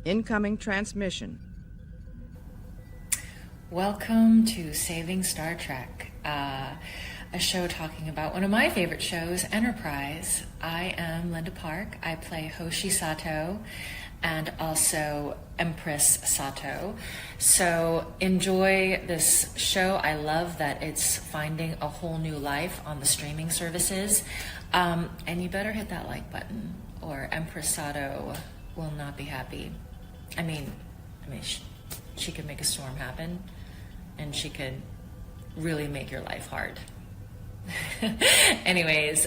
Incoming transmission. Welcome to Saving Star Trek, a show talking about one of my favorite shows, Enterprise. I am Linda Park. I play Hoshi Sato and also Empress Sato. So enjoy this show. I love that it's finding a whole new life on the streaming services. And you better hit that like button or Empress Sato will not be happy. I mean, she could make a storm happen, and she could really make your life hard. Anyways,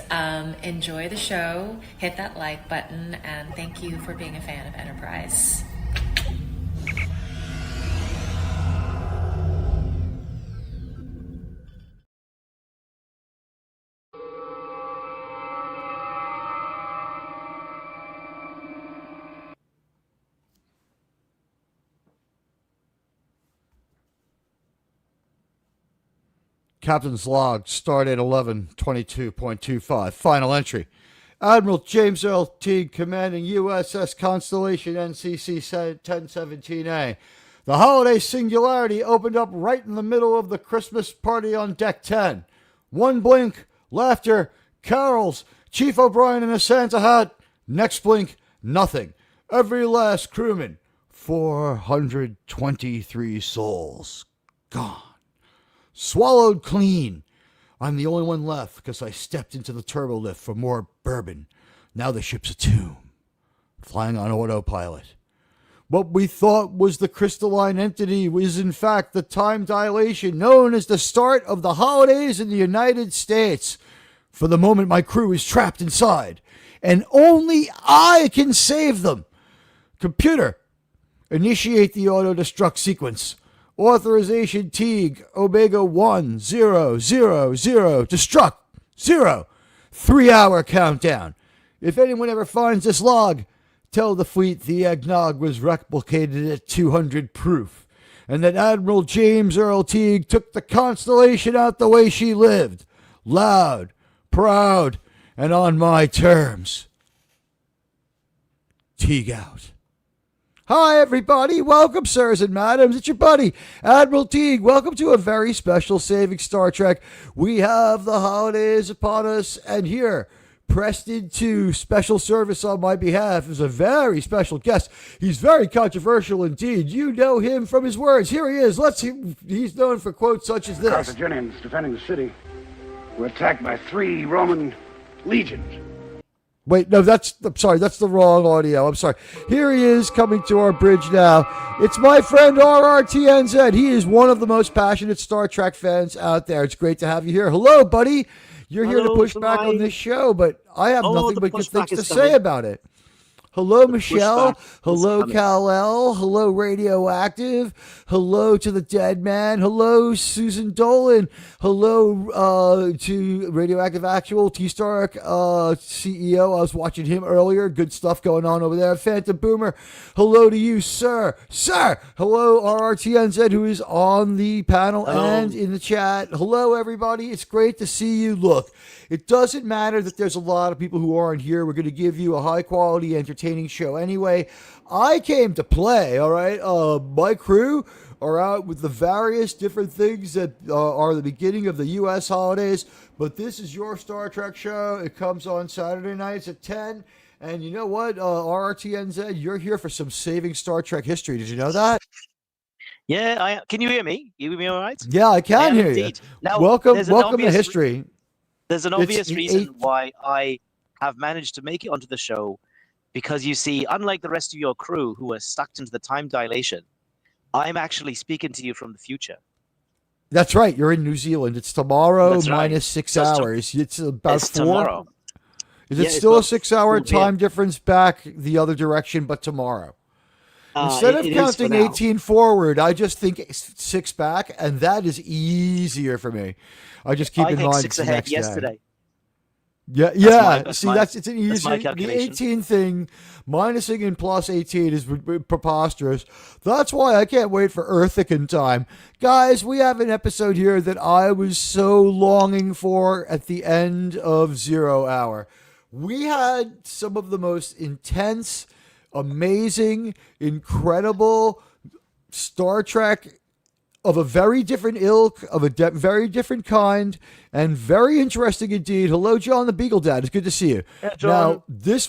enjoy the show, hit that like button, and thank you for being a fan of Enterprise. Captain's log, stardate 1122.25. Final entry. Admiral James Earl Teague, commanding USS Constellation NCC 1017A. The holiday singularity opened up right in the middle of the Christmas party on Deck 10. One blink, laughter, carols, Chief O'Brien in a Santa hat. Next blink, nothing. Every last crewman, 423 souls, gone. Swallowed clean. I'm the only one left because I stepped into the turbo lift for more bourbon. Now the ship's a tomb, flying on autopilot. What we thought was the crystalline entity was in fact the time dilation known as the start of the holidays in the United States. For the moment, my crew is trapped inside, and only I can save them. Computer, initiate the auto-destruct sequence. Authorization Teague, Omega 1000, destruct, 0, 3-hour countdown. If anyone ever finds this log, tell the fleet the eggnog was replicated at 200 proof, and that Admiral James Earl Teague took the Constellation out the way she lived, loud, proud, and on my terms. Teague out. Hi, everybody. Welcome, sirs and madams. It's your buddy, Admiral Teague. Welcome to a very special Saving Star Trek. We have the holidays upon us, and here, pressed into special service on my behalf, is a very special guest. He's very controversial indeed. You know him from his words. Here he is. He's known for quotes such as this. Carthaginians defending the city were attacked by 3 Roman legions. Wait, no, that's the wrong audio. I'm sorry. Here he is coming to our bridge now. It's my friend RRTNZ. He is one of the most passionate Star Trek fans out there. It's great to have you here. Hello, buddy. You're here to push back on this show, but I have nothing but good things to say about it. Hello, Michelle. Hello, Kal-El. Hello, Radioactive. Hello to the Dead Man. Hello, Susan Dolan. Hello to Radioactive Actual, T-Stark CEO. I was watching him earlier. Good stuff going on over there. Phantom Boomer. Hello to you, sir. Sir. Hello, RRTNZ, who is on the panel and in the chat. Hello, everybody. It's great to see you. Look, it doesn't matter that there's a lot of people who aren't here. We're going to give you a high-quality, entertaining show anyway. I came to play, all right? My crew are out with the various different things that are the beginning of the U.S. holidays, but this is your Star Trek show. It comes on Saturday nights at 10, and you know what, RRTNZ, you're here for some Saving Star Trek history. Did you know that? Yeah, can you hear me? You hear me all right? Yeah, I can hear you. Now, welcome to history. There's an obvious reason why I have managed to make it onto the show, because you see, unlike the rest of your crew who are sucked into the time dilation, I'm actually speaking to you from the future. That's right. You're in New Zealand. It's tomorrow minus 6 hours. It's about 4. Tomorrow. Is it still a 6-hour time difference back the other direction, but tomorrow? Instead of counting 18 forward, I just think 6 back, and that is easier for me. I just keep in mind 6 ahead yesterday. Yeah. See, it's an easy. The 18 thing, minusing and plus 18 is preposterous. That's why I can't wait for Earthican time. Guys, we have an episode here that I was so longing for at the end of 0 Hour. We had some of the most intense amazing, incredible Star Trek of a very different ilk, of a very different kind, and very interesting indeed. Hello, John the Beagle Dad. It's good to see you. Yeah, John. Now, this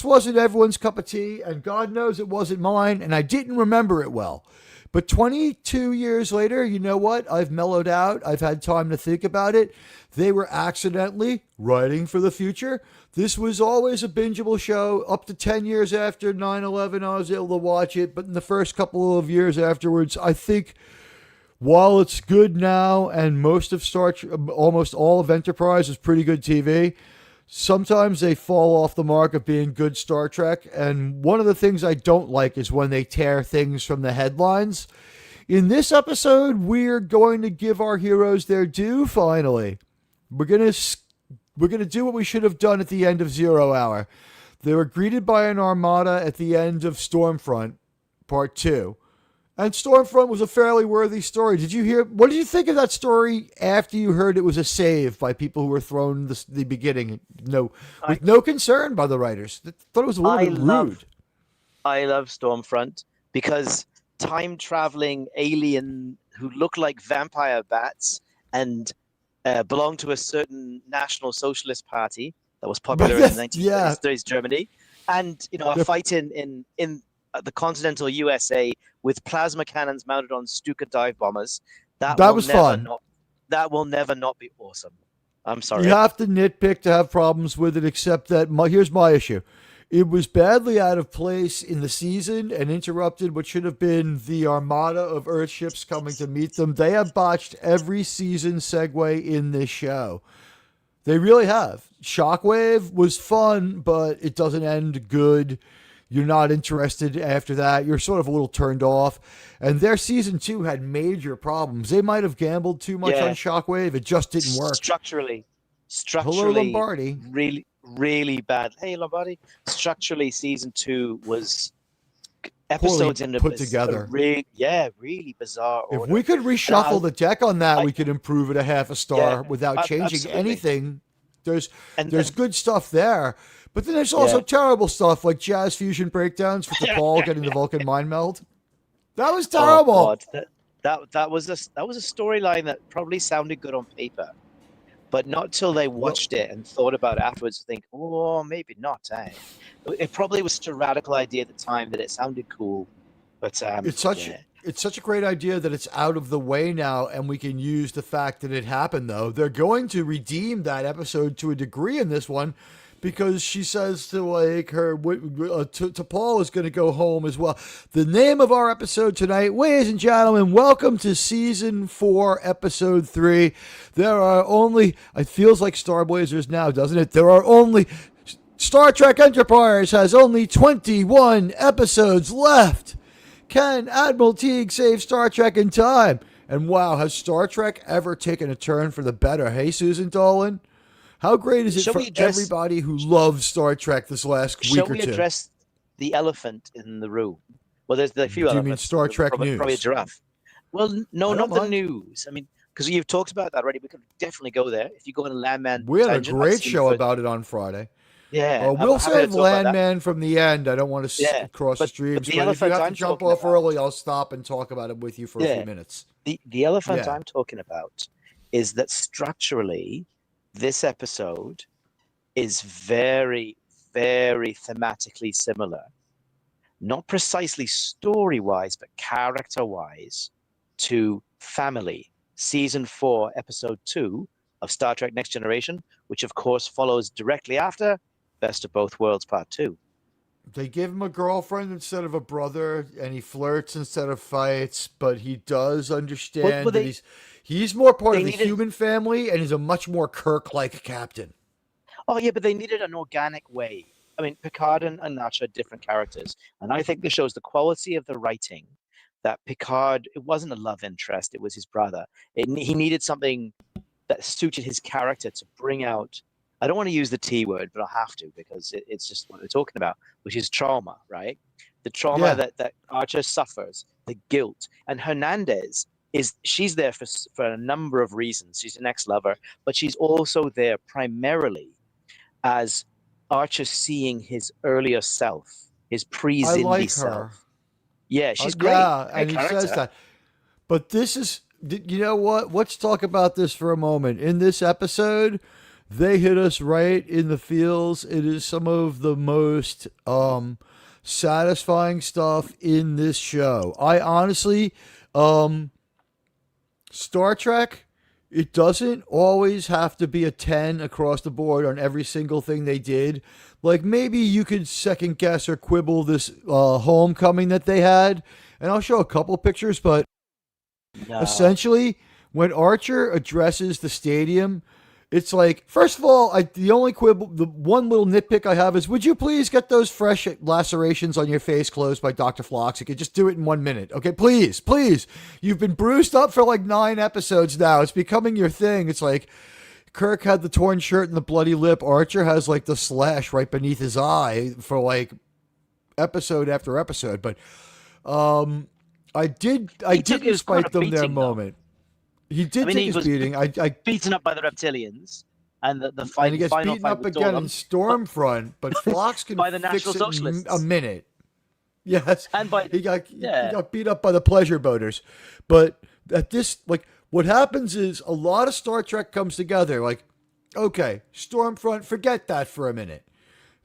wasn't everyone's cup of tea, and God knows it wasn't mine, and I didn't remember it well. But 22 years later, you know what? I've mellowed out. I've had time to think about it. They were accidentally writing for the future. This was always a bingeable show. Up to 10 years after 9/11, I was able to watch it. But in the first couple of years afterwards, I think while it's good now and almost all of Enterprise is pretty good TV, sometimes they fall off the mark of being good Star Trek. And one of the things I don't like is when they tear things from the headlines. In this episode, we're going to give our heroes their due, finally. We're going to do what we should have done at the end of Zero Hour. They were greeted by an armada at the end of Stormfront, Part 2. And Stormfront was a fairly worthy story. What did you think of that story after you heard it was a save by people who were thrown the beginning? With no concern by the writers. I thought it was a little bit rude. I love Stormfront because time-traveling alien who look like vampire bats and belong to a certain National Socialist Party that was popular in the 1930s Germany, and a fight in the continental USA with plasma cannons mounted on Stuka dive bombers. That was fun. That will never not be awesome. I'm sorry. You have to nitpick to have problems with it, except that here's my issue. It was badly out of place in the season and interrupted what should have been the armada of Earthships coming to meet them. They have botched every season segue in this show. They really have. Shockwave was fun, but it doesn't end good. You're not interested after that. You're sort of a little turned off. And their season 2 had major problems. They might have gambled too much on Shockwave. It just didn't work. Structurally, Hello, Lombardi. Really, really bad. Hey, Lombardi. Structurally, season 2 was episodes in put together. Really bizarre order. If we could reshuffle the deck on that, we could improve it a half a star without changing anything. There's good stuff there. But then there's also terrible stuff like jazz fusion breakdowns for T'Pol getting the Vulcan mind meld. That was terrible. Oh, God. That was a storyline that probably sounded good on paper, but not till they watched it and thought about it afterwards to think, oh, maybe not. It probably was such a radical idea at the time that it sounded cool, but it's such a great idea that it's out of the way now, and we can use the fact that it happened. Though they're going to redeem that episode to a degree in this one. Because she says to Paul is going to go home as well. The name of our episode tonight, ladies and gentlemen, welcome to Season 4, Episode 3. There are only, it feels like Star Blazers now, doesn't it? Star Trek Enterprise has only 21 episodes left. Can Admiral Teague save Star Trek in time? And wow, has Star Trek ever taken a turn for the better? Hey, Susan Dolan? How great is it for everybody who loves Star Trek this last week or two? Shall we address the elephant in the room? Well, there's a few elephants. Do you mean Star Trek news? Probably a giraffe. Well, no, not the news. I mean, because you've talked about that already. We could definitely go there. If you go on a Landman we had a great show about it on Friday. Yeah. We'll save Landman from the end. I don't want to cross the streams. But if you have to jump off early, I'll stop and talk about it with you for a few minutes. The elephant I'm talking about is that structurally, this episode is very, very thematically similar. Not precisely story-wise, but character-wise to Family, Season 4, Episode 2 of Star Trek Next Generation, which of course follows directly after Best of Both Worlds Part 2. They give him a girlfriend instead of a brother, and he flirts instead of fights, but he does understand that he's more part of the human family, and he's a much more Kirk-like captain. Oh, yeah, but they needed an organic way. I mean, Picard and Nacha are different characters, and I think this shows the quality of the writing, that Picard, it wasn't a love interest, it was his brother. He needed something that suited his character to bring out, I don't want to use the T word, but I have to because it's just what we're talking about, which is trauma, right? The trauma that Archer suffers, the guilt. And Hernandez, she's there for a number of reasons. She's an ex-lover, but she's also there primarily as Archer seeing his earlier self his I pre-Xindi like self. her. Yeah, she's great. Yeah, Great and he character. says that. But this is, you know what? Let's talk about this for a moment. In this episode, they hit us right in the feels. It is some of the most satisfying stuff in this show. I honestly, Star Trek, it doesn't always have to be a 10 across the board on every single thing they did. Like maybe you could second guess or quibble this homecoming that they had. And I'll show a couple pictures, but No. essentially, when Archer addresses the stadium, it's like, first of all, the only quibble, the one little nitpick I have is, would you please get those fresh lacerations on your face closed by Dr. Phlox? You could just do it in 1 minute. Okay, please, please. You've been bruised up for like 9 episodes now. It's becoming your thing. It's like Kirk had the torn shirt and the bloody lip. Archer has like the slash right beneath his eye for like episode after episode. But I did spite them their moment. He did take his beating. Beaten up by the reptilians, and the fight. And he gets beaten up again in Stormfront, but Phlox can by the fix National it Socialists. in a minute. Yes, And by he got beat up by the pleasure boaters. But at this, like, what happens is a lot of Star Trek comes together. Like, okay, Stormfront, forget that for a minute.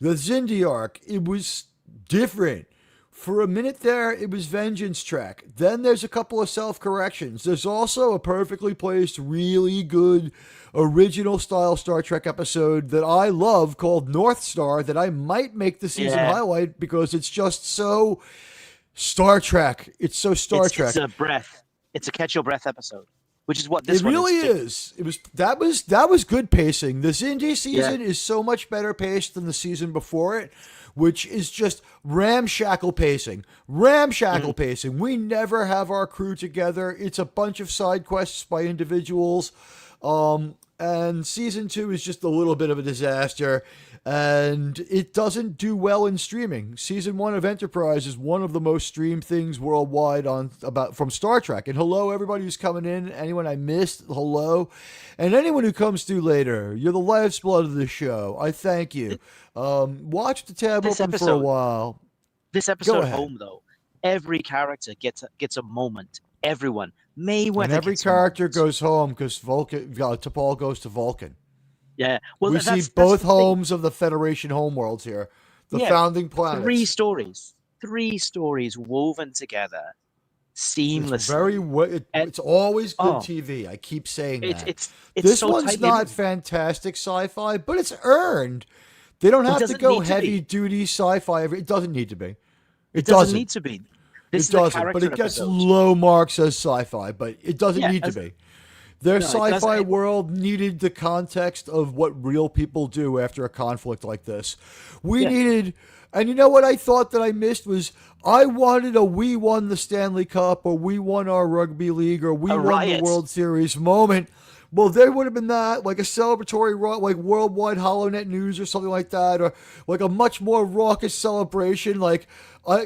The Xindi arc, it was different. For a minute there, it was Vengeance Trek. Then there's a couple of self-corrections. There's also a perfectly placed, really good, original style Star Trek episode that I love called North Star that I might make the season highlight because it's just so Star Trek. It's so Star Trek. It's a breath. It's a catch your breath episode, which is what this It one really is. That was good pacing. This Indie season is so much better paced than the season before it, which is just ramshackle pacing. Pacing. We never have our crew together. It's a bunch of side quests by individuals. And season 2 is just a little bit of a disaster. And it doesn't do well in streaming. Season 1 of Enterprise is one of the most streamed things worldwide from Star Trek. And hello, everybody who's coming in. Anyone I missed, hello. And anyone who comes through later, you're the lifeblood of the show. I thank you. Watch the tab open for a while. This episode home, though, every character gets a moment. Everyone. Mayweather. And every character goes home because T'Pol goes to Vulcan. Yeah. Well, we see both homes of the Federation homeworlds here. The founding planets. 3 stories woven together seamlessly. It's always good TV. I keep saying that. It's this so one's not fantastic sci-fi, but it's earned. They don't have to go heavy-duty sci-fi. It doesn't need to be. It doesn't need to be. It doesn't, but it gets low marks as sci-fi, but it doesn't need to be. Their sci-fi world needed the context of what real people do after a conflict like this. We needed, and you know what I thought that I missed was I wanted we won the Stanley Cup or we won our rugby league or we won the World Series moment. Well, there would have been that, like a celebratory, like worldwide HoloNet news or something like that, or like a much more raucous celebration. Like,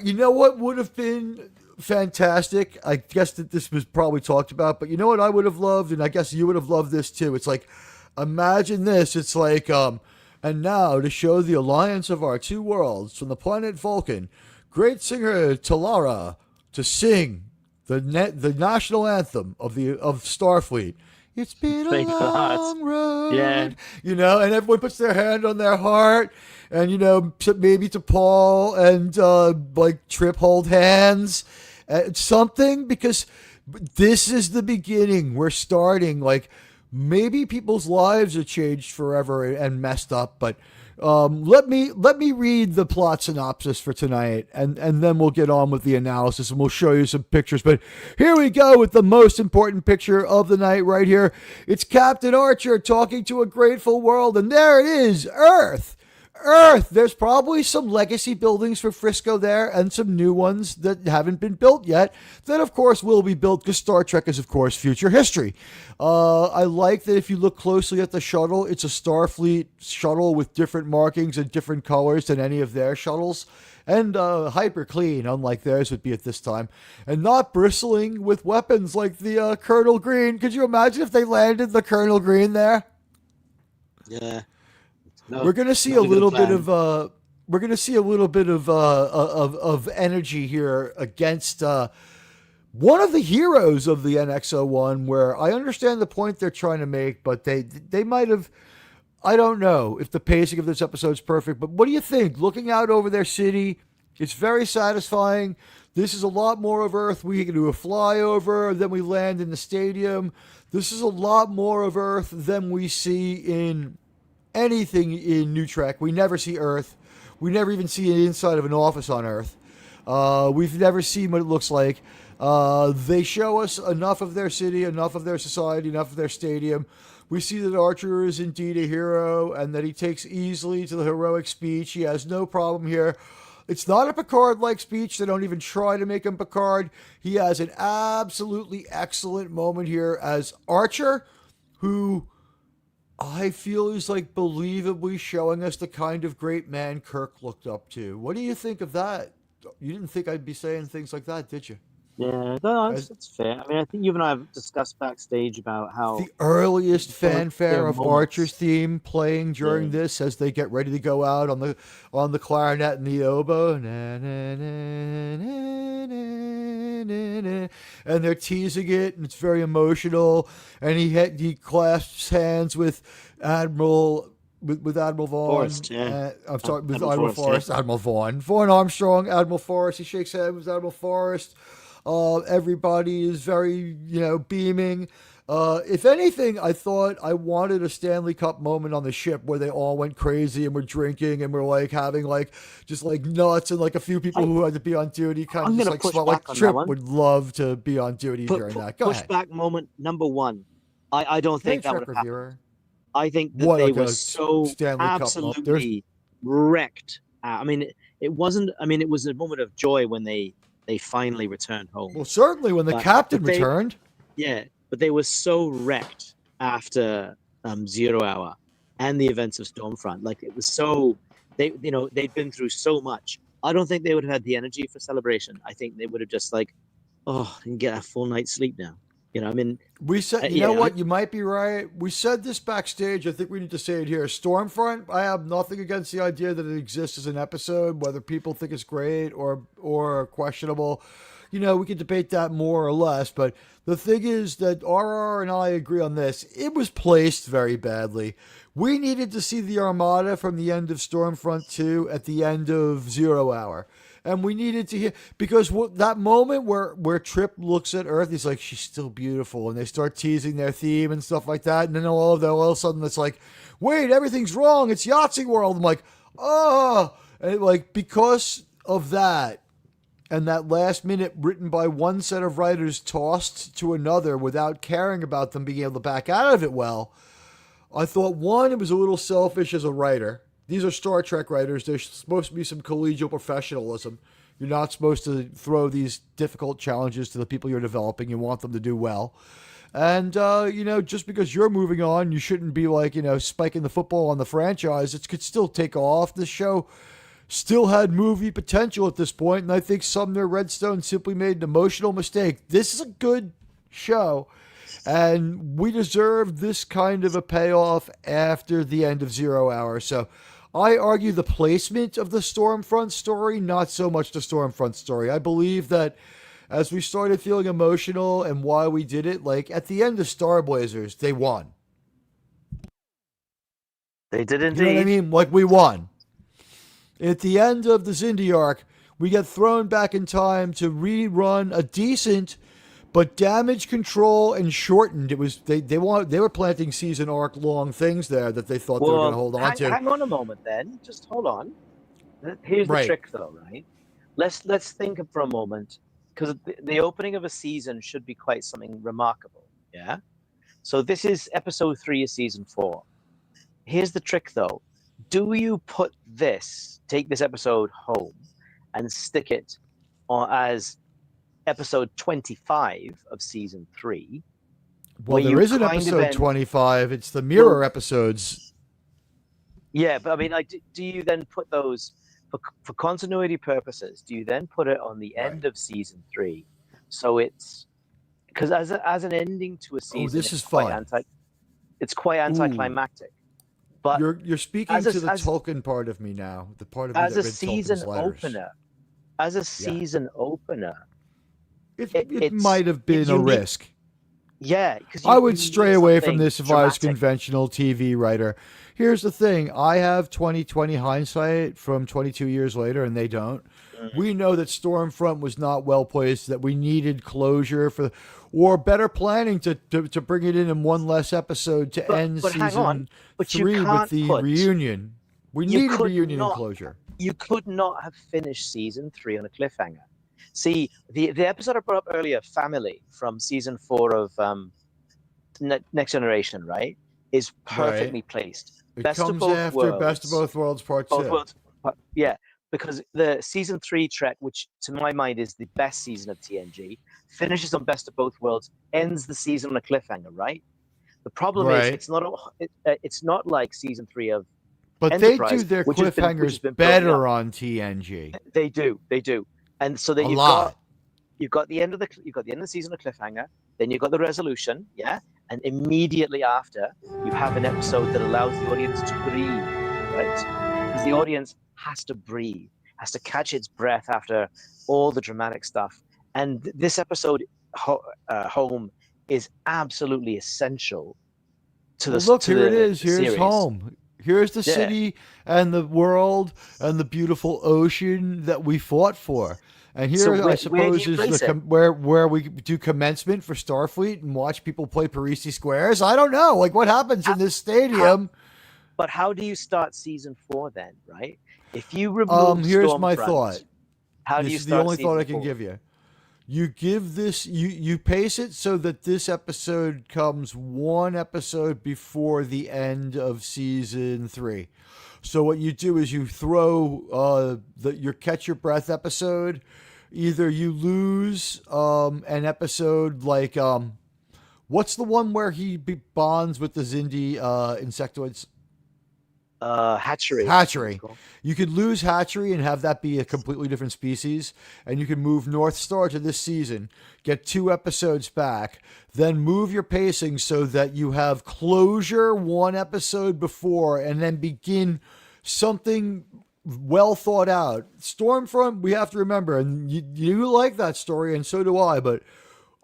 you know what would have been fantastic? I guess that this was probably talked about, but you know what I would have loved, and I guess you would have loved this too. It's like, imagine this. It's like, and now to show the alliance of our 2 worlds from the planet Vulcan, great singer Talara to sing the national anthem of Starfleet. It's been a long road. Yeah. You know, and everyone puts their hand on their heart. And, you know, maybe T'Pol and, like, Trip hold hands. Something, because this is the beginning. We're starting. Like, maybe people's lives are changed forever and messed up. But let me read the plot synopsis for tonight, and then we'll get on with the analysis, and we'll show you some pictures. But here we go with the most important picture of the night right here. It's Captain Archer talking to a grateful world, and there it is, Earth. There's probably some legacy buildings for Frisco there and some new ones that haven't been built yet that, of course, will be built because Star Trek is, of course, future history. I like that if you look closely at the shuttle, it's a Starfleet shuttle with different markings and different colors than any of their shuttles. And hyper clean, unlike theirs would be at this time. And not bristling with weapons like the Colonel Green. Could you imagine if they landed the Colonel Green there? Yeah. We're gonna see a little bit of we're gonna see a little bit of energy here against one of the heroes of the NX-01. Where I understand the point they're trying to make, but they might have. I don't know if the pacing of this episode is perfect, but what do you think? Looking out over their city, it's very satisfying. This is a lot more of Earth. We can do a flyover, then we land in the stadium. This is a lot more of Earth than we see in anything in New Trek. We never see Earth. We never even see the inside of an office on Earth. We've never seen what it looks like. They show us enough of their city, enough of their society, enough of their stadium. We see that Archer is indeed a hero and that he takes easily to the heroic speech. He has no problem here. It's not a Picard-like speech. They don't even try to make him Picard. He has an absolutely excellent moment here as Archer, who I feel is like believably showing us the kind of great man Kirk looked up to. What do you think of that? You didn't think I'd be saying things like that, did you? Yeah, no, that's fair. I mean, I think you and I have discussed backstage about how the earliest fanfare of moments. Archer's theme playing during this as they get ready to go out on the clarinet and the oboe, and they're teasing it, and it's very emotional. And he clasps hands with Admiral Vaughn. Forrest, yeah. I'm sorry, with Admiral Admiral Forrest, Admiral Vaughn. Vaughn Armstrong, Admiral Forrest. He shakes hands with Admiral Forrest. Everybody is very, beaming. If anything, I thought I wanted a Stanley Cup moment on the ship where they all went crazy and were drinking and were like having just nuts, and a few people who had to be on duty kind of just push smelled back like on Trip that one. would love to be on duty during that. Go ahead. Pushback moment number one. I don't think that would have happened. Reviewer. I think that What, they like were a so Stanley Cup moment? absolutely wrecked. I mean, it wasn't. I mean, it was a moment of joy when they finally returned home. Well, certainly when the captain returned. Yeah, but they were so wrecked after 0 Hour and the events of Stormfront. Like, it was so they'd been through so much. I don't think they would have had the energy for celebration. I think they would have just and get a full night's sleep now. I mean, we said, you know what? You might be right. We said this backstage. I think we need to say it here. Stormfront, I have nothing against the idea that it exists as an episode, whether people think it's great or questionable. We can debate that more or less. But the thing is that RR and I agree on this. It was placed very badly. We needed to see the Armada from the end of Stormfront 2 at the end of 0 Hour. And we needed to hear, because that moment where Trip looks at Earth, he's like, she's still beautiful. And they start teasing their theme and stuff like that. And then all of a sudden it's like, wait, everything's wrong. It's Yahtzee World. I'm like, oh. And because of that, and that last minute written by one set of writers tossed to another without caring about them being able to back out of it well, I thought, one, it was a little selfish as a writer. These are Star Trek writers. There's supposed to be some collegial professionalism. You're not supposed to throw these difficult challenges to the people you're developing. You want them to do well. And, just because you're moving on, you shouldn't be spiking the football on the franchise. It could still take off. This show still had movie potential at this point, and I think Sumner Redstone simply made an emotional mistake. This is a good show, and we deserve this kind of a payoff after the end of 0 Hour. So I argue the placement of the Stormfront story, not so much the Stormfront story. I believe that as we started feeling emotional and why we did it, at the end of Star Blazers, they won. They did indeed. You know what I mean? We won. At the end of the Xindi arc, we get thrown back in time to rerun a decent but damage control and shortened. It was they were planting season arc long things there that they thought they were going to hold on to. Hang on a moment, then. Just hold on. Here's the trick, though, right? Let's think for a moment, because the opening of a season should be quite something remarkable. Yeah. So this is episode 3 of season 4. Here's the trick, though. Do you take this episode home and stick it as episode 25 of season 3? Well, there is an episode 25. It's the mirror episodes. Yeah, but I mean, do you then put those for continuity purposes? Do you then put it on the end of season 3? So it's because as an ending to a season, this is fun. It's quite anticlimactic. But you're speaking to the Tolkien part of me now, the part of me that read Tolkien's letters. As a season opener, it might have been a risk. Yeah, because I would stray away from this if I was a conventional TV writer. Here's the thing. I have 20/20 hindsight from 22 years later, and they don't. We know that Stormfront was not well placed, that we needed closure or better planning to bring it in one less episode to end season 3 with the reunion. We needed reunion and closure. You could not have finished season 3 on a cliffhanger. See, the episode I brought up earlier, Family, from season 4 of Next Generation, right, is perfectly placed. It comes after Best of Both Worlds Part 2. Yeah, because the season 3 Trek, which to my mind is the best season of TNG, finishes on Best of Both Worlds, ends the season on a cliffhanger, right? The problem is it's not like season 3 of But Enterprise, they do their cliffhangers better on TNG. They do. And so then you've got the end of the season of cliffhanger, then you've got the resolution, yeah, and immediately after you have an episode that allows the audience to breathe, right? Because the audience has to breathe, has to catch its breath after all the dramatic stuff. And this episode, Home, is absolutely essential to the. Look, here it is. Here's series. Home. Here's the city and the world and the beautiful ocean that we fought for. And here, I suppose, is where we do commencement for Starfleet and watch people play Parisi Squares. I don't know, like what happens in this stadium. But how do you start season 4 then, right? If you remove here's my thought. How do you start? This is the only thought I can give you. You give this, you pace it so that this episode comes one episode before the end of season 3. So what you do is you throw your catch your breath episode. Either you lose an episode like what's the one where he bonds with the Xindi insectoids? Hatchery. Cool. You could lose Hatchery and have that be a completely different species, and you can move North Star to this season, get 2 episodes back, then move your pacing so that you have closure 1 episode before, and then begin something well thought out. Stormfront, we have to remember, and you like that story, and so do I, but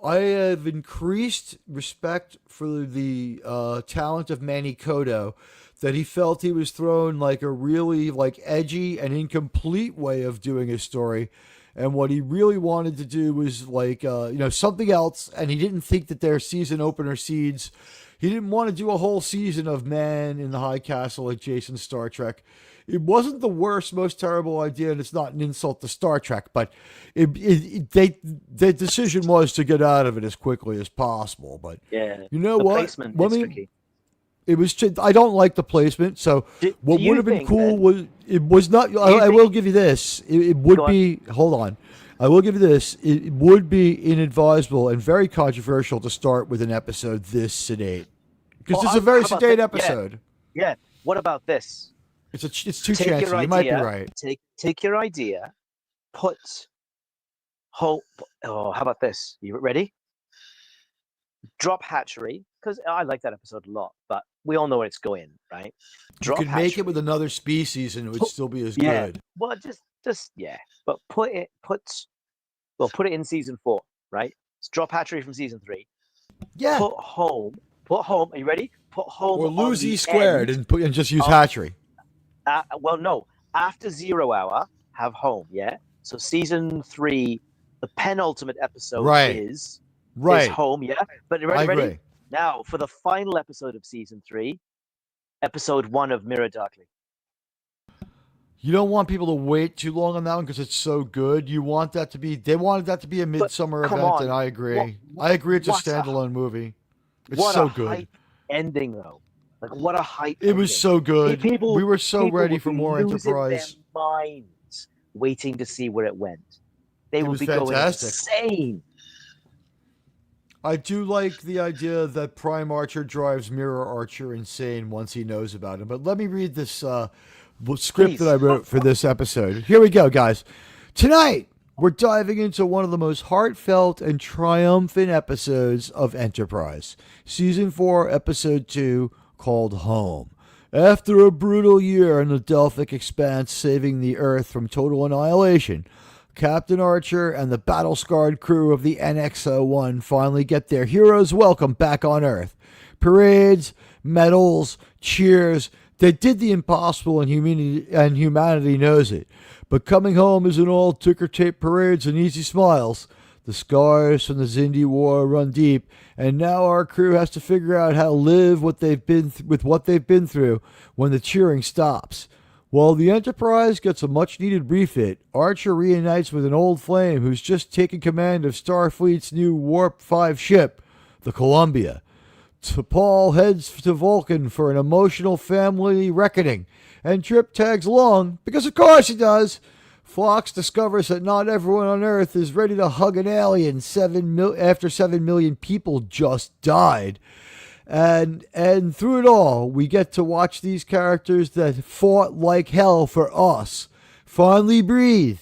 I have increased respect for the talent of Manny Kodo, that he felt he was thrown like a really like edgy and incomplete way of doing his story. And what he really wanted to do was like, something else. And he didn't think that their season opener seeds, he didn't want to do a whole season of Man in the High Castle like Jason's Star Trek. It wasn't the worst, most terrible idea, and it's not an insult to Star Trek, but the decision was to get out of it as quickly as possible. But you know what? Placement is tricky. It was. I don't like the placement. So what would have been cool was it was not. I will give you this. It would be. Hold on. I will give you this. It would be inadvisable and very controversial to start with an episode this sedate, because it's a very sedate episode. Yeah. What about this? It's too chancy. You might be right. Take your idea. How about this? You ready? Drop Hatchery, because I like that episode a lot, but we all know where it's going, right? You could make it with another species and it would still be as good. Well, but put it in season 4, right? Let's drop Hatchery from season 3. Yeah. Put home. Are you ready? Put home. Or lose E squared and just use Hatchery. No. After 0 hour, have home. Yeah. So season 3, the penultimate episode is home. Yeah. But ready? Agree. Now for the final episode of season 3, episode 1 of Mirror Darkly. You don't want people to wait too long on that one because it's so good. You want that to be. They wanted that to be a midsummer event, and I agree. I agree. It's a standalone movie. It's so good. Hype ending though. Like what a hype! It was so good. We were so ready for more Enterprise. Their minds waiting to see where it went. They would be going insane. I do like the idea that Prime Archer drives Mirror Archer insane once he knows about him. But let me read this script that I wrote for this episode. Here we go, guys. Tonight, we're diving into one of the most heartfelt and triumphant episodes of Enterprise. Season 4, Episode 2, called Home. After a brutal year in the Delphic Expanse saving the Earth from total annihilation, Captain Archer and the battle-scarred crew of the NX-01 finally get their hero's welcome back on Earth. Parades, medals, cheers. They did the impossible, and humanity knows it. But coming home isn't all ticker-tape parades and easy smiles. The scars from the Xindi War run deep, and now our crew has to figure out how to live with what they've been through when the cheering stops. While the Enterprise gets a much-needed refit, Archer reunites with an old flame who's just taken command of Starfleet's new Warp 5 ship, the Columbia. T'Pol heads to Vulcan for an emotional family reckoning, and Trip tags along, because of course he does. Phlox discovers that not everyone on Earth is ready to hug an alien after 7 million people just died. And through it all, we get to watch these characters that fought like hell for us finally breathe,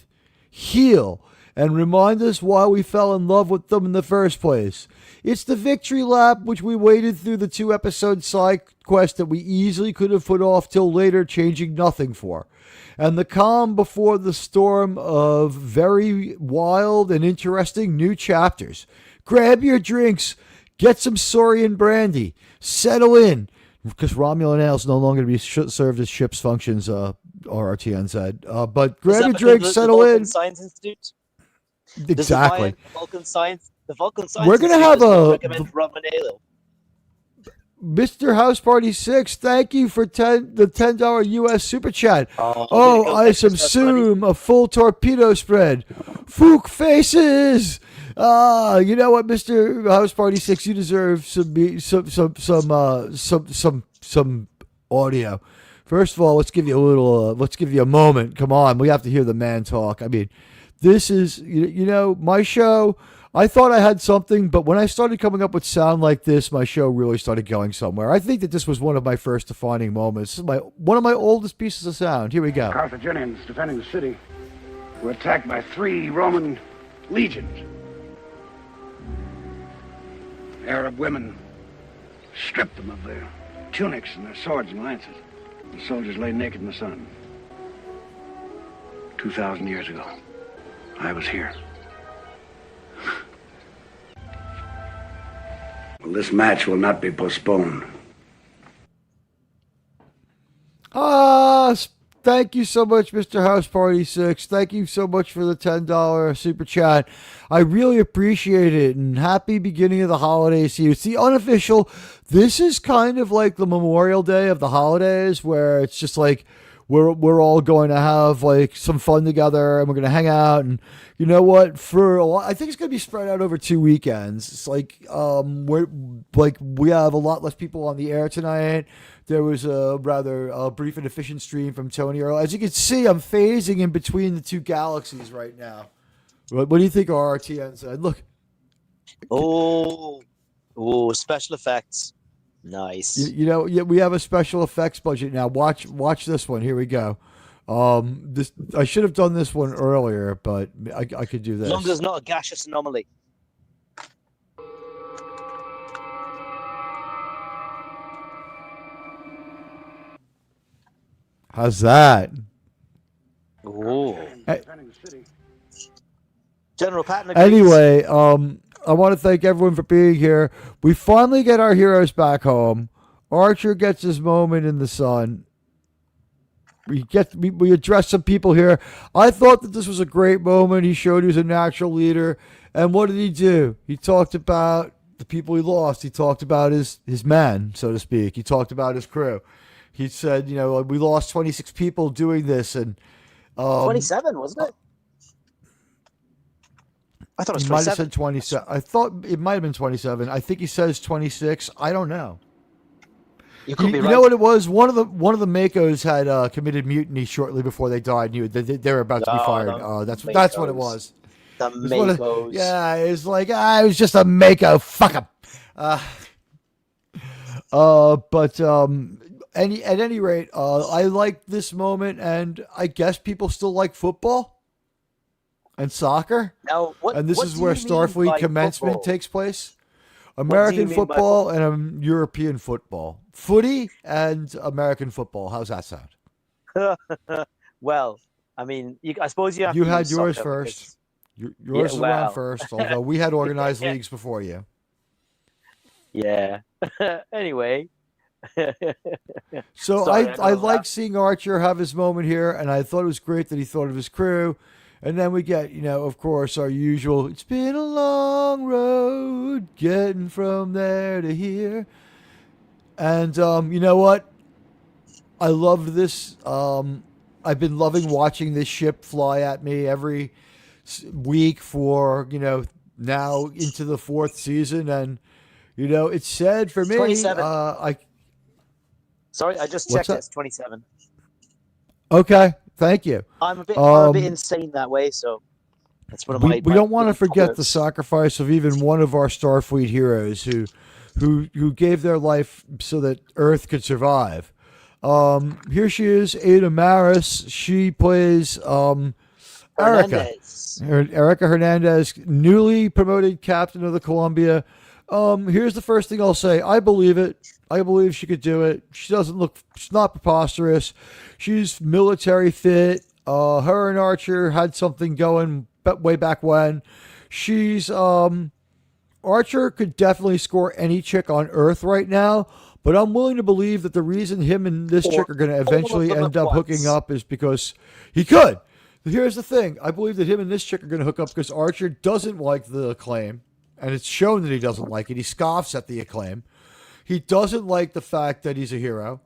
heal, and remind us why we fell in love with them in the first place. It's the victory lap which we waited through the 2-episode side quest that we easily could have put off till later, changing nothing for. And the calm before the storm of very wild and interesting new chapters. Grab your drinks, get some Saurian brandy, settle in, because Romulan ale is no longer to be served as ship's functions, RRTN said. But grab your drinks, settle the Vulcan in. Science Institute? Exactly. The Vulcan Science We're gonna have recommend rum and ale. Mr. House Party 6, thank you for the $10 US super chat. I subsume a full torpedo spread. Fook faces. You know what, Mr. House Party 6, you deserve some audio. First of all, let's give you a moment. Come on, we have to hear the man talk. I mean, this is my show. I thought I had something, but when I started coming up with sound like this, my show really started going somewhere. I think that this was one of my first defining moments. This is one of my oldest pieces of sound. Here we go. Carthaginians defending the city were attacked by 3 Roman legions. Arab women stripped them of their tunics and their swords and lances. The soldiers lay naked in the sun. 2,000 years ago, I was here. Well, this match will not be postponed. Thank you so much, Mr. House Party 6. Thank you so much for the $10 super chat. I really appreciate it, and happy beginning of the holidays to you. It's the unofficial. This is kind of like the Memorial Day of the holidays, where it's just like we're all going to have like some fun together, and we're going to hang out. And you know what? I think it's going to be spread out over 2 weekends. It's like we have a lot less people on the air tonight. There was a rather brief and efficient stream from Tony earlier. As you can see, I'm phasing in between the 2 galaxies right now. What do you think RRTN said? Look. Oh, special effects. Nice. We have a special effects budget now. Watch this one. Here we go. I should have done this one earlier, but I could do this. As long as it's not a gaseous anomaly. How's that? Oh. General Patton agrees. Anyway, I want to thank everyone for being here. We finally get our heroes back home. Archer gets his moment in the sun. We address some people here. I thought that this was a great moment. He showed he was a natural leader. And what did he do? He talked about the people he lost. He talked about his man, so to speak. He talked about his crew. He said, we lost 26 people doing this. And 27, wasn't it? I thought it was 27. He might have said 27. I thought it might have been 27. I think he says 26. I don't know. You could be right. You know what it was? One of the Makos had committed mutiny shortly before they died. They were about to be fired. That's what it was. The Makos. Yeah, it's like it was just a Mako. Fuck him. But at any rate, I like this moment, and I guess people still like football and soccer. Now, this is where Starfleet commencement takes place. American football and European football. Footy and American football. How's that sound? Well, I mean, I suppose you have You to had use yours soccer first. Yours was around first, although we had organized leagues before you. Yeah. Anyway. So Sorry, I like seeing Archer have his moment here, and I thought it was great that he thought of his crew. And then we get, of course, our usual, it's been a long road getting from there to here. And you know what? I love this. I've been loving watching this ship fly at me every week for, now into the 4th season. And, it's sad for me. 27. Sorry, I just checked it. It's 27. Okay. Thank you. I'm a bit insane that way, so that's what we don't want to forget the sacrifice of even one of our Starfleet heroes who gave their life so that Earth could survive. Here she is, Ada Maris. She plays Erica. Erica Hernandez, newly promoted captain of the Columbia. Here's the first thing I'll say. I believe it. I believe she could do it. She's not preposterous. She's military fit. Her and Archer had something going way back when. She's, Archer could definitely score any chick on Earth right now, but I'm willing to believe that the reason him and this chick are going to eventually end up hooking up is because he could. Here's the thing. I believe that him and this chick are going to hook up because Archer doesn't like the acclaim, and it's shown that he doesn't like it. He scoffs at the acclaim. He doesn't like the fact that he's a hero.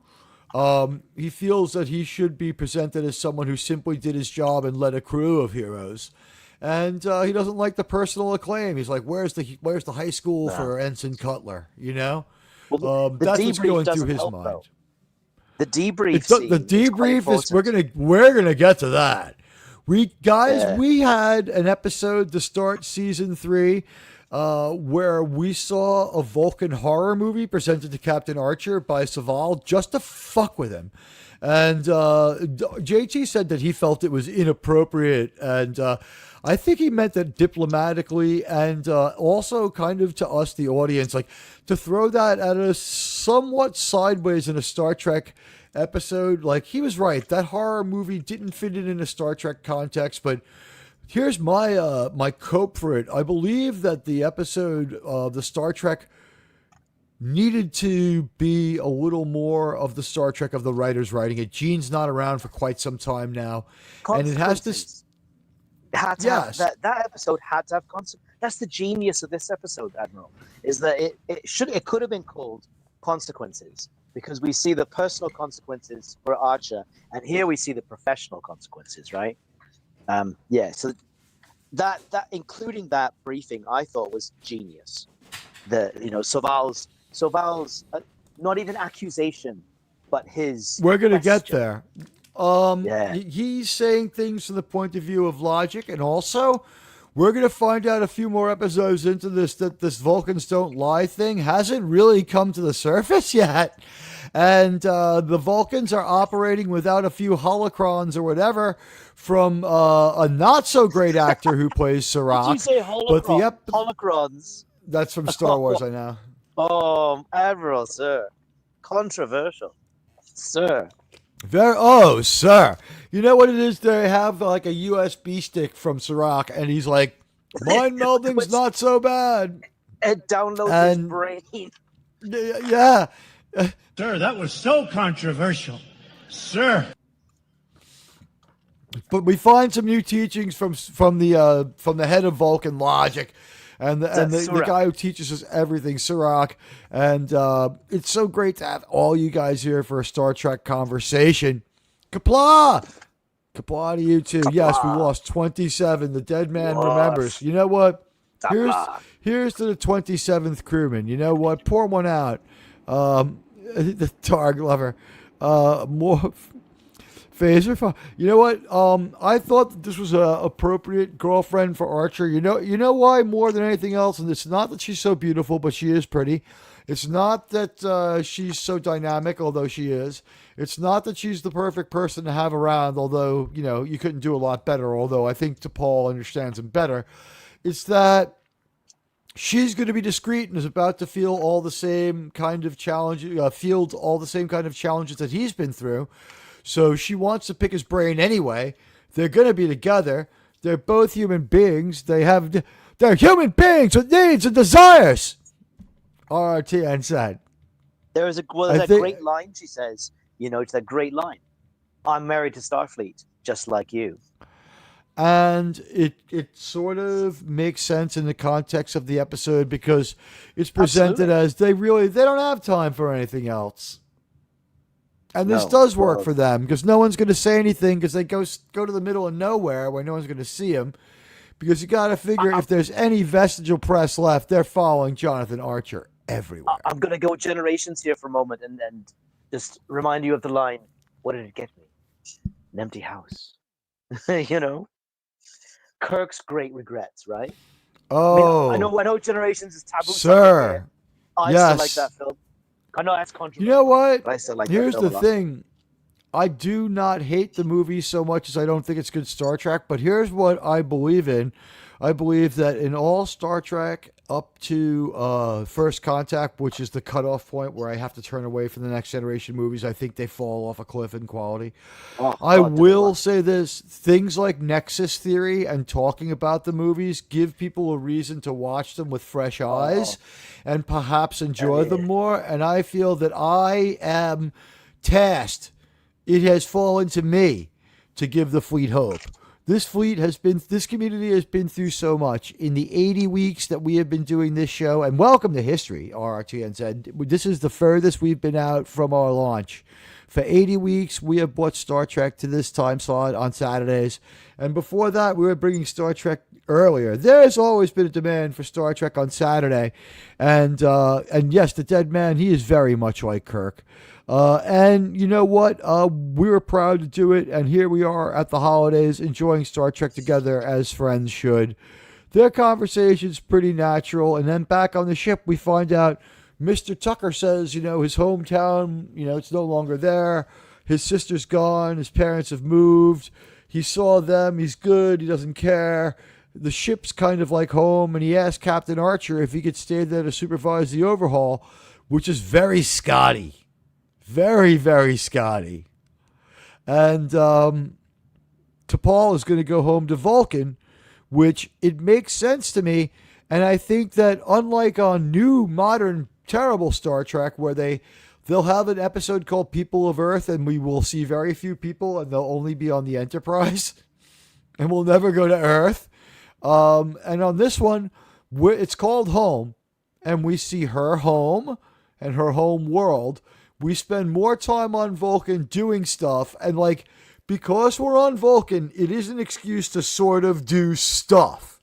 He feels that he should be presented as someone who simply did his job and led a crew of heroes. And he doesn't like the personal acclaim. He's like, where's the high school for Ensign Cutler? Well, that's what's going through his mind. Though. The debrief. The debrief is we're gonna get to that. We had an episode to start season 3. Where we saw a Vulcan horror movie presented to Captain Archer by Saval just to fuck with him. And JT said that he felt it was inappropriate. And I think he meant that diplomatically and also kind of to us, the audience, like to throw that at us somewhat sideways in a Star Trek episode. Like he was right. That horror movie didn't fit in a Star Trek context, but here's my my cope for it. I believe that the episode of the Star Trek needed to be a little more of the Star Trek of the writers writing it. Gene's not around for quite some time now, and it has this. That episode had to have consequences. That's the genius of this episode, Admiral, is that it could have been called Consequences because we see the personal consequences for Archer, and here we see the professional consequences, right? So that including that briefing, I thought was genius. Saval's not even accusation, but his. We're gonna get there. He's saying things from the point of view of logic, and also we're gonna find out a few more episodes into this that this Vulcans don't lie thing hasn't really come to the surface yet. And the Vulcans are operating without a few holocrons or whatever from a not-so-great actor who plays Serac. Did you say holocrons? That's from Star Wars, I know. Oh, Admiral, sir. Controversial. Sir. Sir. You know what it is? They have like a USB stick from Serac, and he's like, mind melding's not so bad. It downloads his brain. Yeah. Sir, that was so controversial. Sir. But we find some new teachings from the head of Vulcan logic, and the guy who teaches us everything, Serac. And it's so great to have all you guys here for a Star Trek conversation. Qapla'! Qapla' to you too. Qapla'. Yes, we lost 27. The dead man remembers. You know what? Here's to the 27th crewman. You know what? Pour one out. The Targ lover. More phaser. You know what? I thought that this was an appropriate girlfriend for Archer. You know why more than anything else? And it's not that she's so beautiful, but she is pretty. It's not that she's so dynamic, although she is. It's not that she's the perfect person to have around, although, you couldn't do a lot better, although I think T'Pol understands him better. It's that She's going to be discreet and is about to feel all the same kind of field all the same kind of challenges that he's been through. So she wants to pick his brain anyway. They're going to be together. They're both human beings. They're human beings with needs and desires. RRTN said. There's a great line she says. It's that great line. I'm married to Starfleet, just like you. And it sort of makes sense in the context of the episode because it's presented as they don't have time for anything else. And this does work for them because no one's going to say anything because they go to the middle of nowhere where no one's going to see them. Because you got to figure if there's any vestigial press left, they're following Jonathan Archer everywhere. I'm going to go generations here for a moment and just remind you of the line, what did it get me? An empty house. Kirk's great regrets, right? Oh. I know Generations is taboo. Sir. I still like that film. I know that's controversial. You know what? But I still like Here's that the film thing. I do not hate the movie so much as I don't think it's good Star Trek, but here's what I believe in. I believe that in all Star Trek up to First Contact, which is the cutoff point where I have to turn away from the Next Generation movies, I think they fall off a cliff in quality. I will say this. Things like Nexus Theory and talking about the movies give people a reason to watch them with fresh eyes and perhaps enjoy them more. And I feel that I am tasked. It has fallen to me to give the fleet hope. This community has been through so much in the 80 weeks that we have been doing this show. And welcome to history, RRTN said. This is the furthest we've been out from our launch. For 80 weeks, we have brought Star Trek to this time slot on Saturdays. And before that, we were bringing Star Trek earlier. There's always been a demand for Star Trek on Saturday. And yes, the dead man, he is very much like Kirk. And you know what? We were proud to do it, and here we are at the holidays enjoying Star Trek together as friends should. Their conversation's pretty natural, and then back on the ship we find out Mr. Tucker says, his hometown, it's no longer there. His sister's gone. His parents have moved. He saw them. He's good. He doesn't care. The ship's kind of like home, and he asked Captain Archer if he could stay there to supervise the overhaul, which is very Scotty. Very, very Scotty. And T'Pol is going to go home to Vulcan, which it makes sense to me. And I think that unlike on new, modern, terrible Star Trek, where they'll have an episode called People of Earth, and we will see very few people, and they'll only be on the Enterprise, and we'll never go to Earth. And on this one, it's called Home, and we see her home and her home world. We spend more time on Vulcan doing stuff, and because we're on Vulcan, it is an excuse to sort of do stuff.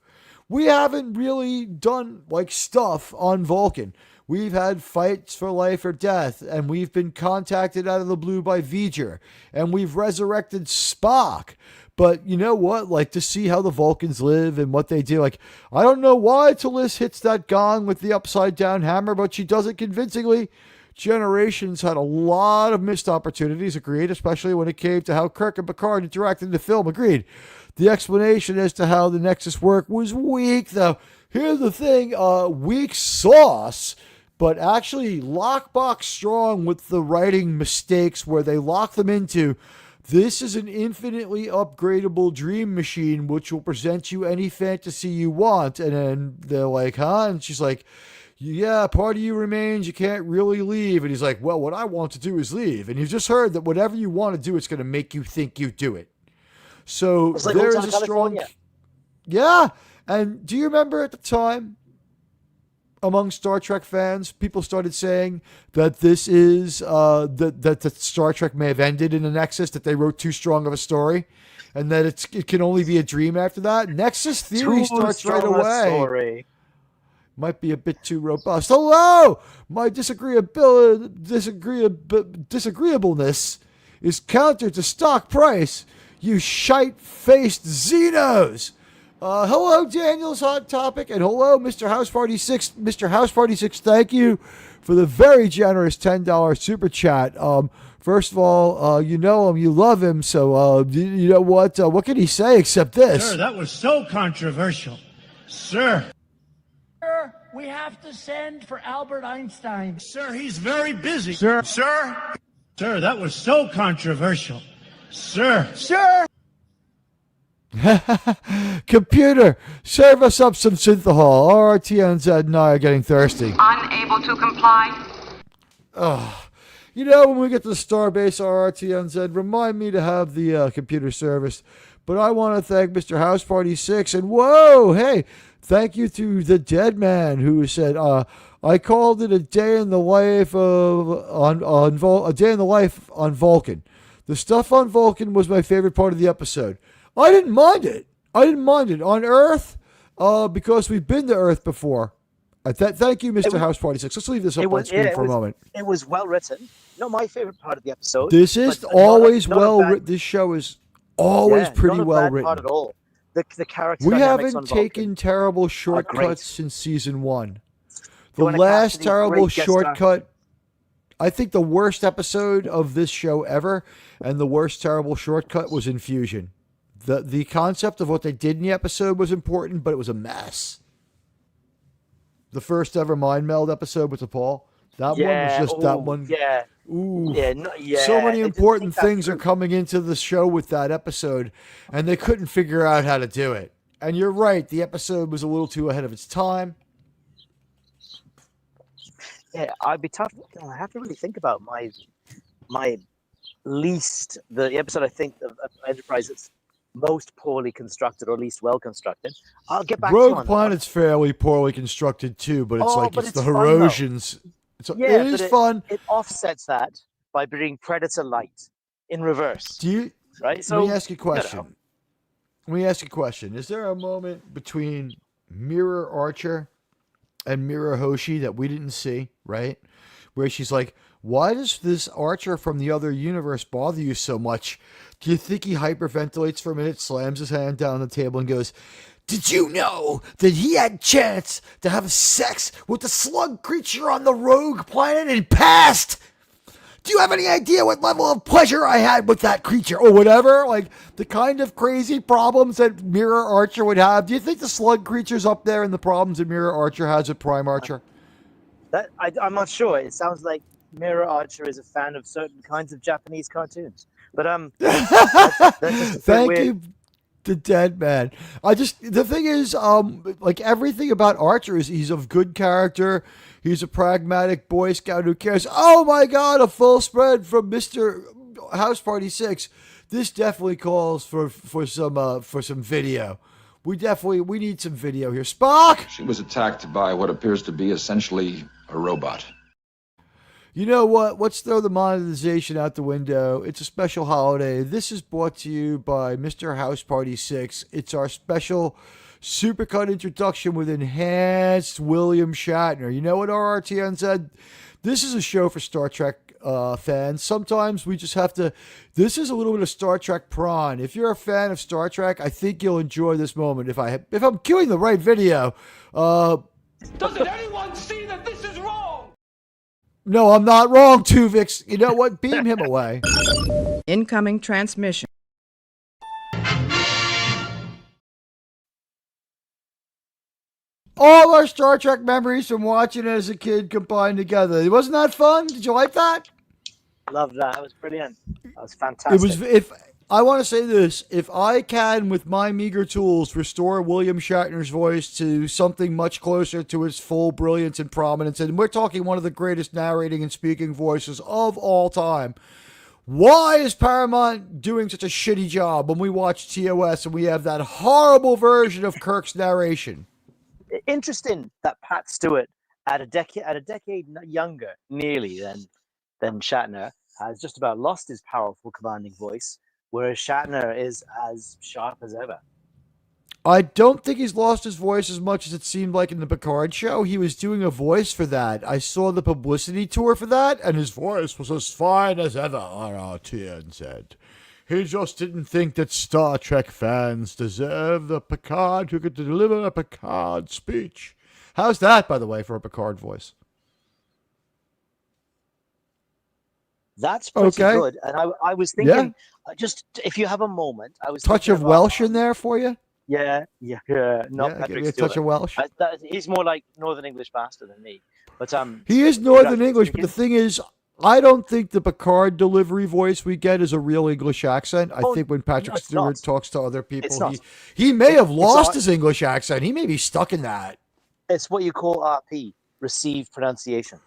We haven't really done stuff on Vulcan. We've had fights for life or death, and we've been contacted out of the blue by V'ger, and we've resurrected Spock. But you know what? To see how the Vulcans live and what they do. I don't know why Tallis hits that gong with the upside down hammer, but she does it convincingly. Generations had a lot of missed opportunities, agreed, especially when it came to how Kirk and Picard interacted in the film, agreed. The explanation as to how the Nexus worked was weak, though. Here's the thing, weak sauce, but actually lockbox strong with the writing mistakes where they lock them into, this is an infinitely upgradable dream machine which will present you any fantasy you want. And then they're like, huh? And she's like, yeah, part of you remains. You can't really leave. And he's like, well, what I want to do is leave. And you've just heard that whatever you want to do, it's going to make you think you do it. So there's a strong... Yeah. And do you remember at the time, among Star Trek fans, people started saying that this is... that Star Trek may have ended in the Nexus, that they wrote too strong of a story, and that it can only be a dream after that? Nexus theory starts right away. Story. Might be a bit too robust. Hello! My disagreeableness is counter to stock price, you shite-faced Xenos! Hello, Daniel's Hot Topic, and hello, Mr. House Party 6. Mr. House Party 6, thank you for the very generous $10 super chat. First of all, you know him, you love him, so you know what? What can he say except this? Sir, that was so controversial. Sir. We have to send for Albert Einstein. Sir, he's very busy. Sir. Sir, that was so controversial. Sir. Computer, serve us up some synthahol. RRTNZ and I are getting thirsty. Unable to comply. You know, when we get to the Starbase RRTNZ, remind me to have the computer serviced. But I want to thank Mr. House Party 6. And whoa, hey, thank you to the Dead Man who said, I called it a day in the life a day in the life on Vulcan. The stuff on Vulcan was my favorite part of the episode. I didn't mind it. On Earth, because we've been to Earth before. Thank you, Mr. House Party 6. Let's leave this up on screen for a moment. It was well written. Not my favorite part of the episode. This is always well written. This show is always pretty well written. Part at all. The character we dynamics haven't on taken Vulcan terrible shortcuts since season 1. The Donna last Cassidy, terrible great guest star. shortcut, I think the worst episode of this show ever, and the worst terrible shortcut was Infusion. The concept of what they did in the episode was important, but it was a mess. The first ever mind meld episode with Paul. That one was just that one. Yeah. Ooh. Yeah. So many important things are coming into the show with that episode, and they couldn't figure out how to do it. And you're right, the episode was a little too ahead of its time. Yeah, I'd be tough. I have to really think about my least, the episode I think of Enterprise that's most poorly constructed or least well constructed. I'll get back to you on Rogue Planet's fairly poorly constructed too, but it's it's the Herosians. It is fun. It offsets that by being Predator light in reverse. Right? So let me ask you a question. Is there a moment between Mirror Archer and Mirror Hoshi that we didn't see, right? Where she's like, why does this Archer from the other universe bother you so much? Do you think he hyperventilates for a minute, slams his hand down on the table and goes, did you know that he had a chance to have sex with the slug creature on the Rogue Planet and passed? Do you have any idea what level of pleasure I had with that creature? Or whatever, like the kind of crazy problems that Mirror Archer would have. Do you think the slug creature's up there in the problems that Mirror Archer has with Prime Archer? I'm not sure. It sounds like Mirror Archer is a fan of certain kinds of Japanese cartoons. But that's thank you, the Dead Man. The thing is, like everything about Archer is he's of good character. He's a pragmatic Boy Scout who cares. Oh my God, a full spread from Mr. House Party 6. This definitely calls for some video. We need some video here. Spock! She was attacked by what appears to be essentially a robot. You know what? Let's throw the monetization out the window. It's a special holiday. This is brought to you by Mr. House Party 6. It's our special supercut introduction with enhanced William Shatner. You know what RRTN said? This is a show for Star Trek fans. Sometimes we just have to... This is a little bit of Star Trek prawn. If you're a fan of Star Trek, I think you'll enjoy this moment. If I'm cueing the right video... Doesn't anyone see that this is wrong? No, I'm not wrong, Tuvix. You know what? Beam him away. Incoming transmission. All our Star Trek memories from watching it as a kid combined together. Wasn't that fun? Did you like that? Love that. It was brilliant. That was fantastic. I want to say this. If I can, with my meager tools, restore William Shatner's voice to something much closer to his full brilliance and prominence, and we're talking one of the greatest narrating and speaking voices of all time, why is Paramount doing such a shitty job when we watch TOS and we have that horrible version of Kirk's narration? Interesting that Pat Stewart, at a decade younger, nearly than Shatner, has just about lost his powerful, commanding voice, whereas Shatner is as sharp as ever. I don't think he's lost his voice as much as it seemed like in the Picard show. He was doing a voice for that. I saw the publicity tour for that, and his voice was as fine as ever, RRTN said. He just didn't think that Star Trek fans deserve the Picard who could deliver a Picard speech. How's that, by the way, for a Picard voice? That's pretty good. And I was thinking, just if you have a moment, I was touch of Welsh in there for you. Yeah. No, Yeah, give Patrick me a Stewart. touch of Welsh. He's more like Northern English bastard than me. But He is Northern congratulations, English, but the thing is, I don't think the Picard delivery voice we get is a real English accent. I think when Patrick it's Stewart not. talks to other It's people, not. he may have lost not. his English accent. He may be stuck in that. It's what you call RP, received pronunciation.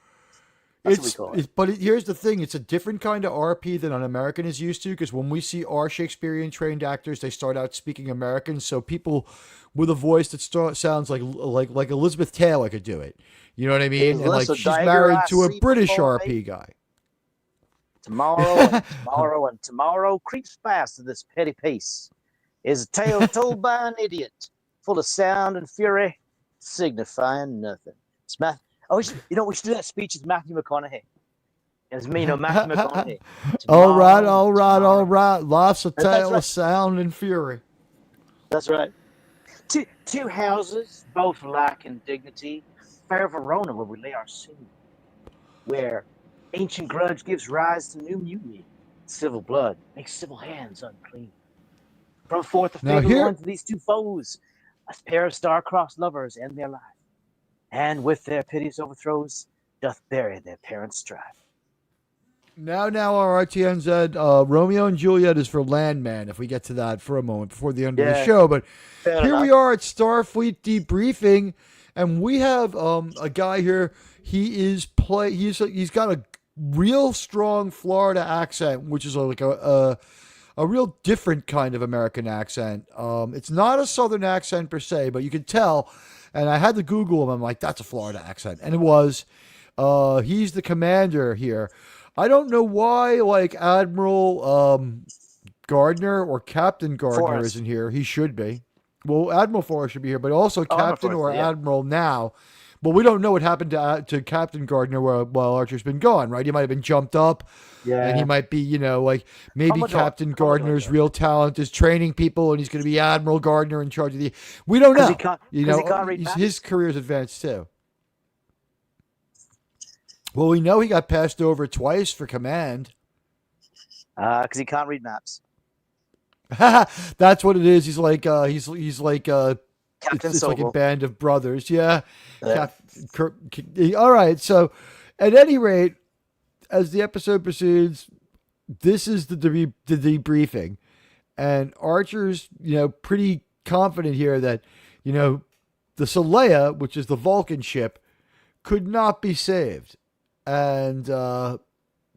That's what we call it. But here's the thing: it's a different kind of RP than an American is used to. Because when we see our Shakespearean trained actors, they start out speaking American. So people with a voice that sounds like Elizabeth Taylor could do it. You know what I mean? And like she's married to a British RP guy. Tomorrow creeps fast at this petty pace. Is a tale told by an idiot, full of sound and fury, signifying nothing. It's Matt. Oh, we should do that speech with Matthew McConaughey. It's me, Matthew McConaughey. All right. Lots of tale of sound and fury. That's right. Two houses, both lacking dignity. Fair Verona, where we lay our scene. Where ancient grudge gives rise to new mutiny. Civil blood makes civil hands unclean. From forth the fatal one to these two foes, a pair of star-crossed lovers end their life, and with their piteous overthrows, doth bury their parents' strife. Now, our RTNZ, Romeo and Juliet is for Landman, if we get to that for a moment before the end of the show. But here we are at Starfleet Debriefing, and we have a guy here. He's got a real strong Florida accent, which is like a real different kind of American accent. It's not a Southern accent per se, but you can tell. And I had to Google him. I'm like, that's a Florida accent. And it was. He's the commander here. I don't know why, like, Admiral Gardner or Captain Gardner isn't here. He should be. Well, Admiral Forrest should be here, but also Captain or Admiral now. But we don't know what happened to Captain Gardner while Archer's been gone, right? He might have been jumped up. Yeah. And he might be, like, maybe Captain Gardner's real talent is training people, and he's going to be Admiral Gardner in charge of the... We don't know. His career's advanced, too. Well, we know he got passed over twice for command. Because he can't read maps. That's what it is. He's like Captain it's like a band of brothers. Yeah. All right. So, at any rate, as the episode proceeds, this is the debriefing, and Archer's pretty confident here that the Saleya, which is the Vulcan ship, could not be saved. And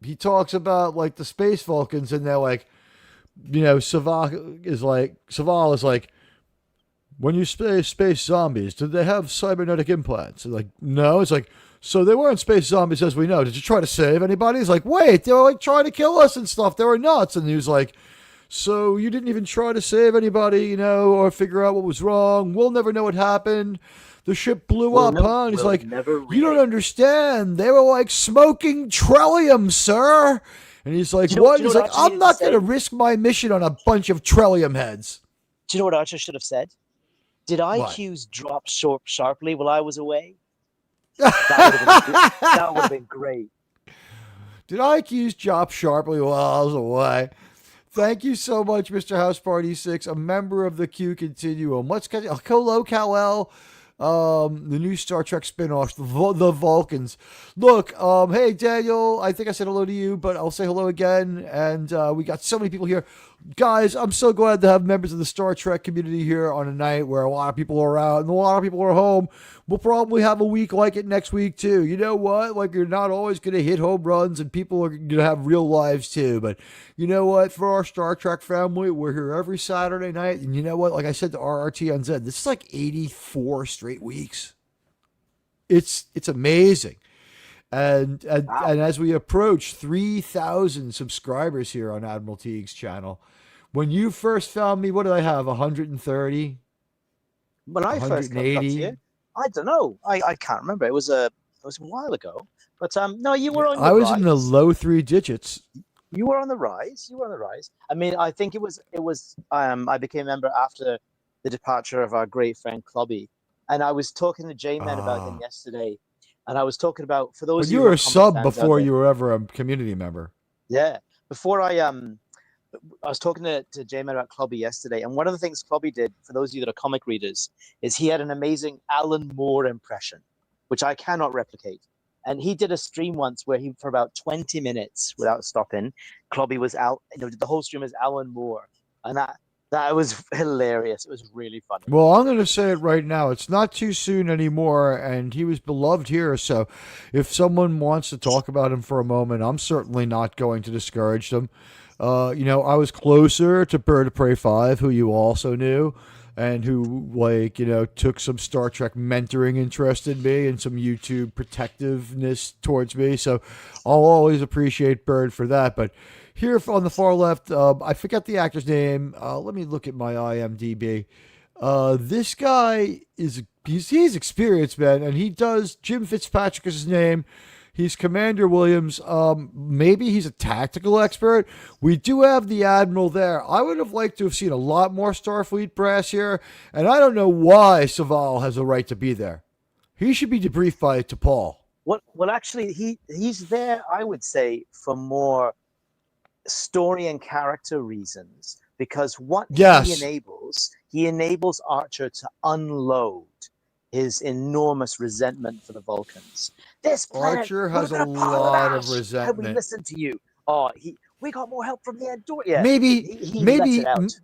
he talks about like the space Vulcans, and they're like, Saval is like, when you space zombies, did they have cybernetic implants? And like, no. It's like, so they weren't space zombies as we know. Did you try to save anybody? He's like, wait, they were like trying to kill us and stuff. They were nuts. And he was like, so you didn't even try to save anybody, or figure out what was wrong. We'll never know what happened. The ship blew up, huh? And he's like, you don't understand. They were like smoking Trellium, sir. And he's like, what? He's like, I'm not going to risk my mission on a bunch of Trellium heads. Do you know what Archer should have said? Did IQs drop sharply while I was away? That would have been great. Did IQs drop sharply while I was away? Thank you so much, Mr. House Party 6, a member of the Q Continuum. Let's get hello, Kal-El. The new Star Trek spinoff, the Vulcans. Look, hey, Daniel, I think I said hello to you, but I'll say hello again. And we got so many people here. Guys, I'm so glad to have members of the Star Trek community here on a night where a lot of people are out and a lot of people are home. We'll probably have a week like it next week, too. You know what? Like, you're not always going to hit home runs, and people are going to have real lives, too. But you know what? For our Star Trek family, we're here every Saturday night. And you know what? Like I said to RRT on Z, this is like 84 straight weeks. It's amazing. And as we approach 3,000 subscribers here on Admiral Teague's channel, when you first found me, what did I have? 130? When I first got to you, I don't know. I can't remember. It was a while ago. But no, you were on the rise. I was in the low 3 digits. You were on the rise. I mean, I think it was I became a member after the departure of our great friend Clubby. And I was talking to J-Man about him yesterday. And I was talking about, for those you were a sub before you were ever a community member. Yeah. Before I I was talking to J-Man about Clobby yesterday, and one of the things Clobby did, for those of you that are comic readers, is he had an amazing Alan Moore impression, which I cannot replicate. And he did a stream once where he, for about 20 minutes without stopping, Clobby was out, the whole stream was Alan Moore. And that was hilarious. It was really funny. Well, I'm going to say it right now. It's not too soon anymore, and he was beloved here. So if someone wants to talk about him for a moment, I'm certainly not going to discourage them. I was closer to Bird of Prey 5, who you also knew, and who, took some Star Trek mentoring interest in me and some YouTube protectiveness towards me. So I'll always appreciate Bird for that. But here on the far left, I forget the actor's name. Let me look at my IMDb. This guy he's experienced, man, and he does. Jim Fitzpatrick is his name. He's Commander Williams. Maybe he's a tactical expert. We do have the Admiral there. I would have liked to have seen a lot more Starfleet brass here, and I don't know why Saval has a right to be there. He should be debriefed by T'Pol. Well, actually, he's there, I would say, for more story and character reasons, because what he enables Archer to unload his enormous resentment for the Vulcans. This planet, Archer has a lot of resentment. We listen to you. We got more help from the Andor. Yeah, maybe lets it out.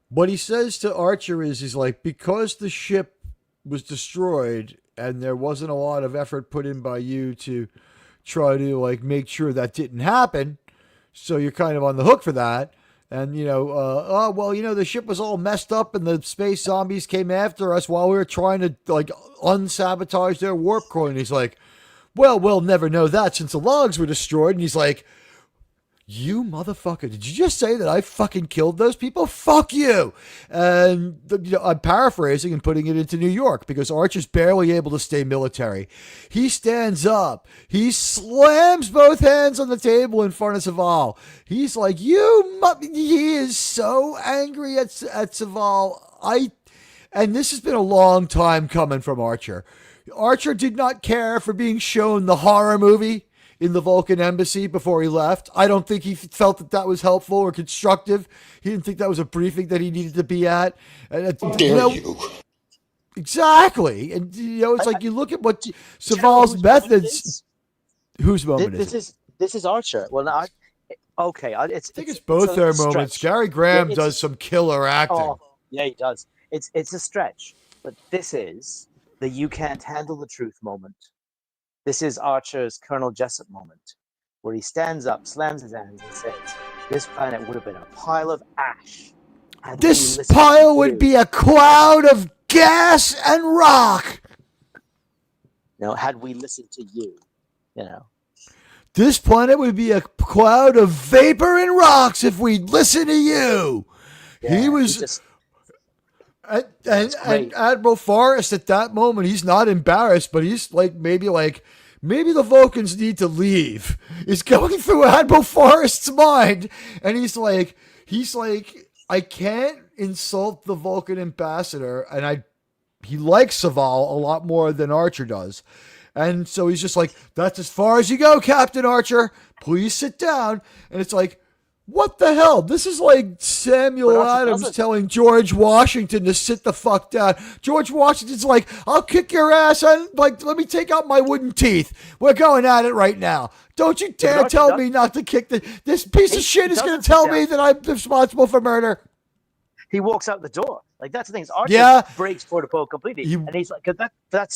What he says to Archer is, he's like, because the ship was destroyed and there wasn't a lot of effort put in by you to try to make sure that didn't happen, so you're kind of on the hook for that. And, the ship was all messed up and the space zombies came after us while we were trying to, unsabotage their warp core. And he's like, well, we'll never know that since the logs were destroyed. And he's like, you motherfucker, did you just say that I fucking killed those people? Fuck you. And I'm paraphrasing and putting it into New York because Archer's barely able to stay military. He stands up. He slams both hands on the table in front of Saval. He's like, he is so angry at Saval. And this has been a long time coming from Archer. Archer did not care for being shown the horror movie in the Vulcan embassy before he left. I don't think he felt that was helpful or constructive. He didn't think that was a briefing that he needed to be at. Dare you? Exactly. And it's like you look at what Saval's methods. Whose moment is it? This is Archer. Well, now, I think it's both their moments. Gary Graham does some killer acting. Oh, yeah, he does. It's a stretch, but this is the "you can't handle the truth" moment. This is Archer's Colonel Jessup moment, where he stands up, slams his hands, and says, this planet would have been a pile of ash. This pile would be a cloud of gas and rock. Had we listened to you, This planet would be a cloud of vapor and rocks if we listened to you. Yeah, he was... And Admiral Forrest at that moment, he's not embarrassed, but he's maybe the Vulcans need to leave. Is going through Admiral Forrest's mind, and he's like, I can't insult the Vulcan ambassador, and he likes Saval a lot more than Archer does, and so he's just like, that's as far as you go, Captain Archer. Please sit down. And it's like, what the hell? This is like Samuel Adams telling George Washington to sit the fuck down. George Washington's like, I'll kick your ass and let me take out my wooden teeth. We're going at it right now. Don't you dare tell me not to kick this piece of shit is going to tell me that I'm responsible for murder. He walks out the door. That's the thing. Archer breaks protocol completely. And he's like, that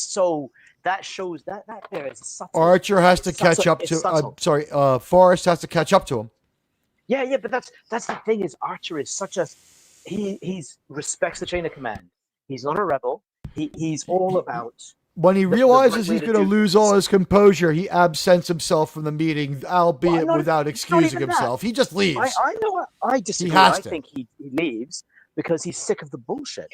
shows that there is a subtle. Archer has to catch up to, Forrest has to catch up to him. Yeah, but that's the thing is Archer is such a he's respects the chain of command. He's not a rebel. He's all about. When he realizes he's going to lose all his composure, he absents himself from the meeting, albeit without excusing himself. He just leaves. I know. I disagree. I think he leaves because he's sick of the bullshit.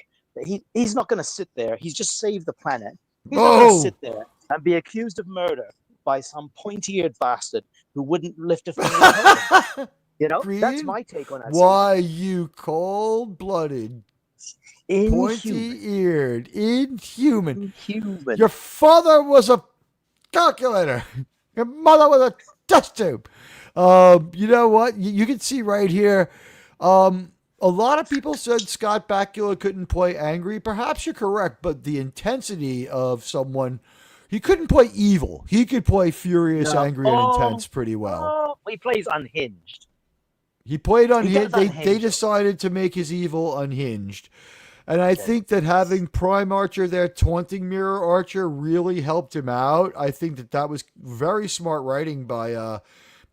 He's not going to sit there. He's just saved the planet. He's not going to sit there and be accused of murder by some pointy-eared bastard who wouldn't lift a finger to help him. Green? That's my take on that. Why, you cold-blooded, pointy-eared, inhuman. Your father was a calculator. Your mother was a test tube. You know what? You can see right here. A lot of people said Scott Bakula couldn't play angry. Perhaps you're correct, but the intensity of someone, he couldn't play evil. He could play furious, angry, and intense pretty well. He plays unhinged. He played unhinged. They Unhinged. decided to make his evil unhinged. And I think that having Prime Archer there taunting Mirror Archer really helped him out. I think that was very smart writing by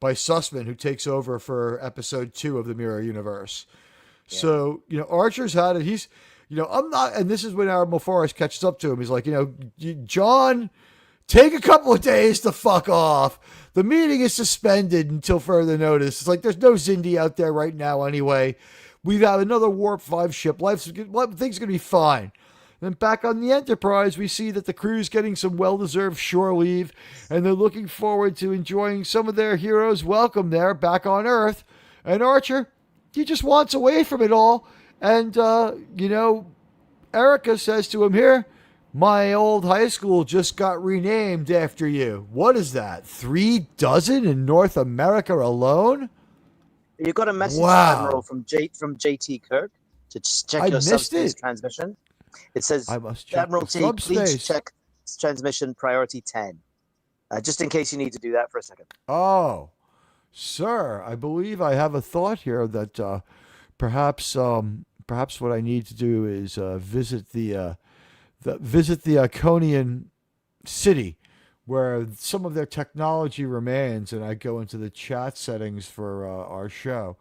Sussman, who takes over for episode 2 of the Mirror Universe. Yeah. So, Archer's had it. He's, I'm not, and this is when Admiral Forrest catches up to him. He's like, John, take a couple of days to fuck off. The meeting is suspended until further notice. It's like, there's no Xindi out there right now anyway. We've got another Warp 5 ship. Things are going to be fine. Then back on the Enterprise, we see that the crew's getting some well-deserved shore leave, and they're looking forward to enjoying some of their heroes' welcome there back on Earth. And Archer, he just wants away from it all. And, Erica says to him here, my old high school just got renamed after you. What is that, 3 dozen in North America alone? You got a message, Admiral, from JT Kirk to check your subspace transmission. It says, Admiral T, please check transmission priority 10. Just in case you need to do that for a second. Oh, sir, I believe I have a thought here that perhaps what I need to do is visit the Iconian city, where some of their technology remains, and I go into the chat settings for our show,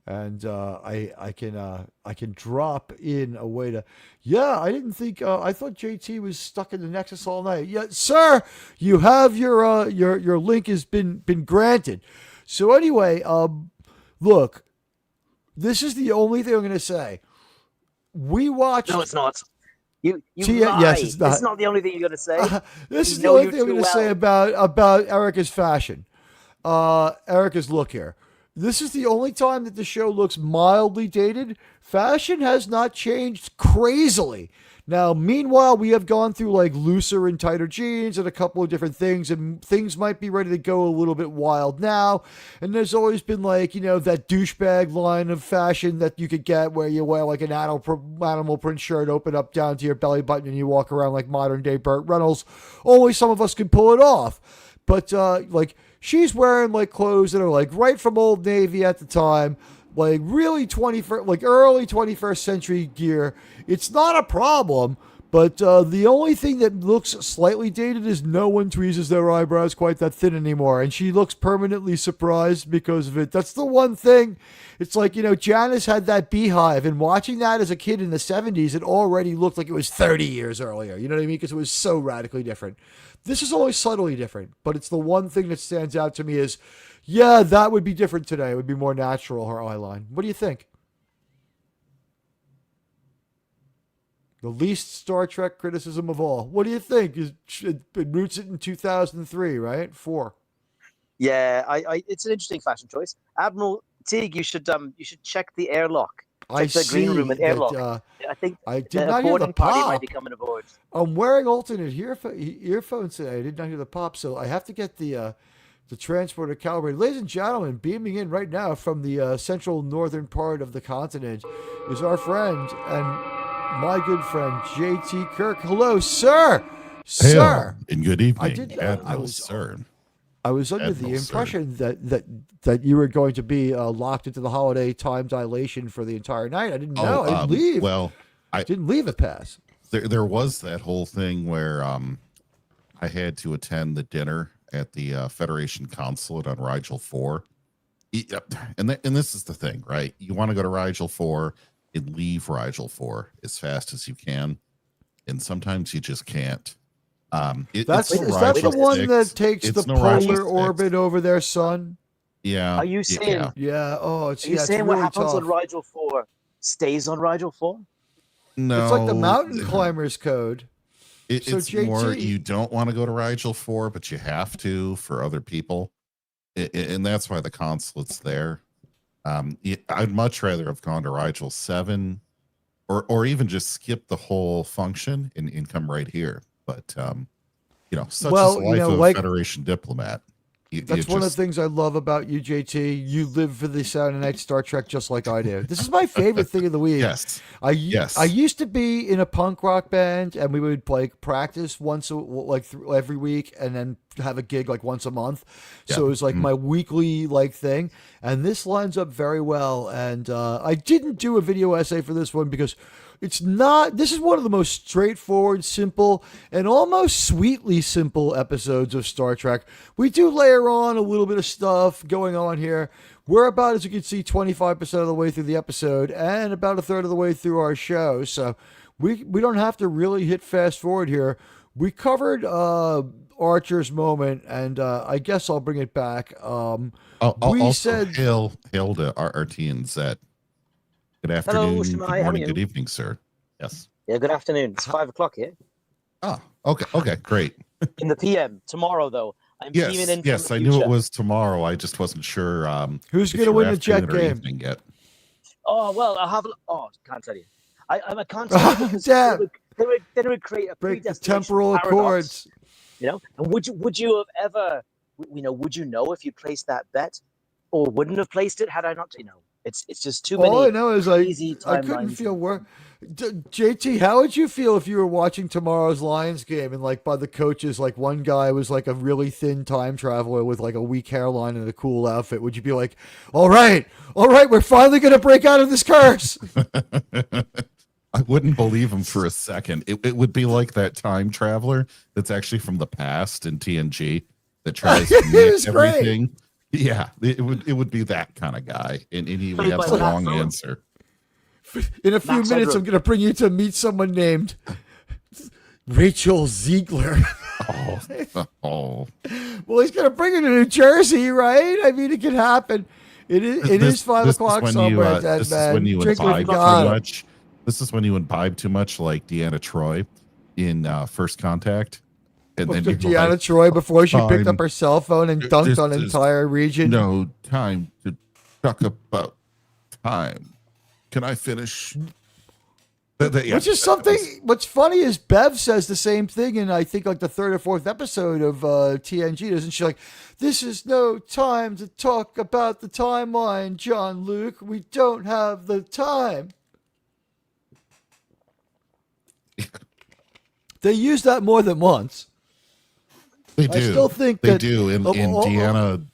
and I can drop in a way to. Yeah, I didn't think. I thought JT was stuck in the Nexus all night. Yeah, sir, you have your link has been granted. So anyway, look, this is the only thing I'm going to say. We watched. No, it's not. You yes, it's not. It's not the only thing you're going to say. This is the only thing I'm going to say about Erica's fashion. Erica's look here. This is the only time that the show looks mildly dated. Fashion has not changed crazily. Now, meanwhile, we have gone through like looser and tighter jeans and a couple of different things, and things might be ready to go a little bit wild now. And there's always been like, that douchebag line of fashion that you could get where you wear like an animal print shirt open up down to your belly button and you walk around like modern day Burt Reynolds. Only some of us can pull it off. But like she's wearing like clothes that are like right from Old Navy at the time. Like really early 21st century gear. It's not a problem, but the only thing that looks slightly dated is no one tweezes their eyebrows quite that thin anymore, and she looks permanently surprised because of it. That's the one thing. It's like, Janice had that beehive, and watching that as a kid in the 70s, it already looked like it was 30 years earlier. You know what I mean? Because it was so radically different. This is always subtly different, but it's the one thing that stands out to me is, yeah, that would be different today. It would be more natural, her eyeline. What do you think? The least Star Trek criticism of all. What do you think? It roots it in 2003, right? 4. Yeah, it's an interesting fashion choice. Admiral Teague, you should check the airlock. Check the green room and airlock. I think I did not hear the pop. Party might be coming aboard. I'm wearing alternate earphones today. I did not hear the pop, so I have to get the transporter calibrated. Ladies and gentlemen, beaming in right now from the central northern part of the continent is our friend and my good friend JT Kirk. Hello, sir. Sir. And good evening. I was under the impression that you were going to be locked into the holiday time dilation for the entire night. I didn't know. I didn't leave. Well, I didn't leave a pass. There was that whole thing where I had to attend the dinner at the Federation Consulate on Rigel 4. And this is the thing, right? You want to go to Rigel 4 and leave Rigel 4 as fast as you can. And sometimes you just can't. Is that the one that takes the polar orbit over their sun? Yeah. Are you saying? Yeah. Oh, are you saying what happens on Rigel 4 stays on Rigel 4? No. It's like the mountain climbers code. It's JT, more you don't want to go to Rigel 4, but you have to for other people. And that's why the consulate's there. I'd much rather have gone to Rigel 7 or even just skip the whole function and come right here. But, such is the life of a Federation diplomat. That's one of the things I love about you, JT. You live for the Saturday Night Star Trek just like I do. This is my favorite thing of the week. Yes. I used to be in a punk rock band, and we would practice every week, and then have a gig like once a month. Yeah. So it was like my weekly thing, and this lines up very well. And I didn't do a video essay for this one because it's not. This is one of the most straightforward, simple, and almost sweetly simple episodes of Star Trek. We do layer on a little bit of stuff going on here. We're about, as you can see, 25% of the way through the episode and about a third of the way through our show. So we don't have to really hit fast forward here. We covered Archer's moment, and I guess I'll bring it back. We said hail to RT and Z. Good afternoon, good morning, good evening, sir. Yes. Yeah, good afternoon. It's 5 o'clock here. Oh, okay, great. In the PM. Tomorrow, though. I'm teaming in. Yes, I knew it was tomorrow. I just wasn't sure. Who's going to win the Jet game? Yet. Oh, well, I have. Oh, can't tell you. I can't tell you. Damn. They would create a break the predestination temporal paradox, accords. You know, and would you have ever, would you know if you placed that bet, or wouldn't have placed it had I not? It's just too many. All I know is I couldn't timelines. feel worse. JT, how would you feel if you were watching tomorrow's Lions game and by the coaches, one guy was a really thin time traveler with a weak hairline and a cool outfit? Would you be like, all right, we're finally going to break out of this curse? I wouldn't believe him for a second. It would be like that time traveler that's actually from the past in TNG that tries to make everything. Great. Yeah, it would be that kind of guy, and he would have the wrong answer. In a few minutes, I'm going to bring you to meet someone named Rachel Ziegler. Oh. Well, he's going to bring her to New Jersey, right? I mean, it can happen. It is 5 o'clock somewhere. This is when you imbibe too much. This is when you imbibe too much, like Deanna Troi in First Contact. And then Deanna Troi before she picked up her cell phone and dunked on an entire region. No time to talk about time. Can I finish? Which is something. What's funny is Bev says the same thing in I think the third or fourth episode of TNG, doesn't she? This is no time to talk about the timeline, John Luke. We don't have the time. They use that more than once. They do. I still think they do. And Deanna,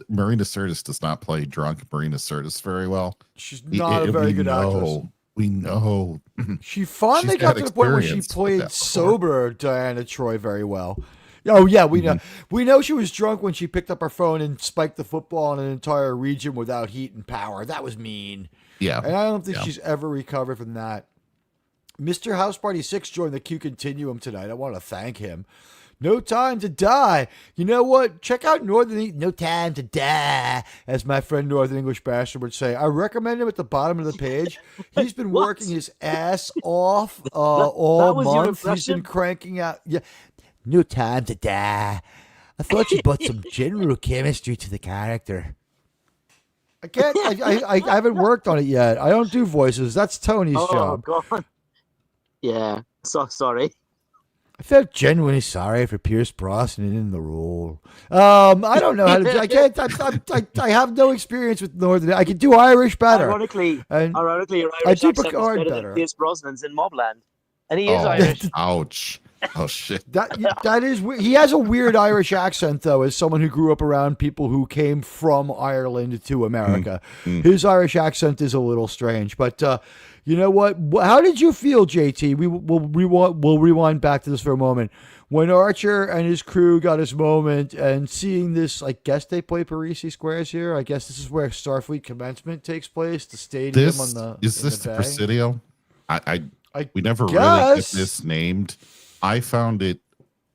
Marina Sirtis does not play drunk Marina Sirtis very well. She's not a very good actress. We know. She finally got to the point where she played sober Diana Troi very well. Oh yeah, we know. We know she was drunk when she picked up her phone and spiked the football in an entire region without heat and power. That was mean. Yeah. And I don't think she's ever recovered from that. Mr. House Party 6 joined the Q Continuum tonight. I want to thank him. No time to die. You know what? Check out No Time to Die, as my friend Northern English Bastard would say. I recommend him at the bottom of the page. He's been working his ass off all month. He's been cranking out. Yeah, No Time to Die. I thought you brought some general chemistry to the character. I can't. I haven't worked on it yet. I don't do voices. That's Tony's job. Oh God. Yeah. So sorry. I felt genuinely sorry for Pierce Brosnan in the role. I don't know how to do. I can't. I have no experience with Northern. I can do Irish better. Ironically, your Irish accent is better than Pierce Brosnan's in Mobland, and he is Irish. Ouch! Oh shit! That is. He has a weird Irish accent, though, as someone who grew up around people who came from Ireland to America. His Irish accent is a little strange, but. You know what? How did you feel, JT? We'll rewind back to this for a moment. When Archer and his crew got his moment and seeing this, I guess they play Parisi Squares here. I guess this is where Starfleet commencement takes place. The stadium is this the Presidio? We never guess. Really get this named. I found it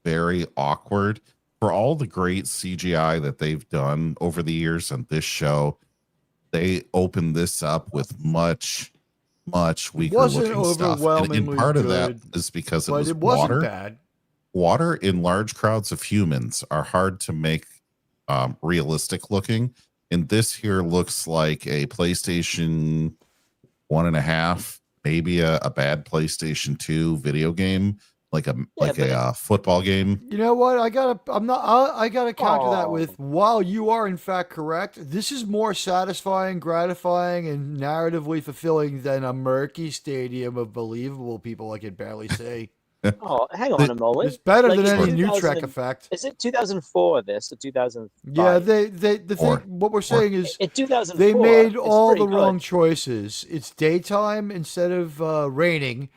very awkward for all the great CGI that they've done over the years on this show. They opened this up with much weaker looking stuff. And part of that is because it was water. Bad. Water in large crowds of humans are hard to make realistic looking. And this here looks like a PlayStation 1.5, maybe a bad PlayStation 2 video game like a football game. You know what? I gotta counter that with, while you are in fact correct, this is more satisfying, gratifying, and narratively fulfilling than a murky stadium of believable people I can barely see. Oh, hang on a moment. It's better than any new Trek effect. Is it 2004? This or 2005? Yeah, the thing. What we're saying is, in 2004, they made all the wrong choices. It's daytime instead of raining.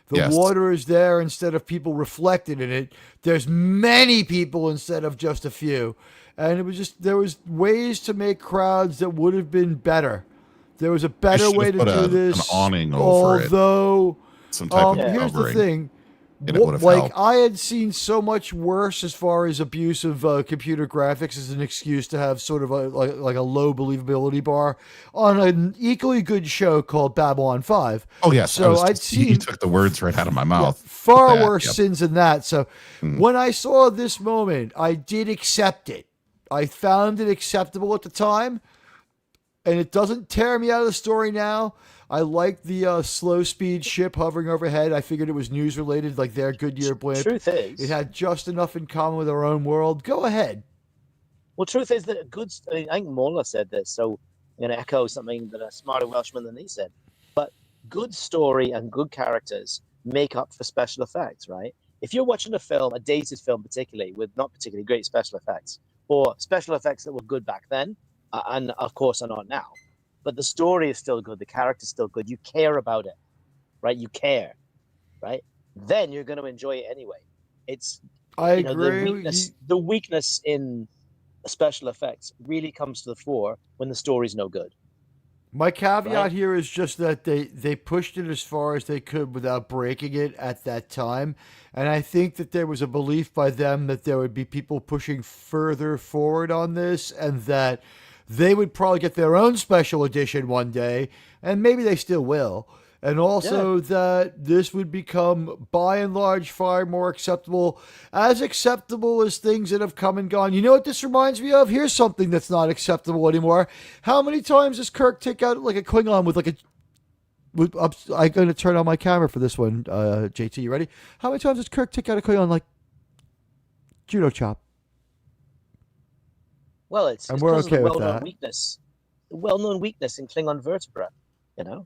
The water is there instead of people reflected in it. There's many people instead of just a few. And it was just, there was ways to make crowds that would have been better. There was a better way to do this. An awning over it. Although, some type of here's the covering. thing. I had seen so much worse as far as abuse of computer graphics as an excuse to have sort of a low believability bar on an equally good show called Babylon 5. Oh yes, so I'd seen, you took the words right out of my mouth. Far worse sins than that. So when I saw this moment, I did accept it. I found it acceptable at the time, and it doesn't tear me out of the story now. I like the slow speed ship hovering overhead. I figured it was news related, like their Goodyear blimp. Truth is, it had just enough in common with our own world. Go ahead. Well, truth is that I think Mola said this, so I'm going to echo something that a smarter Welshman than he said. But good story and good characters make up for special effects, right? If you're watching a film, a dated film particularly, with not particularly great special effects, or special effects that were good back then, and of course are not now, but the story is still good, the character's still good, you care about it, right? You care, right? Then you're going to enjoy it anyway. It's I agree. The weakness in special effects really comes to the fore when the story's no good. My caveat here is just that they pushed it as far as they could without breaking it at that time. And I think that there was a belief by them that there would be people pushing further forward on this, and that they would probably get their own special edition one day, and maybe they still will. And also that this would become, by and large, far more acceptable as things that have come and gone. You know what this reminds me of? Here's something that's not acceptable anymore. How many times does Kirk take out like a Klingon with like a... I'm going to turn on my camera for this one, JT. You ready? How many times does Kirk take out a Klingon like judo chop? Well, it's we're okay with well-known that. weakness. The well-known weakness in Klingon vertebra, you know?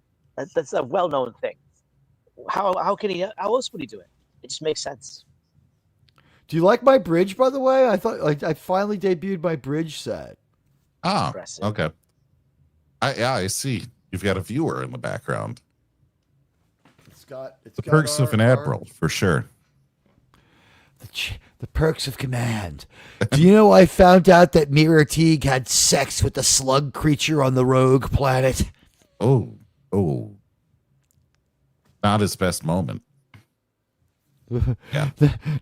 That's a well-known thing. How else would he do it? It just makes sense. Do you like my bridge, by the way? I thought I finally debuted my bridge set. Ah, impressive. Okay. I see. You've got a viewer in the background. It's got perks of an admiral, for sure. The perks of command. Do you know I found out that Mirror Teague had sex with the slug creature on the rogue planet? Oh. Not his best moment. Yeah.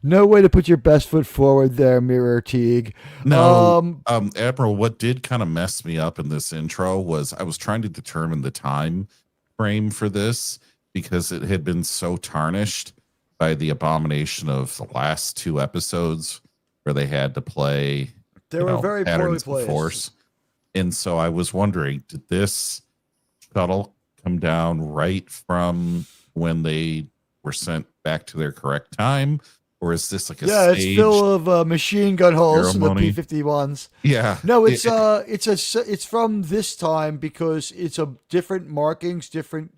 No way to put your best foot forward there, Mirror Teague. No, Admiral, what did kind of mess me up in this intro was I was trying to determine the time frame for this because it had been so tarnished by the abomination of the last two episodes where they had to play very poorly played. Force. And so I was wondering, did this shuttle come down right from when they were sent back to their correct time, or is this like a it's full of machine gun holes in the P-51s? Yeah, no, it's from this time because it's a different markings, different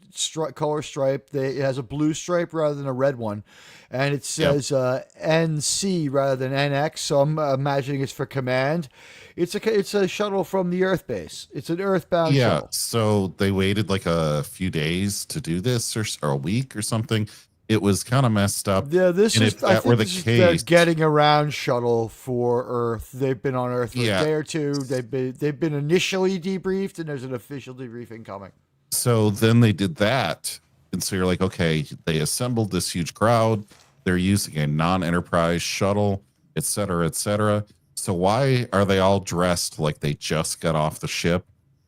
color stripe. It has a blue stripe rather than a red one, and it says NC rather than NX. So I'm imagining it's for command. It's a shuttle from the Earth base. It's an Earthbound shuttle. So they waited like a few days to do this, or a week or something. It was kind of messed up. Yeah, this is their getting around shuttle for Earth. They've been on Earth for a day or two. They've been initially debriefed, and there's an official debriefing coming. So then they did that, and so you're like, okay, they assembled this huge crowd. They're using a non-Enterprise shuttle, et cetera, et cetera. So why are they all dressed like they just got off the ship?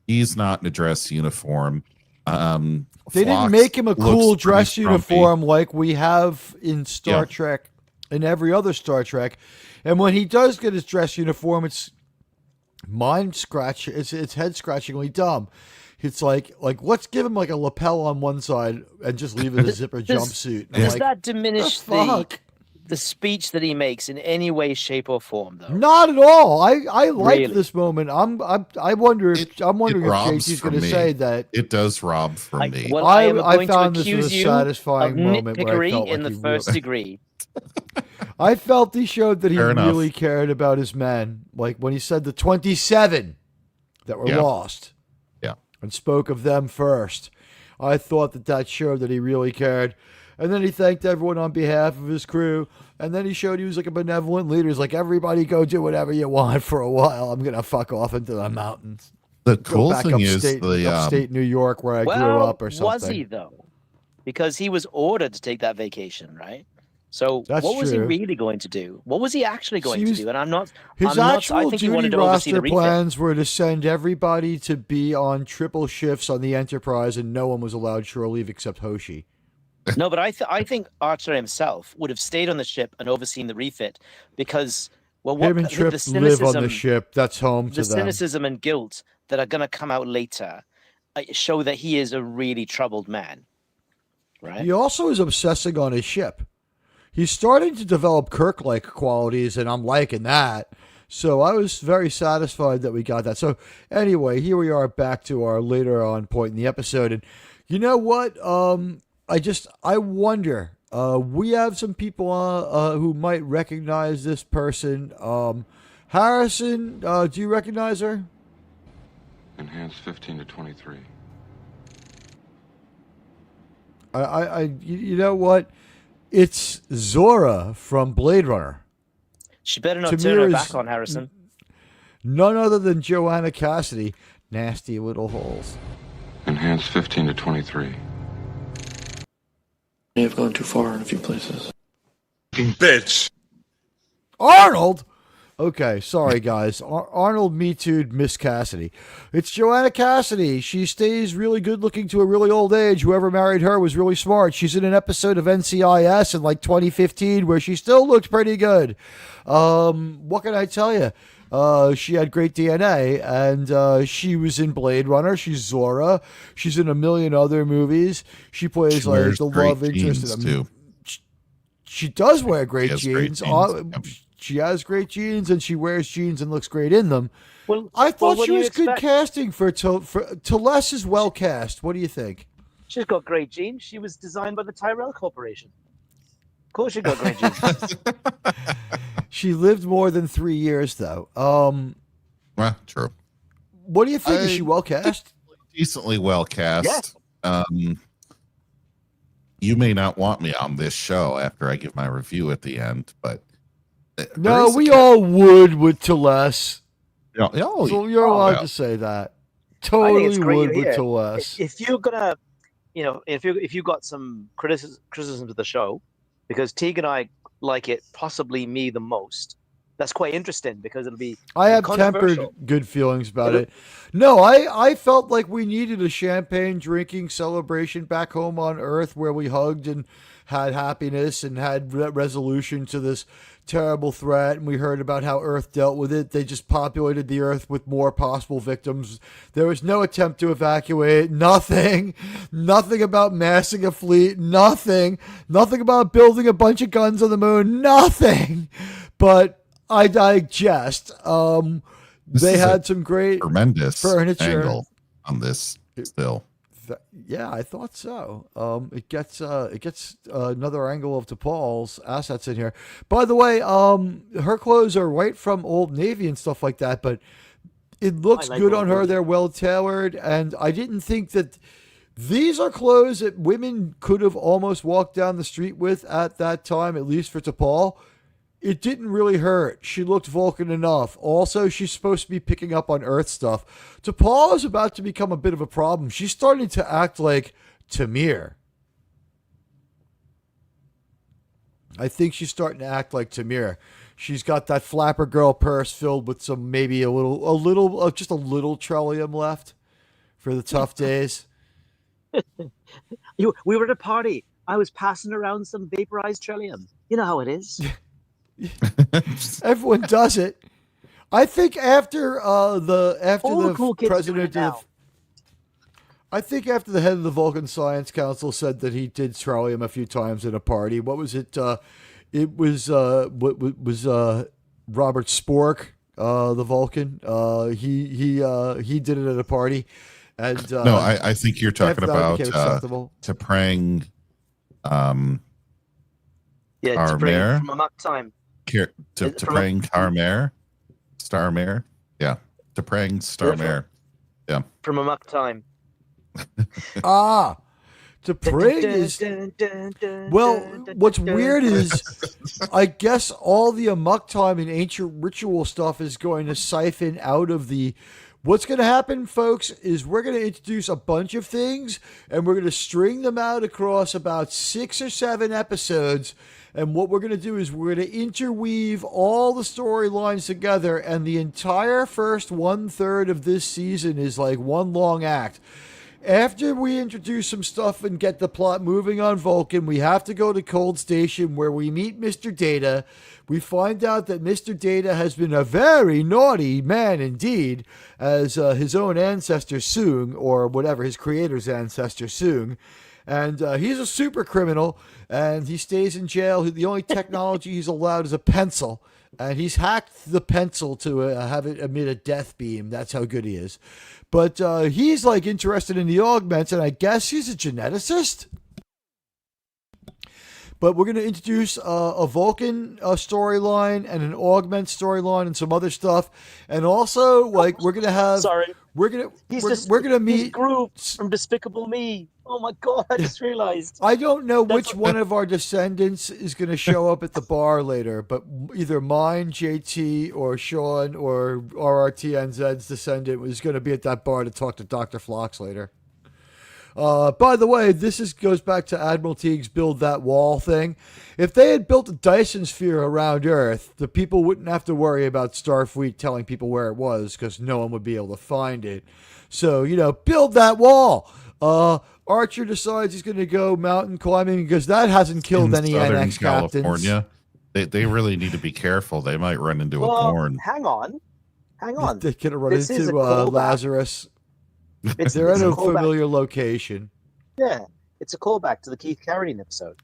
He's not in a dress uniform. They didn't make him a cool dress uniform like we have in Star Trek and every other Star Trek. And when he does get his dress uniform, it's it's head scratchingly dumb. It's like let's give him like a lapel on one side and just leave it a zipper jumpsuit. Does that diminish the speech that he makes in any way, shape, or form, though? Not at all. I like Really? this moment. I'm wondering if JT's going to say that. It does rob from me. Well, I am going found to this was accuse a you satisfying of moment where I nitpickery felt in like the he first degree. I felt he showed that he Fair enough. really cared about his men. Like when he said the 27 that were lost. Yeah. And spoke of them first. I thought that showed that he really cared. And then he thanked everyone on behalf of his crew. And then he showed he was like a benevolent leader. He's like, everybody go do whatever you want for a while. I'm going to fuck off into the mountains. The cool thing is upstate New York where I grew up or something. Was he, though? Because he was ordered to take that vacation, right? So That's what was he true. really going to do? What was he actually going to do? And I'm not... His I actual think he wanted duty to oversee the roster refit. plans were to send everybody to be on triple shifts on the Enterprise, and no one was allowed shore leave except Hoshi. No, but I think Archer himself would have stayed on the ship and overseen the refit because, well, Him and Trip live on the ship. That's home to the them. cynicism and guilt that are going to come out later show that he is a really troubled man, right? He also is obsessing on his ship. He's starting to develop Kirk-like qualities, and I'm liking that. So I was very satisfied that we got that. So anyway, here we are back to our later on point in the episode. And you know what? I wonder. We have some people who might recognize this person. Harrison, do you recognize her? Enhanced 15 to 23. You know what? It's Zora from Blade Runner. She better not turn her back on Harrison. None other than Joanna Cassidy. Nasty little holes. Enhanced 15 to 23. May have gone too far in a few places. Bitch. Arnold? Okay, sorry guys. Arnold Me Too'd Miss Cassidy. It's Joanna Cassidy. She stays really good looking to a really old age. Whoever married her was really smart. She's in an episode of NCIS in like 2015 where she still looked pretty good. What can I tell you? She had great DNA, and she was in Blade Runner. She's Zora. She's in a million other movies. She plays like the love interest. She does wear great jeans. She has great jeans, and she wears jeans and looks great in them. Well, I thought what she was good casting for Telesz is well cast. What do you think? She's got great genes. She was designed by the Tyrell Corporation. Of course, she got great genes. She lived more than 3 years, though. Well, true. What do you think? Is she well cast? Decently well cast. Yeah. You may not want me on this show after I give my review at the end, but no, we all would with Telesz. So you're allowed to say that. Totally would with Telesz. If you're gonna, if you got some criticism of the show, because Teague and I like it, possibly me the most. That's quite interesting because it'll be. I have tempered good feelings about it. No, I felt like we needed a champagne drinking celebration back home on Earth where we hugged and had happiness and had resolution to this terrible threat, and we heard about how Earth dealt with it. They just populated the Earth with more possible victims. There was no attempt to evacuate. Nothing about massing a fleet. Nothing about building a bunch of guns on the moon. Nothing. But I digest. They had some great tremendous furniture angle on this still. Yeah, I thought so. It gets another angle of T'Pol's assets in here. By the way, her clothes are right from Old Navy and stuff like that, but it looks good on her. They're well tailored, and I didn't think that these are clothes that women could have almost walked down the street with at that time, at least for T'Pol. It didn't really hurt. She looked Vulcan enough. Also, she's supposed to be picking up on Earth stuff. T'Pol is about to become a bit of a problem. She's starting to act like Tamir. I think she's starting to act like Tamir. She's got that flapper girl purse filled with some maybe just a little Trellium left for the tough days. We were at a party. I was passing around some vaporized Trellium. You know how it is. Everyone does it. I think after the head of the Vulcan Science Council said that he did Trellium a few times at a party. What was it? it was Robert Spork, the Vulcan. He did it at a party, and no, I think you're talking about T'Prang. T'Prang from Amok Time. T'Prang Starmare. Yeah, T'Prang Starmare. Yeah, from Amok Time. T'Prang is... Well, what's weird is, I guess all the Amok Time and ancient ritual stuff is going to siphon out of the... What's going to happen, folks, is we're going to introduce a bunch of things, and we're going to string them out across about 6 or 7 episodes. And what we're going to do is we're going to interweave all the storylines together, and the entire first 1/3 of this season is like one long act. After we introduce some stuff and get the plot moving on Vulcan, we have to go to Cold Station where we meet Mr. Data. We find out that Mr. Data has been a very naughty man indeed, as his own ancestor Soong, or whatever, his creator's ancestor Soong. And he's a super criminal, and he stays in jail. The only technology he's allowed is a pencil. And he's hacked the pencil to have it emit a death beam. That's how good he is. But he's like interested in the augments, and I guess he's a geneticist. But we're going to introduce a Vulcan storyline and an augment storyline and some other stuff. And also, like, we're going to have... Sorry. We're going to meet... He's Groot from Despicable Me. Oh my God, I just realized. I don't know which one of our descendants is going to show up at the bar later, but either mine, JT, or Sean, or RRTNZ's descendant is going to be at that bar to talk to Dr. Phlox later. By the way, this goes back to Admiral Teague's build that wall thing. If they had built a Dyson sphere around Earth, the people wouldn't have to worry about Starfleet telling people where it was, because no one would be able to find it. So, build that wall. Archer decides he's going to go mountain climbing because that hasn't killed any NX California, captains. They really need to be careful. They might run into a corn. Hang on. They could run into Lazarus. They're in a familiar location. Yeah, it's a callback to the Keith Carradine episode.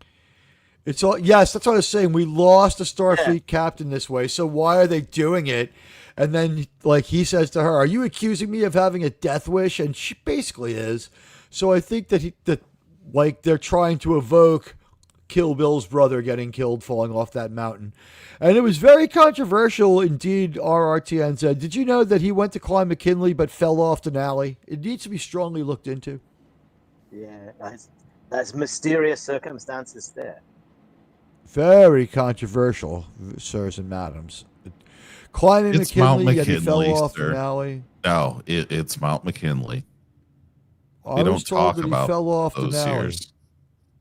Yes, that's what I was saying. We lost a Starfleet captain this way, so why are they doing it? And then, like, he says to her, "Are you accusing me of having a death wish?" And she basically is. So I think that they're trying to evoke Kill Bill's brother getting killed falling off that mountain. And it was very controversial indeed, RRTN said. Did you know that he went to climb McKinley but fell off Denali? It needs to be strongly looked into. Yeah, that's mysterious circumstances there. Very controversial, sirs and madams. Climbing it's Mount McKinley, McKinley, he fell off sir. Denali. No, it's Mount McKinley. I was told that he fell off those Denali. years.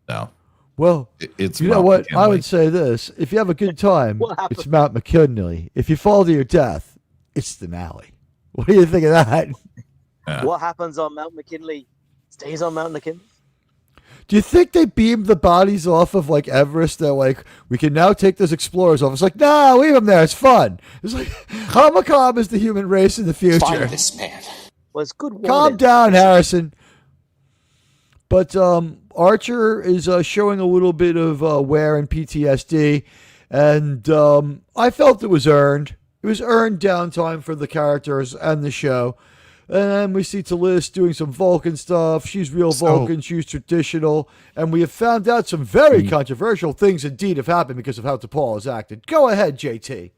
No. Well, it's you Mount know what? McKinley. I would say this. If you have a good time, it's Mount McKinley. If you fall to your death, it's Denali. What do you think of that? Yeah. What happens on Mount McKinley stays on Mount McKinley. Do you think they beamed the bodies off of, like, Everest? They're like, we can now take those explorers off. It's like, no, leave them there. It's fun. It's like, how macabre is the human race in the future? Find this man. Well, it's good. Calm down, Harrison. But Archer is showing a little bit of wear and PTSD, and I felt it was earned. It was earned downtime for the characters and the show. And then we see Talis doing some Vulcan stuff. She's real Vulcan. She's traditional. And we have found out some very controversial things indeed have happened because of how T'Pol has acted. Go ahead, JT.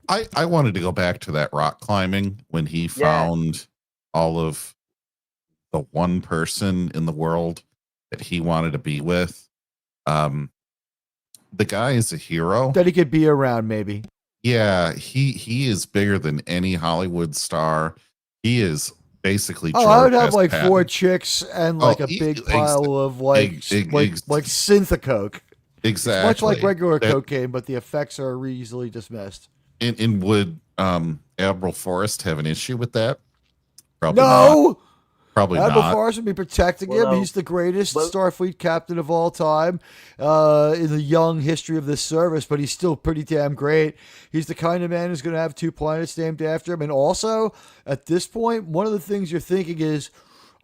I wanted to go back to that rock climbing when he found all of the one person in the world that he wanted to be with. The guy is a hero. That he could be around, maybe. Yeah, he is bigger than any Hollywood star. He is basically. I would have like Patton. 4 chicks and like a big pile of like synth coke. Exactly. It's much like regular cocaine, but the effects are easily dismissed. And would Admiral Forrest have an issue with that? Probably no. Not. Probably Admiral not. Forrest would be protecting him. He's the greatest Starfleet captain of all time in the young history of this service, but he's still pretty damn great. He's the kind of man who's going to have 2 planets named after him. And also, at this point, one of the things you're thinking is,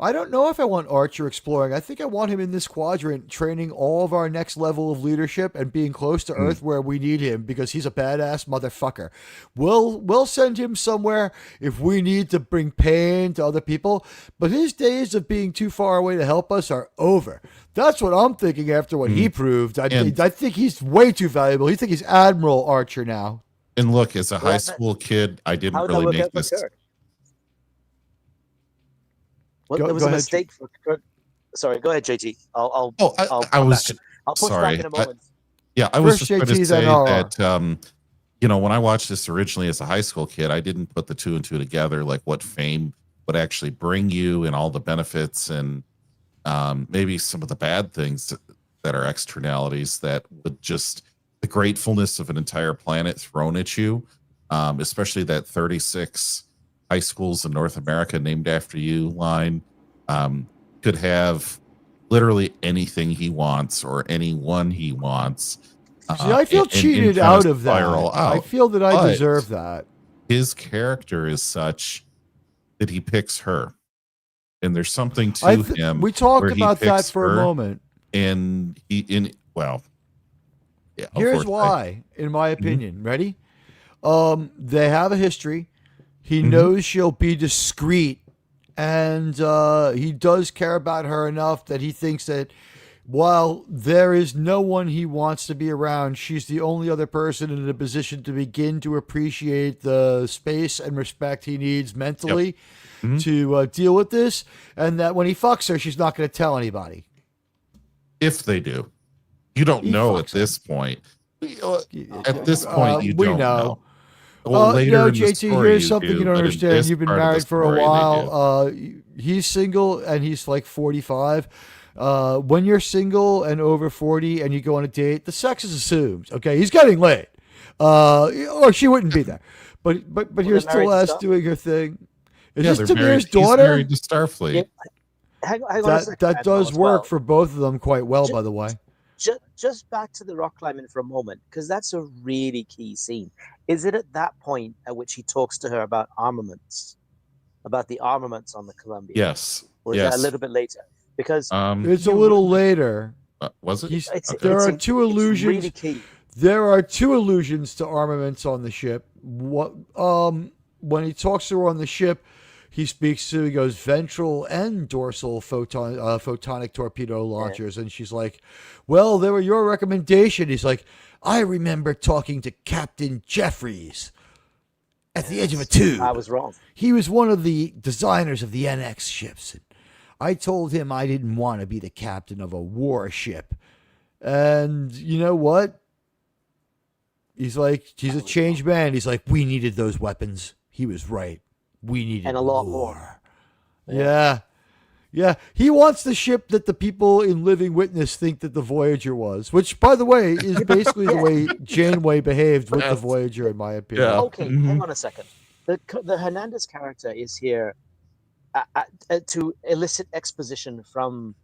I don't know if I want Archer exploring. I think I want him in this quadrant training all of our next level of leadership and being close to Earth where we need him because he's a badass motherfucker. We'll send him somewhere if we need to bring pain to other people, but his days of being too far away to help us are over. That's what I'm thinking after what he proved. I think he's way too valuable. You think he's Admiral Archer now. And look, as a high school kid, I didn't really make this. There was a mistake for Kirk. Sorry, go ahead, JT. I'll push back in a moment. I was just going to say that, when I watched this originally as a high school kid, I didn't put the two and two together, like what fame would actually bring you and all the benefits and maybe some of the bad things that are externalities that would just the gratefulness of an entire planet thrown at you, especially that 36 high schools in North America named after you line, could have literally anything he wants or anyone he wants. See, I feel cheated out of that. I feel that I deserve that. His character is such that he picks her. And there's something to him. We talked about that for a moment. And here's why, in my opinion. Ready? They have a history. He knows she'll be discreet, and he does care about her enough that he thinks that while there is no one he wants to be around, she's the only other person in a position to begin to appreciate the space and respect he needs mentally to deal with this, and that when he fucks her, she's not going to tell anybody. If they do. You don't know at this point. At this point, you don't know. Well, later JT, here's something you don't understand. You've been married for a while. He's single and he's like 45. When you're single and over 40 and you go on a date, the sex is assumed. Okay, he's getting laid, or she wouldn't be there. But here's Celeste doing her thing. Is this Tamir's daughter? He's married to Starfleet. Yeah. Hang on a second, that does work for both of them quite well, by the way. Just back to the rock climbing for a moment, because that's a really key scene. Is it at that point at which he talks to her about armaments, about the armaments on the Columbia? Yes. Or is that a little bit later? Because it's a little later. Was it? There are two illusions. Really key. There are two allusions to armaments on the ship. When he talks to her on the ship, he goes ventral and dorsal photonic torpedo launchers. And she's like, well, they were your recommendation. He's like, I remember talking to Captain Jeffries at the edge of a tube. I was wrong. He was one of the designers of the NX ships. And I told him I didn't want to be the captain of a warship. And you know what? He's like, he's a changed man. He's like, we needed those weapons. He was right. We needed and a lot more. Yeah. He wants the ship that the people in Living Witness think that the Voyager was, which, by the way, is basically the way Janeway behaved with the Voyager, in my opinion. Yeah. Okay, hang on a second. The Hernandez character is here to elicit exposition from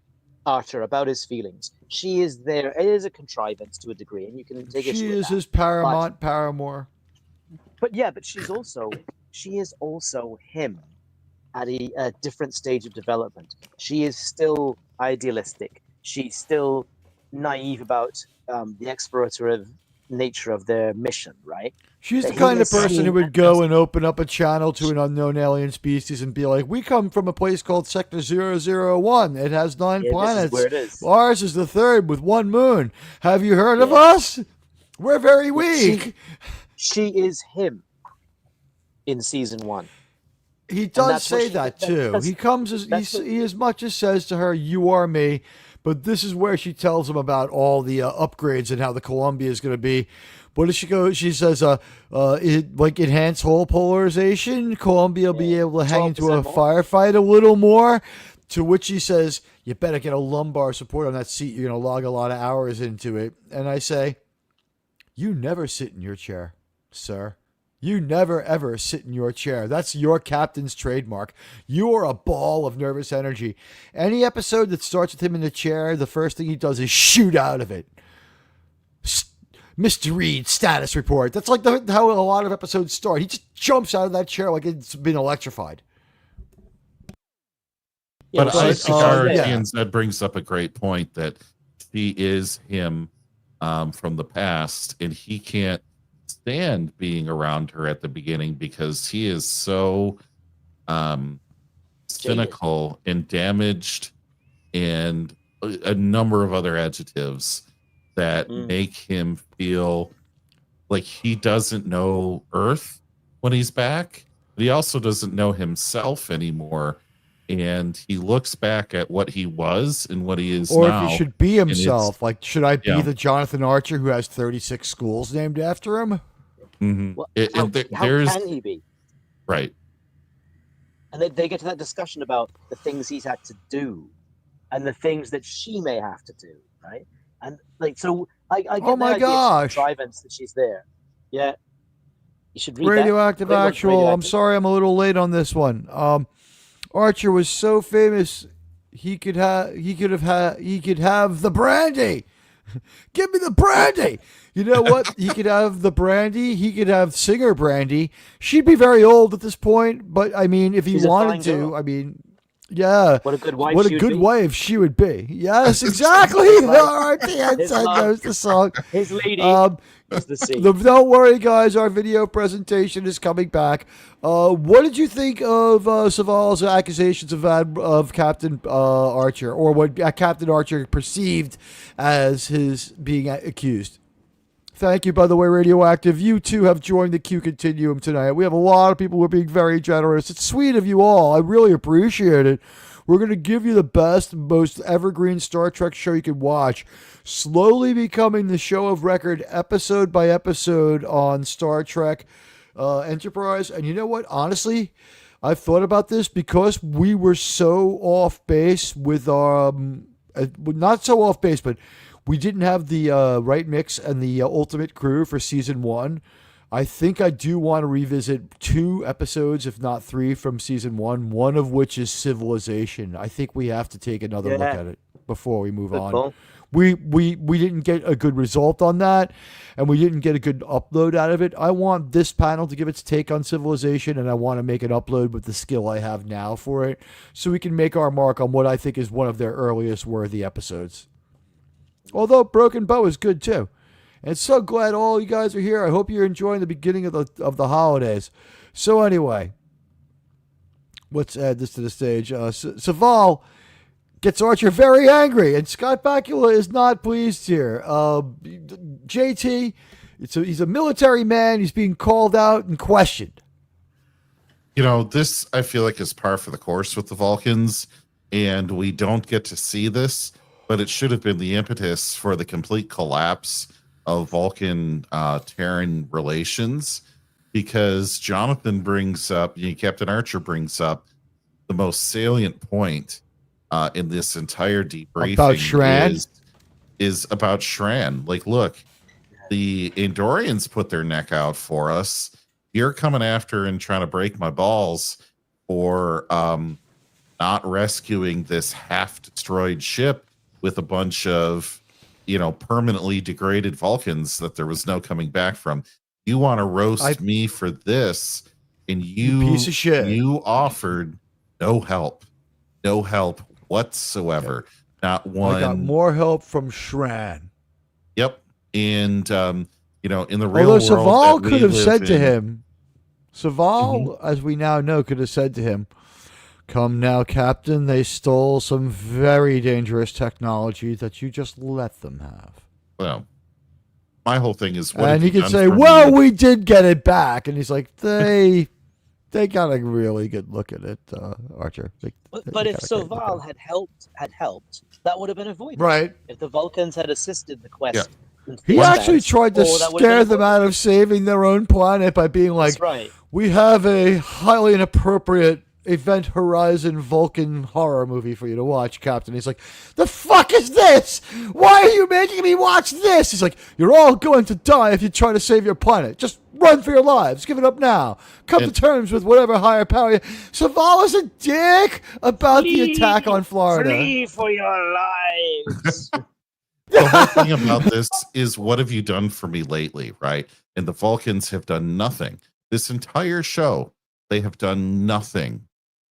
Archer about his feelings. She is there. It is a contrivance to a degree, and you can take issue with that. She is his paramour. But she is also him at a different stage of development. She is still idealistic. She's still naive about the explorative nature of their mission, right? She's the kind of person who would go and open up a channel to an unknown alien species and be like, we come from a place called Sector 001. It has 9 planets. This is where it is. Ours is the 3rd with 1 moon. Have you heard of us? We're very weak. She is him in season 1. He does say that too. He comes he as much as says to her, "You are me," but this is where she tells him about all the upgrades and how the Columbia is going to be. What does she go? She says, like enhanced hull polarization. Columbia will be able to hang into a firefight a little more." To which he says, "You better get a lumbar support on that seat. You're going to log a lot of hours into it." And I say, "You never sit in your chair, sir. You never, ever sit in your chair. That's your captain's trademark. You are a ball of nervous energy. Any episode that starts with him in the chair, the first thing he does is shoot out of it. Mr. Reed, status report." That's like how a lot of episodes start. He just jumps out of that chair like it's been electrified. But I think yeah. that brings up a great point that she is him from the past, and he can't stand being around her at the beginning because he is so cynical and damaged, and a number of other adjectives that make him feel like he doesn't know Earth when he's back, but he also doesn't know himself anymore. And he looks back at what he was and what he is or now. Or if he should be himself. Like, should I be the Jonathan Archer who has 36 schools named after him? Mm-hmm. Well, how can he be? Right. And they get to that discussion about the things he's had to do and the things that she may have to do, right? And like, so I get oh my gosh, contrivance that she's there. Yeah, you should read Radioactive that. Actual. I'm sorry, I'm a little late on this one. Archer was so famous, he could have the brandy. Give me the brandy. You know what? He could have the brandy. He could have Singer Brandy. She'd be very old at this point, but I mean, if he wanted to, I mean, yeah. What a good wife. What a good wife she would be. Yes, exactly. RTN knows the song. His lady. Don't worry, guys. Our video presentation is coming back. What did you think of Saval's accusations of Captain Archer, or what Captain Archer perceived as his being accused? Thank you, by the way, Radioactive. You too have joined the Q Continuum tonight. We have a lot of people who are being very generous. It's sweet of you all. I really appreciate it. We're going to give you the best, most evergreen Star Trek show you can watch. Slowly becoming the show of record, episode by episode on Star Trek Enterprise. And you know what? Honestly, I've thought about this because we were so off base with our... not so off base, but... we didn't have the right mix and the ultimate crew for season 1. I think I do want to revisit 2 episodes, if not 3, from season 1, one of which is Civilization. I think we have to take another look at it before we move on. Cool. We didn't get a good result on that, and we didn't get a good upload out of it. I want this panel to give its take on Civilization, and I want to make an upload with the skill I have now for it, so we can make our mark on what I think is one of their earliest worthy episodes. Although Broken Bow is good too. And so glad all you guys are here. I hope you're enjoying the beginning of the holidays. So anyway, let's add this to the stage. Saval gets Archer very angry, and Scott Bakula is not pleased here. JT, he's a military man. He's being called out and questioned. You know, this I feel like is par for the course with the Vulcans, and we don't get to see this. But it should have been the impetus for the complete collapse of Vulcan-Terran relations, because Jonathan brings up, Captain Archer brings up the most salient point in this entire debriefing about Shran? is about Shran. Like, look, the Andorians put their neck out for us. You're coming after and trying to break my balls for not rescuing this half-destroyed ship with a bunch of, permanently degraded Vulcans that there was no coming back from. You want to roast me for this, and you piece of shit. You offered no help whatsoever. Not one. I got more help from Shran. Yep, and in the real although world, Saval could have said to him, Saval, as we now know, could have said to him, "Come now, Captain, they stole some very dangerous technology that you just let them have." Well, my whole thing is... and he could say, well, we did get it back. And he's like, they got a really good look at it, Archer. But if Saval had helped, that would have been avoided. Right. If the Vulcans had assisted the quest. Yeah. He actually tried to scare them out of saving their own planet by being like, that's right. We have a highly inappropriate Event Horizon Vulcan horror movie for you to watch, Captain. He's like, the fuck is this? Why are you making me watch this? He's like, you're all going to die if you try to save your planet. Just run for your lives. Give it up now. Come to terms with whatever higher power. Saval is a dick about the attack on Florida. Flee for your lives. The whole thing about this is, what have you done for me lately, right? And the Vulcans have done nothing. This entire show, they have done nothing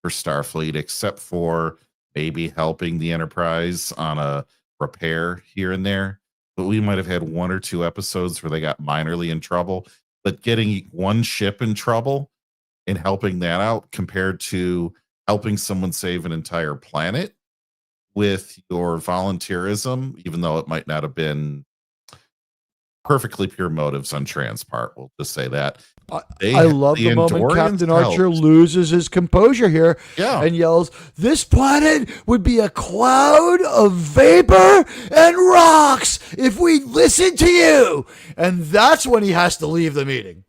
for Starfleet except for maybe helping the Enterprise on a repair here and there. But we might have had 1 or 2 episodes where they got minorly in trouble. But getting one ship in trouble and helping that out compared to helping someone save an entire planet with your volunteerism, even though it might not have been perfectly pure motives on Tran's part. We'll just say that. I love the moment Captain Archer loses his composure here and yells, "This planet would be a cloud of vapor and rocks if we listened to you." And that's when he has to leave the meeting.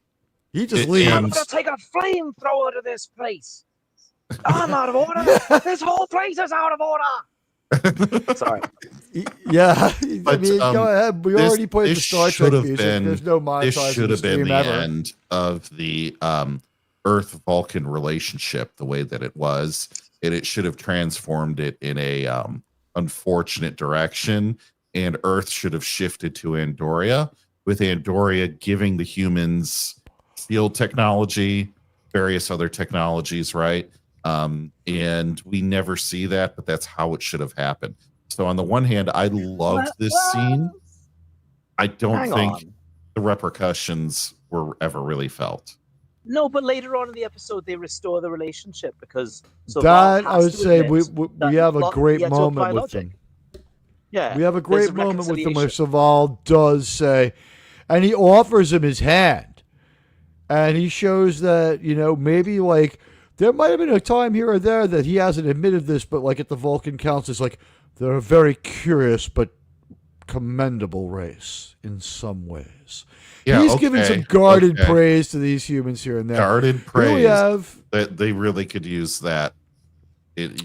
He just leaves. I'm going to take a flamethrower to this place. I'm out of order. This whole place is out of order. Sorry. Yeah, but, I mean, go ahead. We already played the Star Trek music. There's no monetizing. This should have been the ever. end of the Earth-Vulcan relationship the way that it was, and it should have transformed it in a unfortunate direction, and Earth should have shifted to Andoria, with Andoria giving the humans field technology, various other technologies, right? And we never see that, but that's how it should have happened. So on the one hand, I loved this scene. I don't think the repercussions were ever really felt. No, but later on in the episode, they restore the relationship because that I would say we have a great moment with them. Yeah, we have a great moment with them where Saval does say, and he offers him his hand, and he shows that maybe like. There might have been a time here or there that he hasn't admitted this, but like at the Vulcan Council, it's like they're a very curious but commendable race in some ways. Yeah, he's giving some guarded praise to these humans here and there. Guarded praise. Here we have that they really could use that.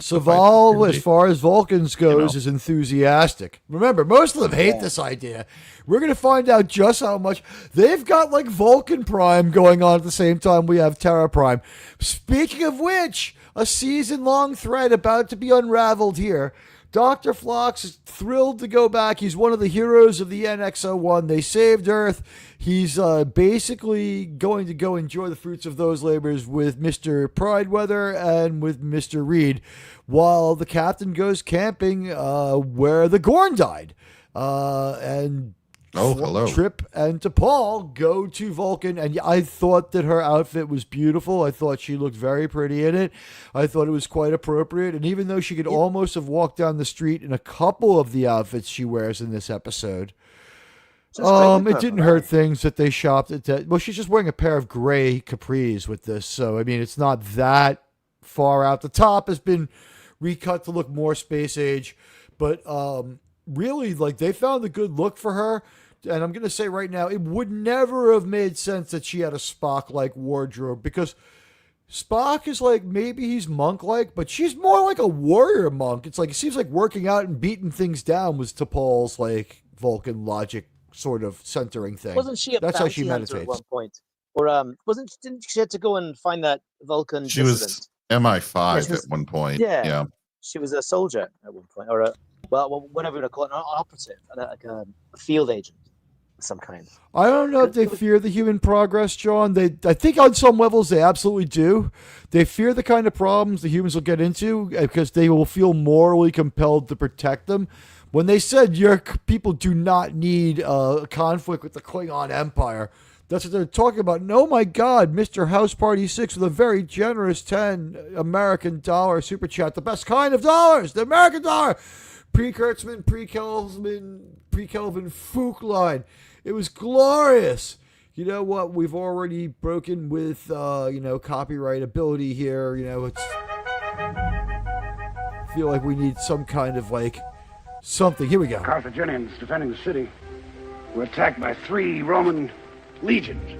Saval, as far as Vulcans goes, is enthusiastic. Remember, most of them hate this idea. We're going to find out just how much. They've got like Vulcan Prime going on at the same time we have Terra Prime. Speaking of which, a season-long thread about to be unraveled here. Dr. Phlox is thrilled to go back. He's one of the heroes of the NX-01. They saved Earth. He's basically going to go enjoy the fruits of those labors with Mr. Prideweather and with Mr. Reed, while the captain goes camping where the Gorn died. And hello. Trip and T'Pol go to Vulcan, and I thought that her outfit was beautiful. I thought she looked very pretty in it. I thought it was quite appropriate, and even though she could almost have walked down the street in a couple of the outfits she wears in this episode, it didn't hurt things that they shopped at. Well, she's just wearing a pair of gray capris with this, so I mean, it's not that far out. The top has been recut to look more space age, but really, like, they found a good look for her. And I'm going to say right now, it would never have made sense that she had a Spock-like wardrobe, because Spock is like, maybe he's monk-like, but she's more like a warrior monk. It's like, it seems like working out and beating things down was T'Pol's like Vulcan logic sort of centering thing. Wasn't she That's how she meditates at one point? Or didn't she have to go and find that Vulcan She dissident? was MI5 at one point. Yeah. She was a soldier at one point, or whatever you want to call it, an operative, like a field agent of some kind. I don't know if they fear the human progress, John. I think on some levels they absolutely do. They fear the kind of problems the humans will get into because they will feel morally compelled to protect them. When they said your people do not need a conflict with the Klingon Empire, that's what they're talking about. And oh my God, Mr. House Party 6 with a very generous 10 American dollar super chat. The best kind of dollars, the American dollar. Pre-Kurtzman, pre-Kelvin, Fook line. It was glorious. You know what? We've already broken with, copyright ability here. I feel like we need some kind of, something. Here we go. Carthaginians defending the city were attacked by 3 Roman legions.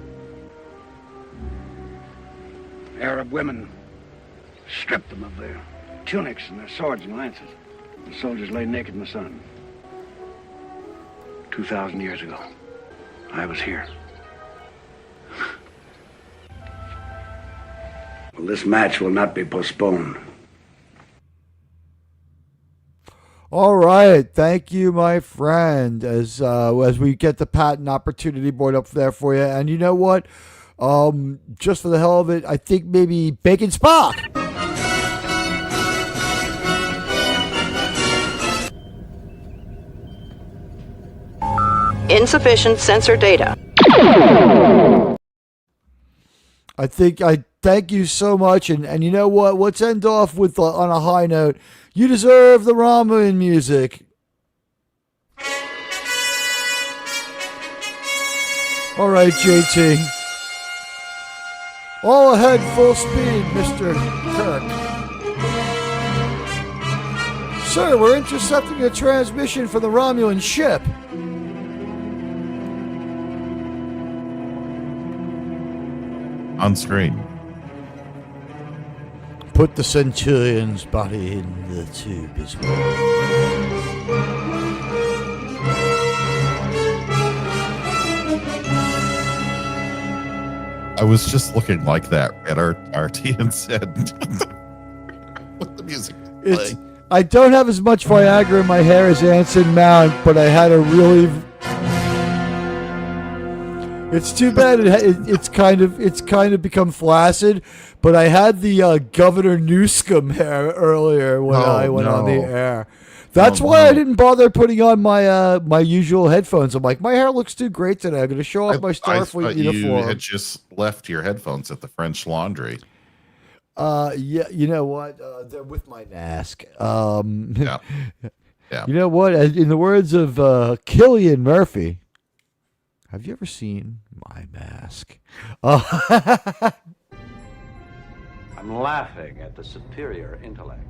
Arab women stripped them of their tunics and their swords and lances. The soldiers lay naked in the sun. 2,000 years ago, I was here. Well, this match will not be postponed. All right, thank you, my friend. As we get the patent opportunity board up there for you, and you know what? Just for the hell of it, I think maybe Bacon Spock. Insufficient sensor data. I thank you so much, and you know what? Let's end off with on a high note. You deserve the ramen music. All right, JT. All ahead, full speed, Mr. Kirk. Sir, we're intercepting a transmission from the Romulan ship. On screen. Put the Centurion's body in the tube as well. I was just looking like that at our RT and said, "What the music?" I don't have as much Viagra in my hair as Anson Mount, but I had a really. It's too bad it's kind of become flaccid, but I had the Governor Newsom hair earlier when I went on the air. That's why I didn't bother putting on my my usual headphones. I'm like, my hair looks too great today. I'm going to show off my Starfleet uniform. You had just left your headphones at the French Laundry. Yeah, you know what? They're with my mask. Yeah. You know what? In the words of Cillian Murphy, have you ever seen my mask? I'm laughing at the superior intellect.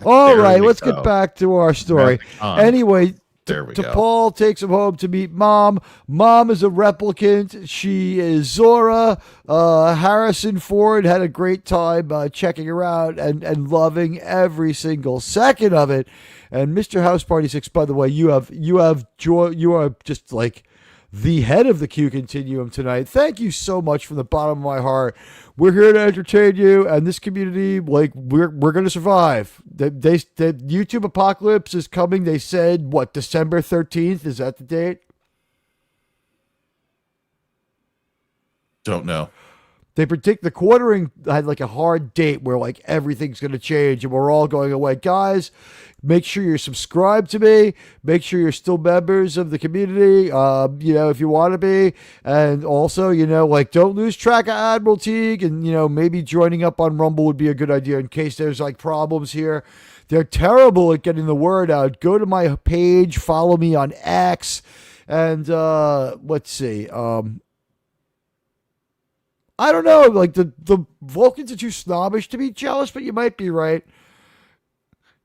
All right, let's get back to our story. Anyway, T'Pol takes him home to meet Mom. Mom is a replicant. She is Zora. Harrison Ford had a great time checking her out and loving every single second of it. And Mr. House Party 6, by the way, you are just like the head of the Q Continuum tonight. Thank you so much from the bottom of my heart. We're here to entertain you, and this community, like, we're going to survive. The YouTube apocalypse is coming. They said, what, December 13th? Is that the date? Don't know. They predict the quartering had like a hard date where like everything's going to change and we're all going away. Guys, make sure you're subscribed to me. Make sure you're still members of the community, if you want to be. And also, like, don't lose track of Admiral Teague. And, maybe joining up on Rumble would be a good idea in case there's like problems here. They're terrible at getting the word out. Go to my page, follow me on X. And let's see. I don't know, like the Vulcans are too snobbish to be jealous, but you might be right.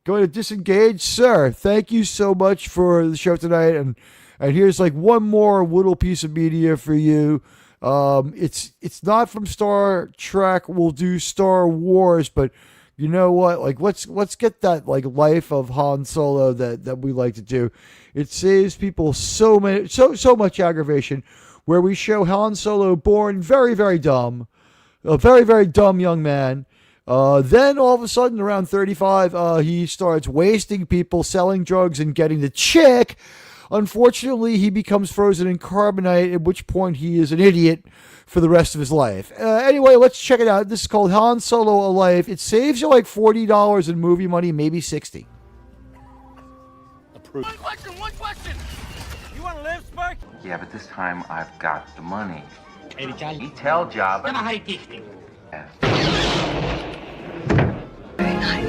Going to disengage, sir. Thank you so much for the show tonight, and here's like one more little piece of media for you. It's not from Star Trek. We'll do Star Wars, but you know what? Like let's get that like life of Han Solo that we like to do. It saves people so much aggravation. Where we show Han Solo born very, very dumb, a very, very dumb young man. Then all of a sudden, around 35, he starts wasting people, selling drugs, and getting the chick. Unfortunately, he becomes frozen in carbonite, at which point he is an idiot for the rest of his life. Anyway, let's check it out. This is called Han Solo: A Life. It saves you like $40 in movie money, maybe $60. Approved. One question. You want to live, Spark? Yeah, but this time I've got the money. You tell Jabba. Yeah. Very nice.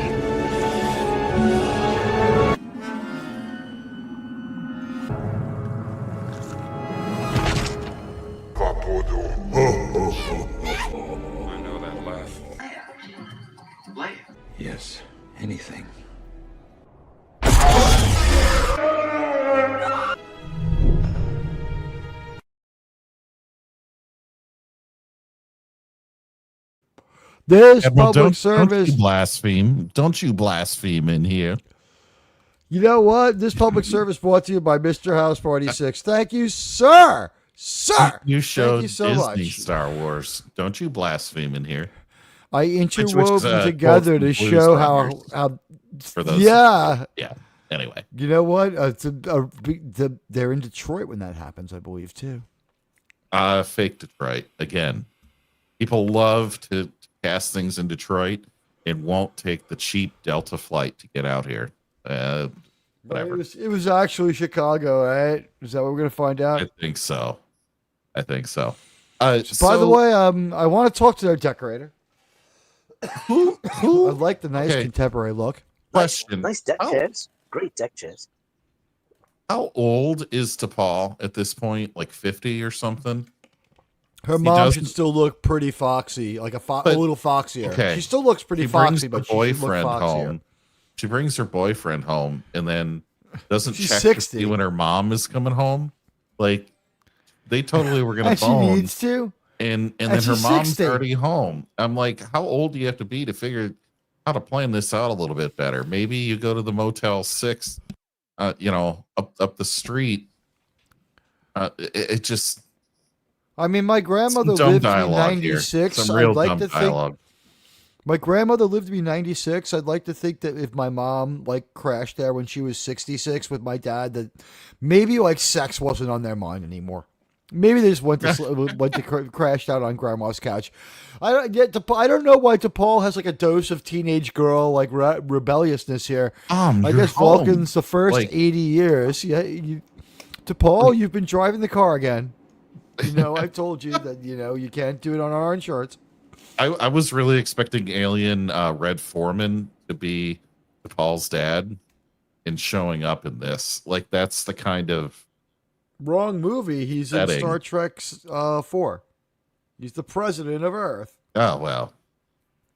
I know that laugh. Yes, anything. This Admiral, public service. Don't you blaspheme in here. You know what? This public service brought to you by Mr. House Party 6. Thank you, sir. Sir. You showed Thank you so Disney much. Star Wars. Don't you blaspheme in here. I interwove them together to show Blues how for those. Yeah. Yeah. Anyway. You know what? They're in Detroit when that happens, I believe, too. Fake Detroit. Again, people love to cast things in Detroit and won't take the cheap Delta flight to get out here. whatever. It was actually Chicago, right? Is that what we're gonna find out? I think so. By the way, I want to talk to their decorator. Who? I like the nice contemporary look. Question. Nice deck chairs. Great deck chairs. How old is T'Pol at this point? Like 50 or something? Her mom should still look pretty foxy, like a little foxier. Okay. She still looks pretty foxy, but she should look foxier. Home. She brings her boyfriend home and then doesn't check 60. to see when her mom is coming home. Like, they totally were going to bone. She needs to. And then her mom's already home. I'm like, how old do you have to be to figure how to plan this out a little bit better? Maybe you go to the Motel 6, up the street. It just... I mean, my grandmother lived to be 96. I'd like to think my grandmother lived to be 96. I'd like to think that if my mom crashed there when she was 66 with my dad, that maybe sex wasn't on their mind anymore. Maybe they just went to crashed out on grandma's couch. I don't know why T'Pol has a dose of teenage girl rebelliousness here. I guess Vulcan's the first 80 years. Yeah, T'Pol, you've been driving the car again. I told you that, you can't do it on our insurance. I was really expecting Alien Red Foreman to be T'Pol's dad and showing up in this. That's the kind of... Wrong movie. He's in Star Trek 4. He's the president of Earth. Oh, well.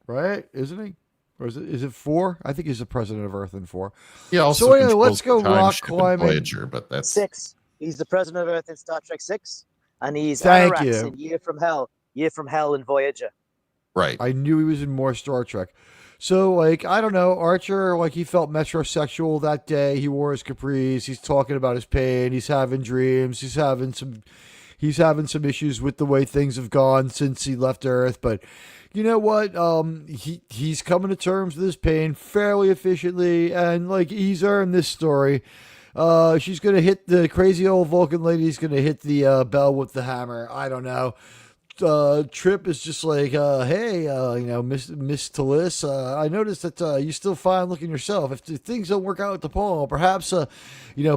Right? Isn't he? Or is it 4? I think he's the president of Earth in 4. Yeah, also so anyway, let's go rock climbing. Voyager, but that's 6. He's the president of Earth in Star Trek 6. And he's Arax in Year from Hell in Voyager. Right. I knew he was in more Star Trek. So, I don't know, Archer, he felt metrosexual that day. He wore his capris. He's talking about his pain. He's having dreams. He's having some issues with the way things have gone since he left Earth. But you know what? He's coming to terms with his pain fairly efficiently, and he's earned this story. She's gonna hit the crazy old Vulcan lady's gonna hit the bell with the hammer. I don't know. Trip is just hey, Miss Tallis, I noticed that you're still fine looking yourself. If things don't work out with T'Pol, perhaps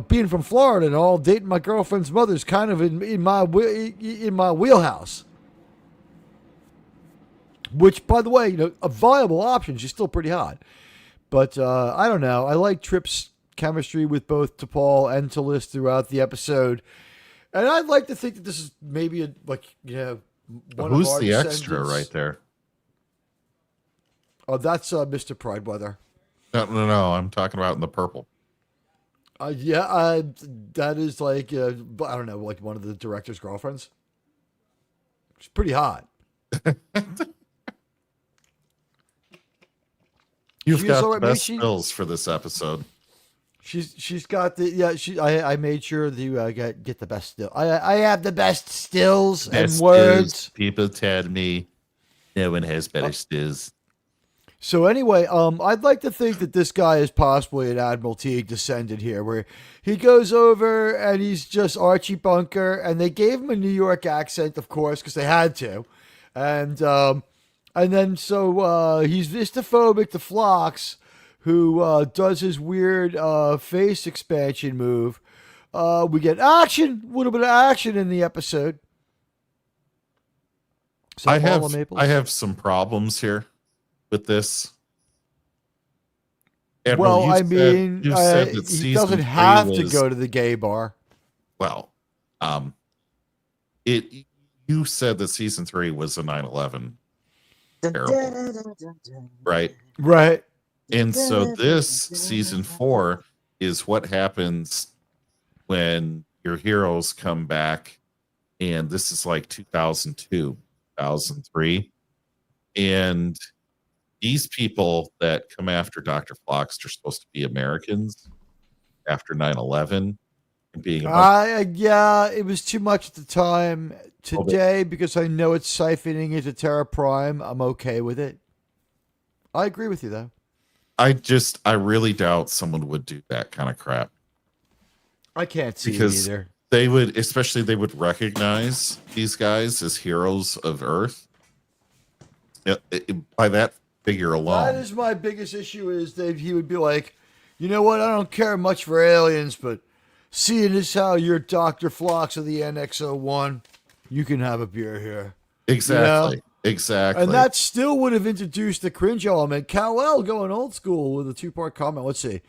being from Florida and all, dating my girlfriend's mother's kind of in my wheelhouse. Which, by the way, a viable option. She's still pretty hot, but I don't know. I like Trip's chemistry with both T'Pol and Tallis throughout the episode, and I'd like to think that this is maybe who's the extra right there? Oh, that's Mr. Prideweather. No, I'm talking about in the purple. That is I don't know, one of the director's girlfriends. She's pretty hot. You've got the best stills for this episode. She's got the I made sure to get the best still. I have the best stills and words. People tell me no one has better stills. So anyway, I'd like to think that this guy is possibly an Admiral Teague descendant here, where he goes over and he's just Archie Bunker, and they gave him a New York accent, of course, because they had to, and then so he's vistophobic to Phlox, who does his weird face expansion move. We get a little bit of action in the episode. So I have some problems here with this. Admiral, he doesn't have to go to the gay bar. Well, you said that season 3 was a 9/11 terrible, right? Right. And so this season 4 is what happens when your heroes come back, and this is 2002, 2003, and these people that come after Dr. Phlox are supposed to be Americans after 9/11 and being it was too much at the time. Today, because I know it's siphoning into Terra Prime, I'm okay with it. I agree with you though. I really doubt someone would do that kind of crap. I can't see because it either. They would recognize these guys as heroes of Earth. By that figure alone. That is my biggest issue, is that he would be like, You know what? I don't care much for aliens, but seeing as how you're Dr. Phlox of the NX-01, you can have a beer here. Exactly. You know? Exactly. And that still would have introduced the cringe element. Kal-El going old school with a 2-part comment. Let's see.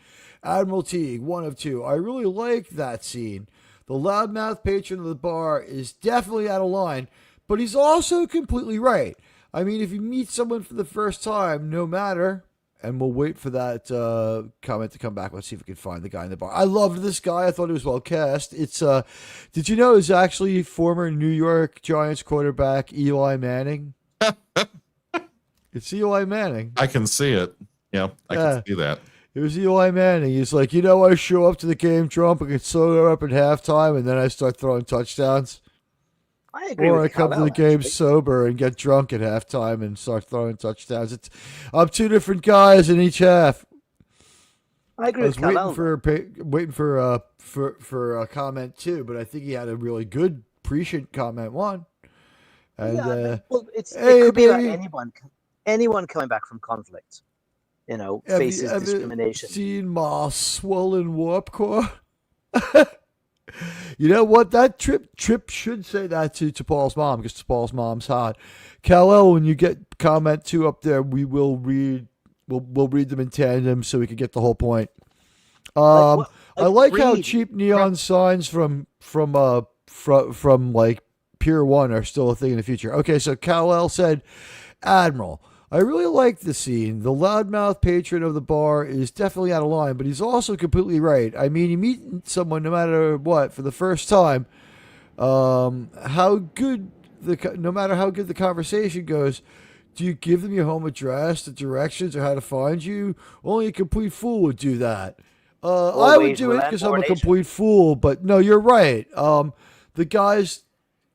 Admiral Teague, 1 of 2. I really like that scene. The loudmouth patron of the bar is definitely out of line, but he's also completely right. I mean, if you meet someone for the first time, no matter, and we'll wait for that comment to come back. Let's see if we can find the guy in the bar. I loved this guy. I thought he was well cast. It's did you know it's actually former New York Giants quarterback Eli Manning? It's Eli Manning. I can see it. Yeah, I can see that. It was Eli Manning. He's like, I show up to the game drunk, I get sober up at halftime, and then I start throwing touchdowns. I agree. Or I come to the game sober and get drunk at halftime and start throwing touchdowns. I'm 2 different guys in each half. I agree. I was waiting for a comment too, but I think he had a really good prescient comment 1. And it could be about anyone coming back from conflict. Faces discrimination. Seen my swollen warp core? You know what? That Trip should say that to Paul's mom, because Paul's mom's hot. Kal-El, when you get comment 2 up there, we will read. We'll read them in tandem so we can get the whole point. I like how cheap neon signs from like Pier 1 are still a thing in the future. Okay, so Kal-El said, Admiral, I really like the scene. The loudmouth patron of the bar is definitely out of line, but he's also completely right. I mean, you meet someone no matter what for the first time, no matter how good the conversation goes, do you give them your home address, the directions, or how to find you? Only a complete fool would do that. I would do it because I'm a complete fool, but no, you're right. The guy's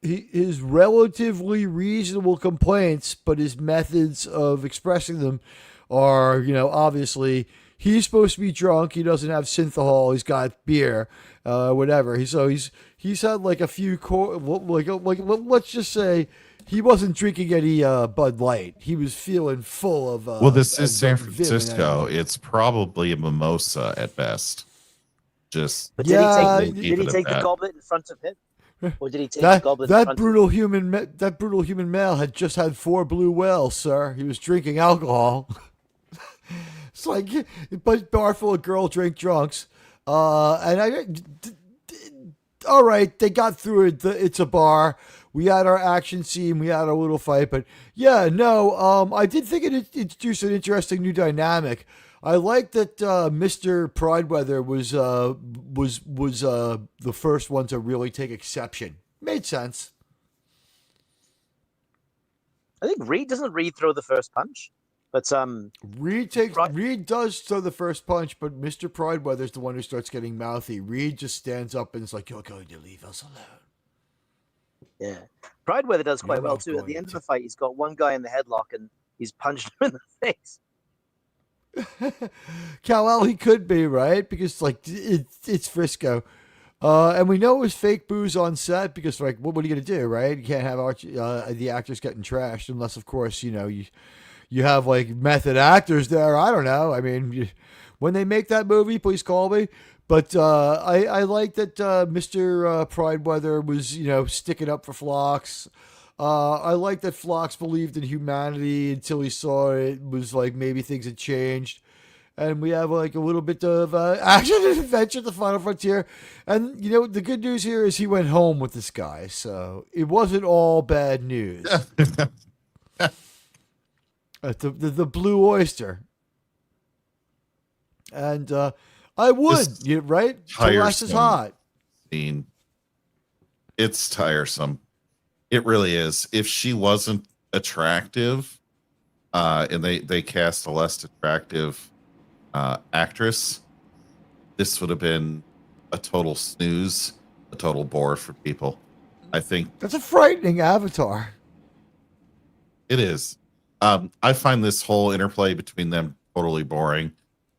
his relatively reasonable complaints, but his methods of expressing them are, obviously he's supposed to be drunk. He doesn't have synthahol. He's got beer, whatever. He's had like a few let's just say he wasn't drinking any Bud Light. He was feeling full of. Well, this is San Francisco. It's probably a mimosa at best. Just but did he take the goblet in front of him? Or did he take the goblet? That brutal human male had just had 4 blue whales, sir. He was drinking alcohol. It's like a bar full of girl drink drunks. All right, they got through it. It's a bar. We had our action scene. We had our little fight. But yeah, no. I did think it introduced an interesting new dynamic. I like that Mr. Prideweather was the first one to really take exception. Made sense. I think Reed throw the first punch, but Reed does throw the first punch, but Mr. Prideweather's the one who starts getting mouthy. Reed just stands up and is like, "You're going to leave us alone." Yeah, Prideweather does quite well too. At the end of the fight, he's got one guy in the headlock and he's punched him in the face. Kal-El, he could be, right? Because it's Frisco, and we know it was fake booze on set because what are you gonna do, right? You can't have the actors getting trashed unless, of course, you have like method actors there. I don't know. I mean, when they make that movie, please call me. But I like that Mr. Prideweather was sticking up for Phlox. I like that Phlox believed in humanity until he saw it was like maybe things had changed. And we have like a little bit of action and adventure at the Final Frontier. And, the good news here is he went home with this guy. So it wasn't all bad news. The Blue Oyster. And I would, right? Celeste is hot. Scene. It's tiresome. It really is. If she wasn't attractive, and they cast a less attractive actress, this would have been a total snooze, a total bore for people. I think that's a frightening avatar. It is. I find this whole interplay between them totally boring.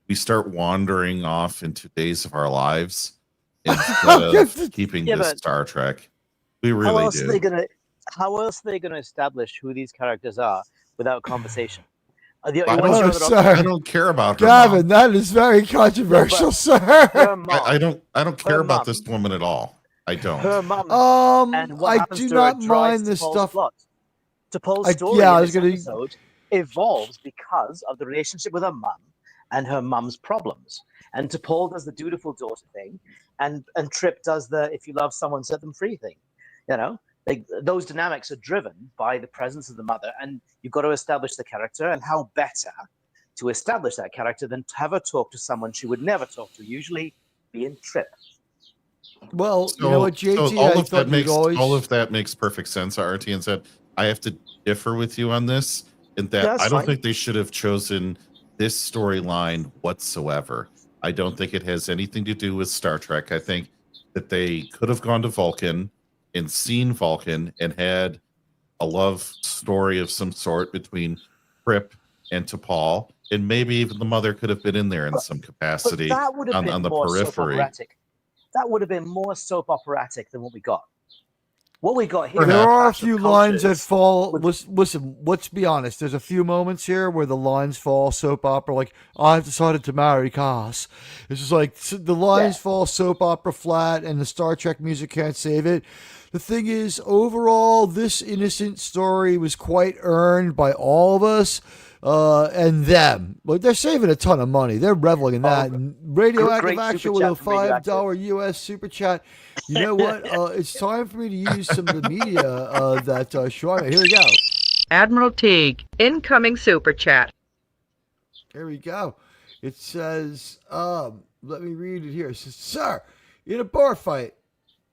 We start wandering off into days of our lives instead of keeping this Star Trek. We really do. How else are they going to establish who these characters are without conversation? I don't care about her. Gavin, mom. that is very controversial, sir. I don't care about this woman at all. I don't. Her mom. I do not mind this stuff. T'Pol's story in this episode evolves because of the relationship with her mum and her mum's problems. And T'Pol does the dutiful daughter thing, and Trip does the if you love someone, set them free thing. You know, like those dynamics are driven by the presence of the mother, and you've got to establish the character. And how better to establish that character than to have her talk to someone she would never talk to, usually being Trip. Well, you know what, JT, all of that makes perfect sense. RTN said, I have to differ with you on this, in that I don't think they should have chosen this storyline whatsoever. I don't think it has anything to do with Star Trek. I think that they could have gone to Vulcan and seen Vulcan and had a love story of some sort between Trip and T'Pol, and maybe even the mother could have been in there in some capacity on the periphery. That would have been more soap operatic than what we got. What we got here. There are a few lines that fall. Listen, let's be honest. There's a few moments here where the lines fall soap opera. Like, I've decided to marry Cass. It's just like the lines fall soap opera flat, and the Star Trek music can't save it. The thing is, overall, this innocent story was quite earned by all of us. And them. Like, they're saving a ton of money. They're reveling in that. And Radioactive Action with a $5 US super chat. You know what? It's time for me to use some of the media that Sean. Here we go. Admiral Teague, incoming super chat. Here we go. It says, let me read it here. It says, sir, in a bar fight,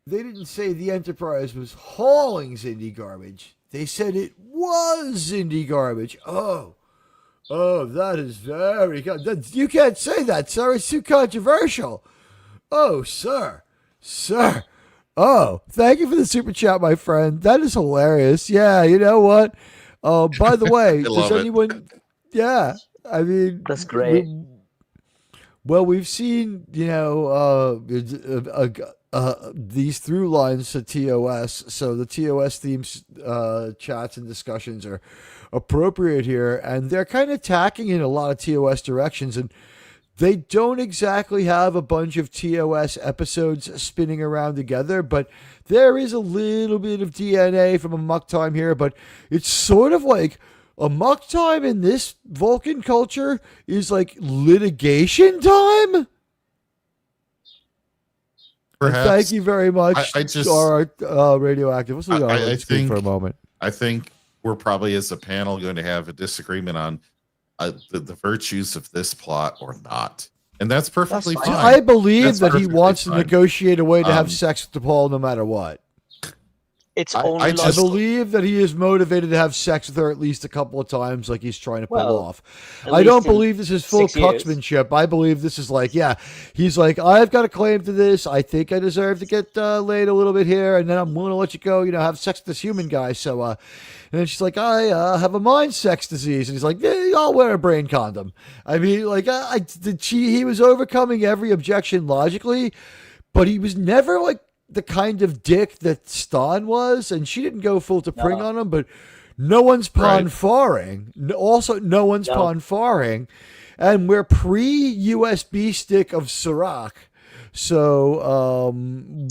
they didn't say the Enterprise was hauling Xindi garbage. They said it was Xindi garbage. Oh, that is very good. You can't say that, sir. It's too controversial. Oh, sir. Oh, thank you for the super chat, my friend. That is hilarious. Yeah, you know what? By the way, does anyone... Yeah, I mean... That's great. We've seen, these through lines to TOS. So the TOS themes, chats and discussions are appropriate here, and they're kind of tacking in a lot of TOS directions, and they don't exactly have a bunch of TOS episodes spinning around together, but there is a little bit of DNA from Amok Time here, but it's sort of like Amok Time in this Vulcan culture is like litigation time. Perhaps. Thank you very much. I just Radioactive. Let's leave on screen for a moment. I think we're probably, as a panel, going to have a disagreement on the virtues of this plot or not, and that's perfectly fine. I believe that he wants to negotiate a way to have sex with T'Pol no matter what. It's I believe that he is motivated to have sex with her at least a couple of times, like he's trying to pull off. I don't believe this is full cucksmanship. I believe this is like, he's like, I've got a claim to this. I think I deserve to get laid a little bit here, and then I'm willing to let you go, have sex with this human guy. So, and then she's like, I have a mind sex disease. And he's like, yeah, I'll wear a brain condom. I mean, like, he was overcoming every objection logically, but he was never like the kind of dick that Stan was, and she didn't go full to pring on him, but no one's pon-farring. Also, no one's pon-farring. And we're pre-USB stick of Serac. So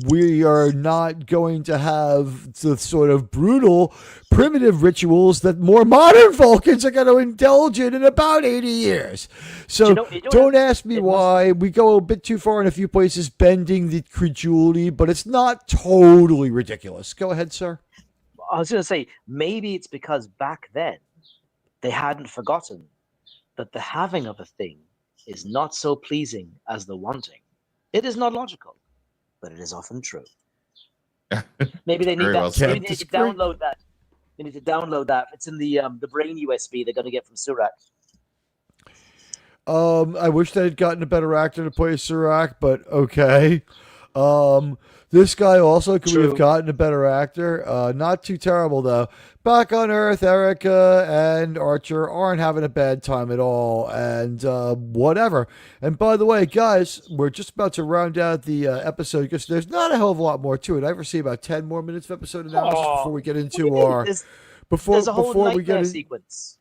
we are not going to have the sort of brutal, primitive rituals that more modern Vulcans are going to indulge in about 80 years. So don't ask me why. We go a bit too far in a few places, bending the credulity, but it's not totally ridiculous. Go ahead, sir. I was going to say, maybe it's because back then they hadn't forgotten that the having of a thing is not so pleasing as the wanting. It is not logical, but it is often true. Maybe they need that. Maybe they need to download that. They need to download that. It's in the brain USB they're going to get from Surak. I wish they had gotten a better actor to play Surak, but okay. This guy also, could we have gotten a better actor? Not too terrible, though. Back on Earth, Erica and Archer aren't having a bad time at all, and whatever. And by the way, guys, we're just about to round out the episode because there's not a hell of a lot more to it. I foresee about 10 more minutes of episode analysis before we get into our... There's a whole nightmare sequence.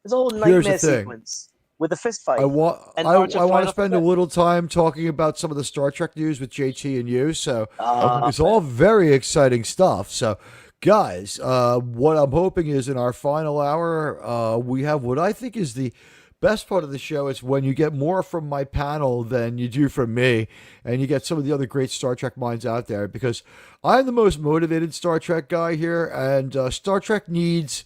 This whole Here's the nightmare thing. sequence with the fist fight. I want and I Archer want flying to off the spend a cliff. little time talking about some of the Star Trek news with JT and you. So Ah, it's all very exciting stuff. So guys, what I'm hoping is in our final hour, we have what I think is the best part of the show. Is when you get more from my panel than you do from me, and you get some of the other great Star Trek minds out there, because I'm the most motivated Star Trek guy here, and Star Trek needs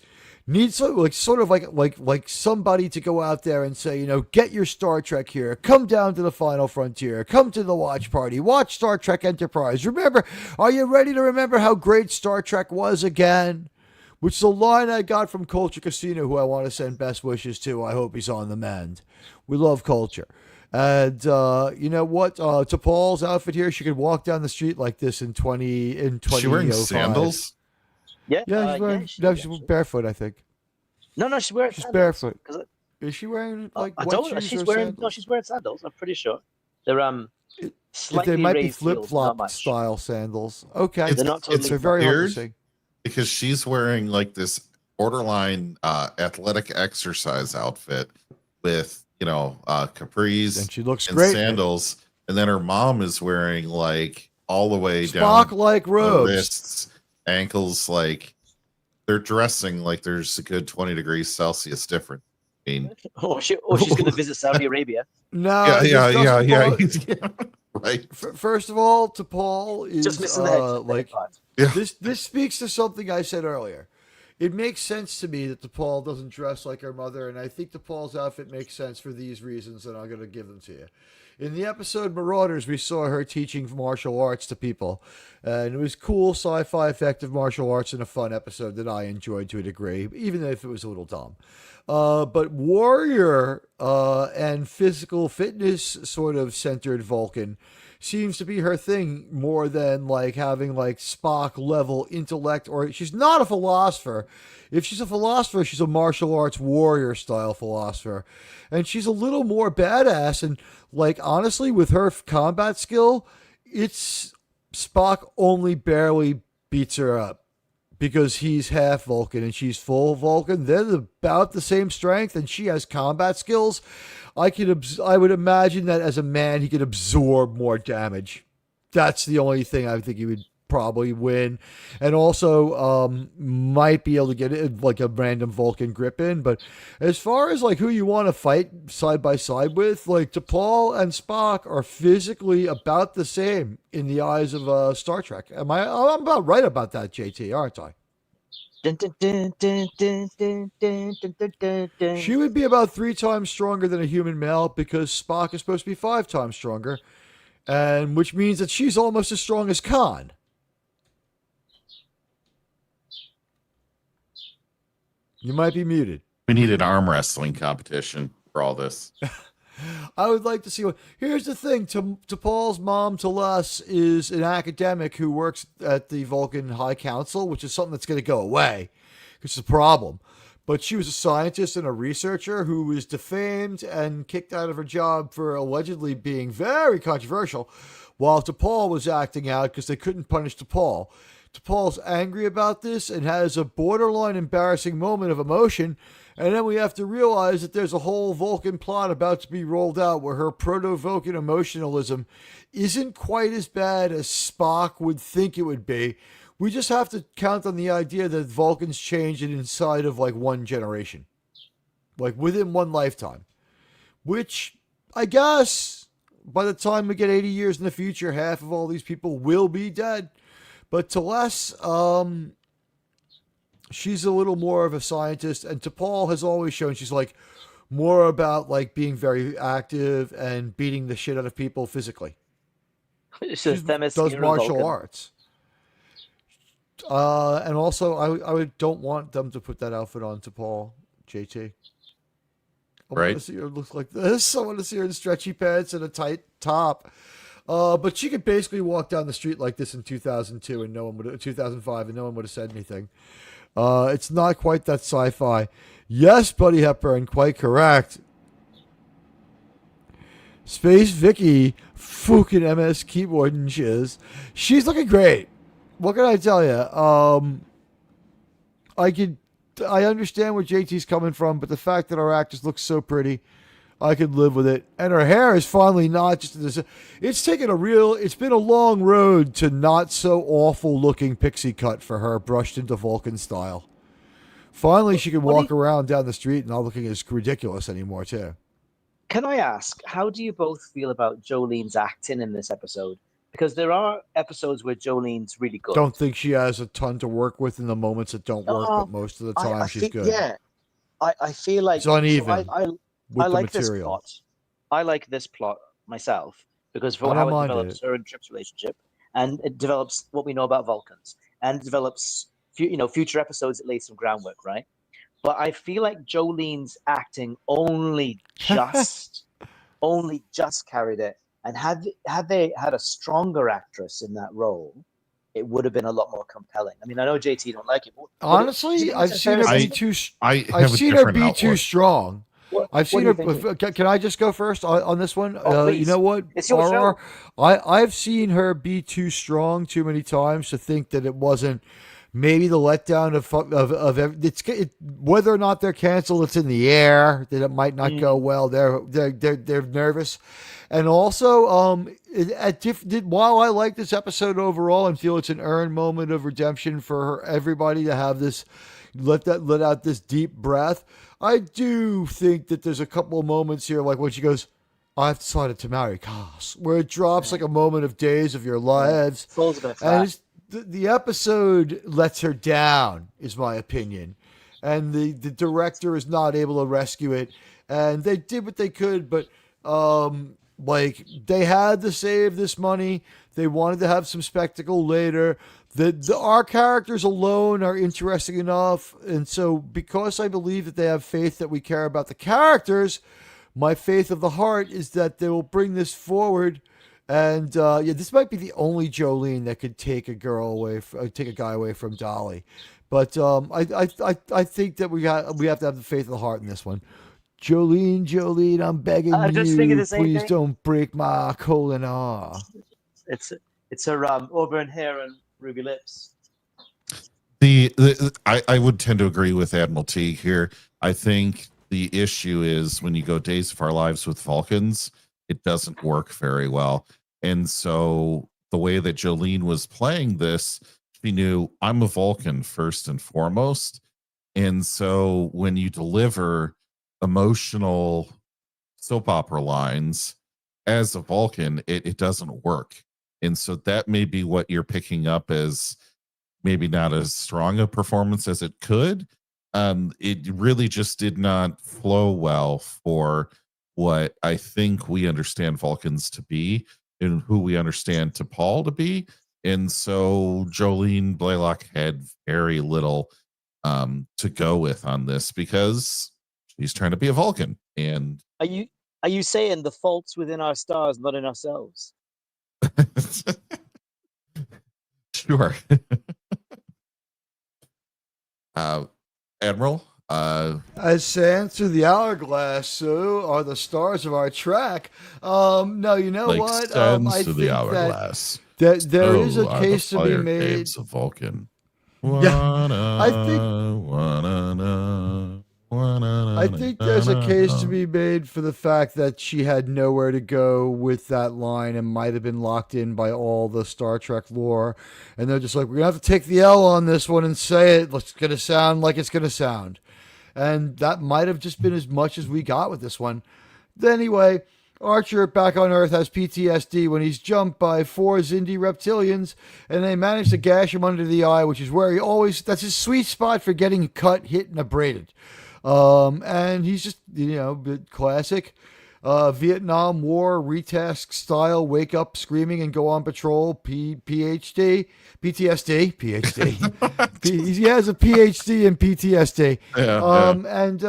sort of like somebody to go out there and say, get your Star Trek here, come down to the final frontier, come to the watch party, watch Star Trek Enterprise. Remember, are you ready to remember how great Star Trek was again? Which is a line I got from Culture Casino, who I want to send best wishes to. I hope he's on the mend. We love Culture. And you know what? To Paul's outfit here, she could walk down the street like this in 2005. She wearing sandals? Yeah, Yeah, she's wearing, she's barefoot, I think. No, she's wearing She's sandals. barefoot. Is she wearing I white don't know. shoes She's or wearing sandals? No, she's wearing sandals. I'm pretty sure they're If slightly they might be raised heels, not flip-flop much. style sandals. Okay. They're not totally They're very hard to weird see. because she's wearing like this borderline athletic exercise outfit with capris And she looks and great. sandals, and then her mom is wearing like all the way Spock-like down robes. the wrists, ankles, like they're dressing like there's a good 20 degrees Celsius difference. I mean, she's going to visit Saudi Arabia. No, yeah. Right. First of all, to Paul is Just missing the head part. this speaks to something I said earlier. It makes sense to me that DePaul doesn't dress like her mother, and I think DePaul's outfit makes sense for these reasons, and I'm going to give them to you. In the episode Marauders, we saw her teaching martial arts to people, and it was cool, sci-fi, effective martial arts in a fun episode that I enjoyed to a degree, even if it was a little dumb. But warrior and physical fitness sort of centered Vulcan seems to be her thing more than like having like Spock level intellect, or she's not a philosopher. If she's a philosopher, she's a martial arts warrior style philosopher, and she's a little more badass. And like, honestly, with her combat skill, it's Spock only barely beats her up because he's half Vulcan and she's full Vulcan. They're about the same strength, and she has combat skills. I would imagine that as a man, he could absorb more damage. That's the only thing I think he would probably win. And also might be able to get like a random Vulcan grip in. But as far as like who you want to fight side by side with, like T'Pol and Spock are physically about the same in the eyes of Star Trek. I'm about right about that, JT, aren't I? She would be about 3 times stronger than a human male because Spock is supposed to be 5 times stronger, and which means that she's almost as strong as Khan. You might be muted. We need an arm wrestling competition for all this. I would like to see one. Here's the thing. To Paul's mom, to Les, is an academic who works at the Vulcan High Council, which is something that's going to go away, which is a problem. But she was a scientist and a researcher who was defamed and kicked out of her job for allegedly being very controversial, while T'Pol was acting out because they couldn't punish T'Pol. T'Pol's angry about this and has a borderline embarrassing moment of emotion, and then we have to realize that there's a whole Vulcan plot about to be rolled out where her proto-Vulcan emotionalism isn't quite as bad as Spock would think it would be. We just have to count on the idea that Vulcans change it inside of like one generation, like within one lifetime, which I guess by the time we get 80 years in the future, half of all these people will be dead. But to Les, she's a little more of a scientist, and T'Pol has always shown she's like more about like being very active and beating the shit out of people physically. She does martial arts. And also, I don't want them to put that outfit on T'Pol, JT. I want to see her look like this. I want to see her in stretchy pants and a tight top. But she could basically walk down the street like this in 2002 and 2005 and no one would have said anything. It's not quite that sci-fi. Yes, Buddy Hepburn, quite correct. Space Vicky, fucking MS keyboard and shiz. She's looking great. What can I tell you? I understand where JT's coming from, but the fact that our actress looks so pretty, I could live with it. And her hair is finally not just this. It's been a long road to not so awful looking pixie cut for her, brushed into Vulcan style. Finally, she can walk around down the street not looking as ridiculous anymore, too. Can I ask, how do you both feel about Jolene's acting in this episode? Because there are episodes where Jolene's really good. Don't think she has a ton to work with in the moments that don't work, but most of the time she's good. Yeah, I feel like it's uneven. So I like this plot. I like this plot myself because for how it develops her and Trip's relationship, and it develops what we know about Vulcans, and develops future episodes that lay some groundwork, right? But I feel like Jolene's acting only just carried it. And had they had a stronger actress in that role, it would have been a lot more compelling. I mean, I know JT don't like it. Honestly, I've seen her be too. I've seen her be too strong. I've seen her. Can I just go first on this one? You know what? It's your show. I've seen her be too strong too many times to think that it wasn't. Maybe the letdown of whether or not they're canceled, it's in the air that it might not go well. They're nervous, and also while I like this episode overall and feel it's an earned moment of redemption for everybody to have this let out this deep breath, I do think that there's a couple of moments here like when she goes, "I've decided to marry Cass," where it drops like a moment of days of your lives, and the episode lets her down, is my opinion. And the director is not able to rescue it. And they did what they could, but they had to save this money. They wanted to have some spectacle later. Our characters alone are interesting enough. And so because I believe that they have faith that we care about the characters, my faith of the heart is that they will bring this forward. And this might be the only Jolene that could take a guy away from Dolly, but I think that we have to have the faith of the heart in this one. Jolene, I'm begging you, please don't break my colon R. It's her auburn hair and ruby lips. I would tend to agree with Admiral T here. I think the issue is when you go Days of Our Lives with Vulcans, it doesn't work very well. And so the way that Jolene was playing this, she knew I'm a Vulcan first and foremost. And so when you deliver emotional soap opera lines as a Vulcan, it doesn't work. And so that may be what you're picking up as maybe not as strong a performance as it could. It really just did not flow well for what I think we understand Vulcans to be and who we understand T'Pol to be. And so Jolene Blaylock had very little to go with on this because she's trying to be a Vulcan. And are you saying the fault's within our stars, not in ourselves? Sure. Admiral, as sands through the hourglass, so are the stars of our track. No, you know what? Sands through the hourglass. That there is a case to be made. Caves of Vulcan. I think there's a case to be made for the fact that she had nowhere to go with that line and might have been locked in by all the Star Trek lore. And they're just like, we're going to have to take the L on this one and say it. It's going to sound like it's going to sound. And that might have just been as much as we got with this one. Anyway, Archer back on Earth has PTSD when he's jumped by 4 Xindi reptilians and they manage to gash him under the eye, which is where that's his sweet spot for getting cut, hit, and abraded. And he's just, classic Vietnam War retask style, wake up screaming and go on patrol, PTSD. He has a PhD in PTSD. And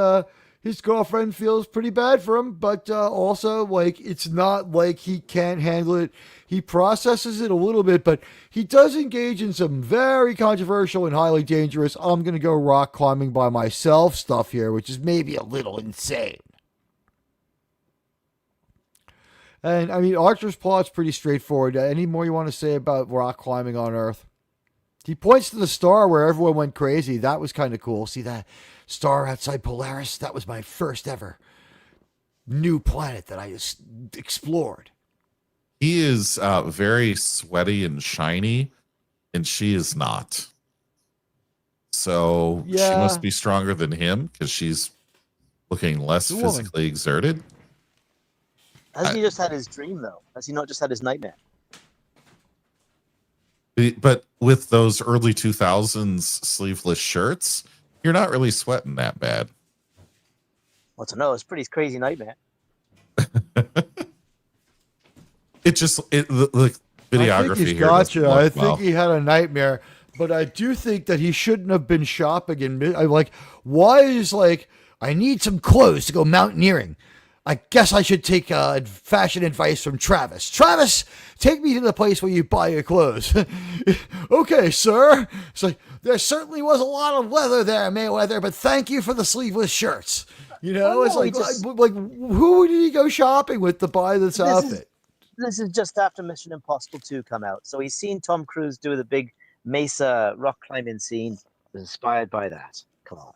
his girlfriend feels pretty bad for him, but also, it's not like he can't handle it. He processes it a little bit, but he does engage in some very controversial and highly dangerous, I'm going to go rock climbing by myself stuff here, which is maybe a little insane. And, Archer's plot's pretty straightforward. Any more you want to say about rock climbing on Earth? He points to the star where everyone went crazy. That was kind of cool. See that star outside Polaris? That was my first ever new planet that I just explored. He is very sweaty and shiny, and she is not. So she must be stronger than him because she's looking less physically exerted. Hasn't he just had his dream, though? Has he not just had his nightmare? But with those early 2000s sleeveless shirts, you're not really sweating that bad. Well, to know, it's a pretty crazy nightmare. The videography I think he had a nightmare, but I do think that he shouldn't have been shopping. And I'm like, why is I need some clothes to go mountaineering. I guess I should take fashion advice from Travis. Travis, take me to the place where you buy your clothes. Okay, sir. It's like, there certainly was a lot of leather there, Mayweather, but thank you for the sleeveless shirts. It's like who did he go shopping with to buy this outfit? This is just after Mission Impossible 2 come out. So he's seen Tom Cruise do the big Mesa rock climbing scene. Was inspired by that. Come on.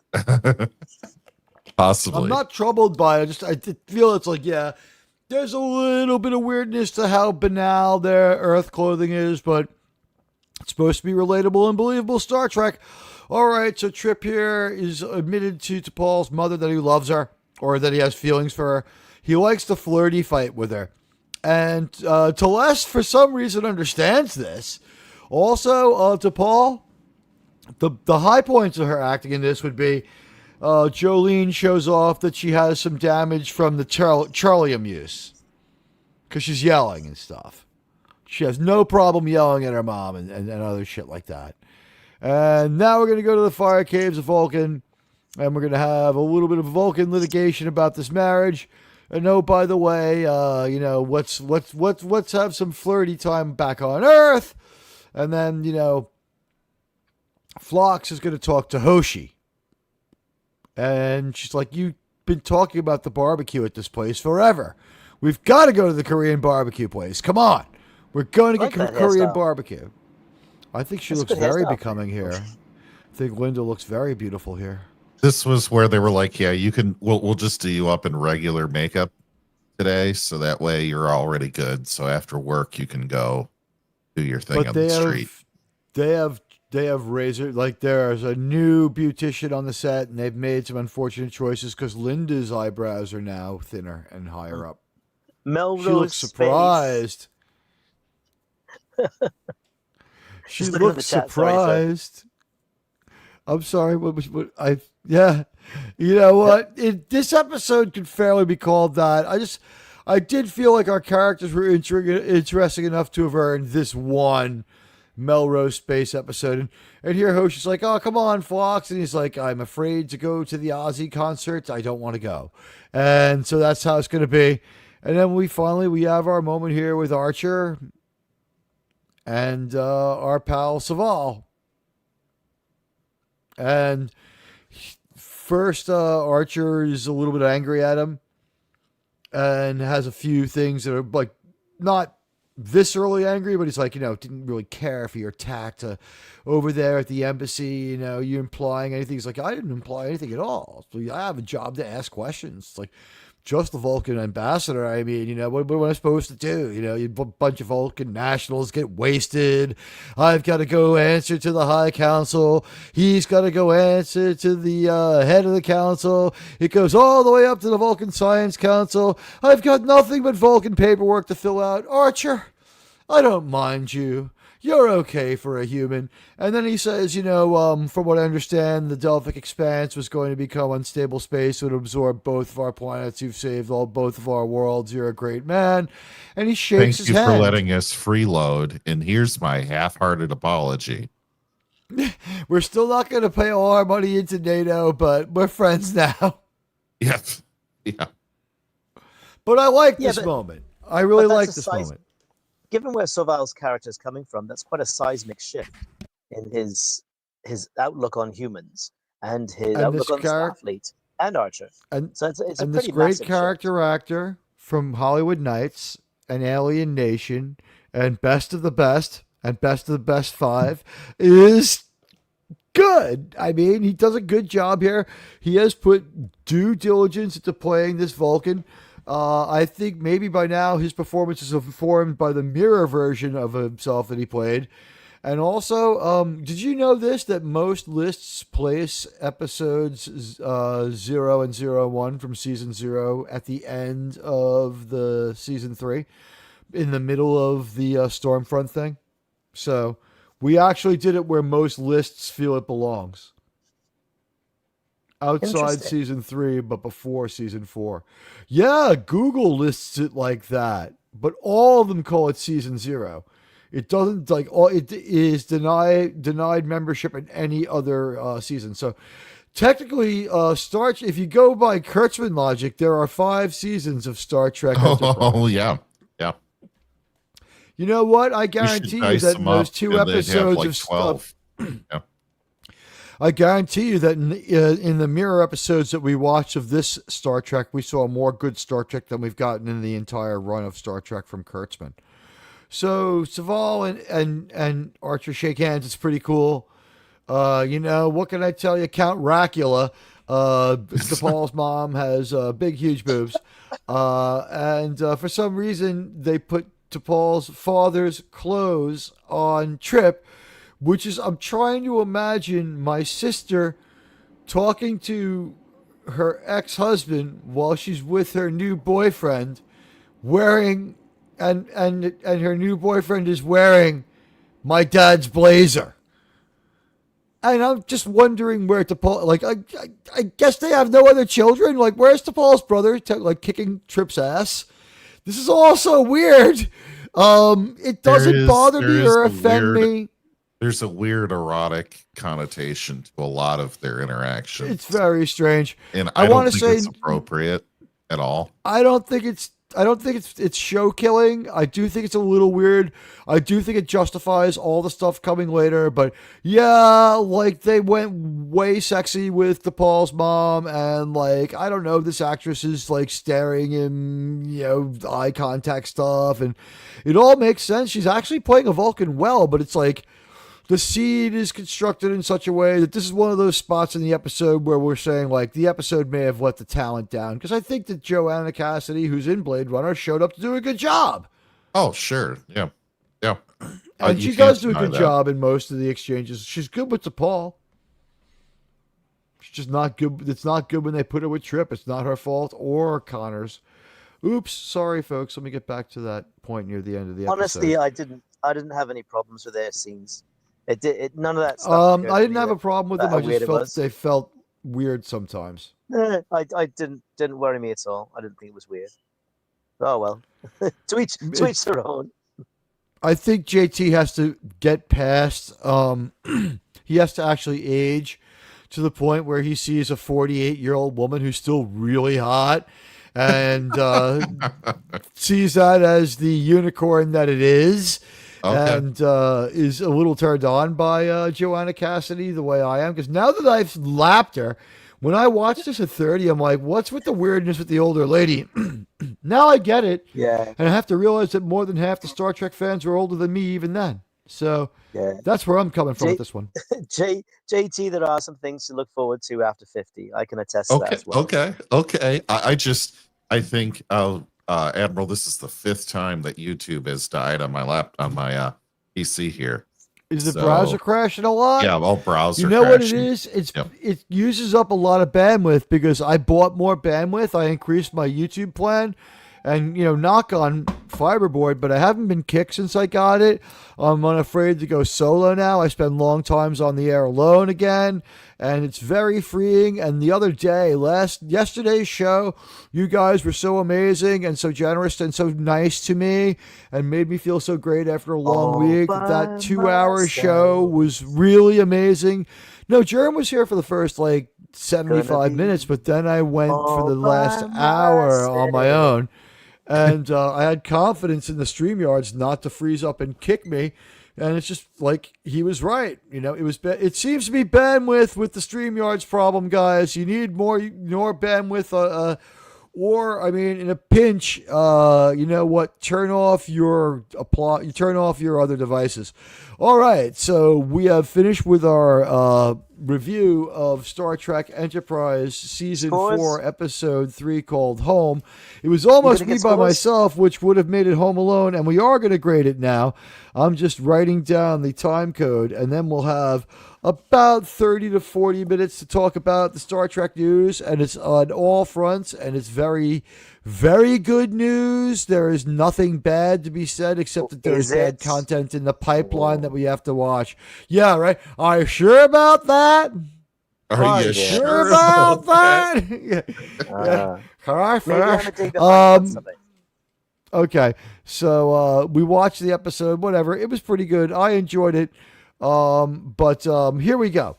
Possibly. I'm not troubled by it. I feel it's like, there's a little bit of weirdness to how banal their Earth clothing is, but it's supposed to be relatable and believable Star Trek. All right, so Trip here is admitted to Paul's mother that he loves her, or that he has feelings for her. He likes to flirty fight with her. And Teles, for some reason, understands this. Also, to Paul, the high points of her acting in this would be Jolene shows off that she has some damage from the Charlium use because she's yelling and stuff. She has no problem yelling at her mom and other shit like that. And now we're going to go to the fire caves of Vulcan, and we're going to have a little bit of Vulcan litigation about this marriage. And oh, by the way, let's have some flirty time back on Earth. And then, Phlox is going to talk to Hoshi. And she's like, you've been talking about the barbecue at this place forever. We've got to go to the Korean barbecue place. Come on. We're going to get Korean barbecue. I think she looks very becoming here. I think Linda looks very beautiful here. This was where they were like, we'll just do you up in regular makeup today. So that way you're already good. So after work, you can go do your thing on the street. They have razor, there's a new beautician on the set, and they've made some unfortunate choices because Linda's eyebrows are now thinner and higher up. Melrose she looks surprised. She looks surprised. I'm sorry. You know what? This episode could fairly be called that. I did feel like our characters were interesting enough to have earned this one Melrose Space episode. And here Hoshi's like, oh, come on, Phlox. And he's like, I'm afraid to go to the Ozzy concert. I don't want to go. And so that's how it's going to be. And then we have our moment here with Archer and our pal Saval. And first, Archer is a little bit angry at him and has a few things that are not viscerally angry, but he's like, didn't really care for your tact over there at the embassy. You implying anything? He's like, I didn't imply anything at all. So I have a job to ask questions. It's like, just the Vulcan ambassador. I mean, what am I supposed to do? A bunch of Vulcan nationals get wasted. I've got to go answer to the High Council. He's got to go answer to the head of the council. It goes all the way up to the Vulcan Science Council. I've got nothing but Vulcan paperwork to fill out. Archer, I don't mind you. You're okay for a human. And then he says, from what I understand, the Delphic Expanse was going to become unstable space. It would absorb both of our planets. You've saved both of our worlds. You're a great man. And he shakes his hand. Thank you for letting us freeload. And here's my half-hearted apology. We're still not going to pay all our money into NATO, but we're friends now. Yes. Yeah. But I like this moment. I really like this moment. Given where Soval's character is coming from, that's quite a seismic shift in his outlook on humans and his outlook on Starfleet and Archer. And so it's a and pretty this great massive character actor from Hollywood Nights and Alien Nation and Best of the Best and Best of the Best 5 is good. I mean, he does a good job here. He has put due diligence into playing this Vulcan. I think maybe by now his performance is informed by the mirror version of himself that he played. And also, did you know this, that most lists place episodes 0 and 01 from season 0 at the end of the season 3, in the middle of the Stormfront thing? So we actually did it where most lists feel it belongs. Outside season 3, but before season 4. Yeah, Google lists it like that, but all of them call it season 0. It doesn't, like, all it is denied membership in any other season. So technically, if you go by Kurtzman logic, there are 5 seasons of Star Trek Enterprise. Oh yeah. You know what? I guarantee you that in those 2 episodes like of 12. Yeah. I guarantee you that in the mirror episodes that we watched of this Star Trek, we saw more good Star Trek than we've gotten in the entire run of Star Trek from Kurtzman. So Saval and Archer shake hands. It's pretty cool. What can I tell you? Count Racula. T'Pol's mom has big, huge boobs. And for some reason, they put T'Pol's father's clothes on Trip, which is, I'm trying to imagine my sister talking to her ex-husband while she's with her new boyfriend, wearing, and her new boyfriend is wearing my dad's blazer. And I'm just wondering where T'Pol, like, I guess they have no other children. Like, where's T'Pol's brother, kicking Trip's ass? This is all so weird. It doesn't bother me or offend me. There's a weird erotic connotation to a lot of their interactions. It's very strange. And I don't think it's appropriate at all. I don't think it's show killing. I do think it's a little weird. I do think it justifies all the stuff coming later. But yeah, like, they went way sexy with T'Pol's mom, and, like, I don't know, this actress is, like, staring in, eye contact stuff, and it all makes sense. She's actually playing a Vulcan well, but it's like, the scene is constructed in such a way that this is one of those spots in the episode where we're saying, like, the episode may have let the talent down. Because I think that Joanna Cassidy, who's in Blade Runner, showed up to do a good job. Oh, sure. Yeah. Yeah. And she does do a good job in most of the exchanges. She's good with T'Pol. She's just not good. It's not good when they put her with Trip. It's not her fault or Connor's. Oops. Sorry, folks. Let me get back to that point near the end of the episode. Honestly, I didn't have any problems with their scenes. None of that stuff. I didn't have a problem with them. I just felt they felt weird sometimes. I didn't worry me at all. I didn't think it was weird. Oh well, to each their own. I think JT has to get past. He has to actually age to the point where he sees a 48-year-old woman who's still really hot, and sees that as the unicorn that it is. Okay. And is a little turned on by Joanna Cassidy the way I am. Because now that I've lapped her, when I watched this at 30, I'm like, what's with the weirdness with the older lady? Now I get it. Yeah. And I have to realize that more than half the Star Trek fans were older than me even then. So that's where I'm coming from with this one. JT, there are some things to look forward to after 50. I can attest to that as well. Okay. I think... Admiral, this is the 5th time that YouTube has died on my PC here. Is the browser crashing a lot? Yeah, all browser. You know crashing. What it is? It uses up a lot of bandwidth because I bought more bandwidth. I increased my YouTube plan, and knock on fiberboard, but I haven't been kicked since I got it. I'm unafraid to go solo now. I spend long times on the air alone again, and it's very freeing. And the other day, yesterday's show, you guys were so amazing and so generous and so nice to me and made me feel so great after a long week. That 2-hour show was really amazing. No, Jerem was here for the first 75 minutes, but then I went for the last hour on my own. And I had confidence in the StreamYards not to freeze up and kick me. And it's just like he was right. It seems to be bandwidth with the StreamYards problem, guys. You need more bandwidth Or, I mean, in a pinch, you know what? Turn off your other devices. All right, so we have finished with our review of Star Trek Enterprise Season 4, Episode 3, called Home. It was almost me by myself, which would have made it Home Alone, and we are going to grade it now. I'm just writing down the time code, and then we'll have about 30 to 40 minutes to talk about the Star Trek news, and it's on all fronts, and it's very, very good news. There is nothing bad to be said except that there's bad content in the pipeline that we have to watch. Yeah, right? Are you sure about that? Are you sure about that? Okay, so we watched the episode, whatever. It was pretty good. I enjoyed it. But here we go.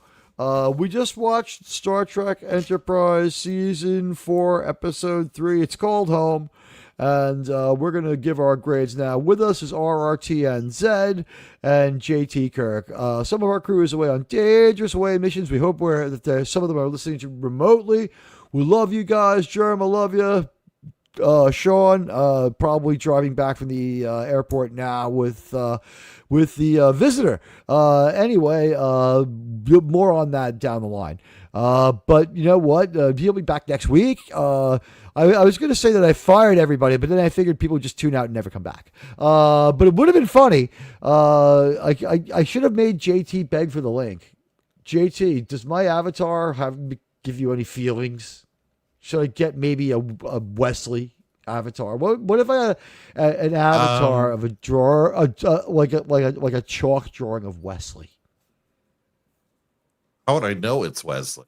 We just watched Star Trek Enterprise Season 4, Episode 3. It's called Home. And we're going to give our grades now. With us is RRTNZ and JT Kirk. Some of our crew is away on dangerous away missions. We hope that some of them are listening to remotely. We love you guys. Jerm, I love you. Sean, probably driving back from the airport now with the visitor. Anyway, more on that down the line. But you know what? He'll be back next week. I was going to say that I fired everybody, but then I figured people would just tune out and never come back. But it would have been funny. I should have made JT beg for the link. JT, does my avatar give you any feelings? Should I get maybe a Wesley avatar? What if I had an avatar of a drawer, like a chalk drawing of Wesley? How would I know it's Wesley?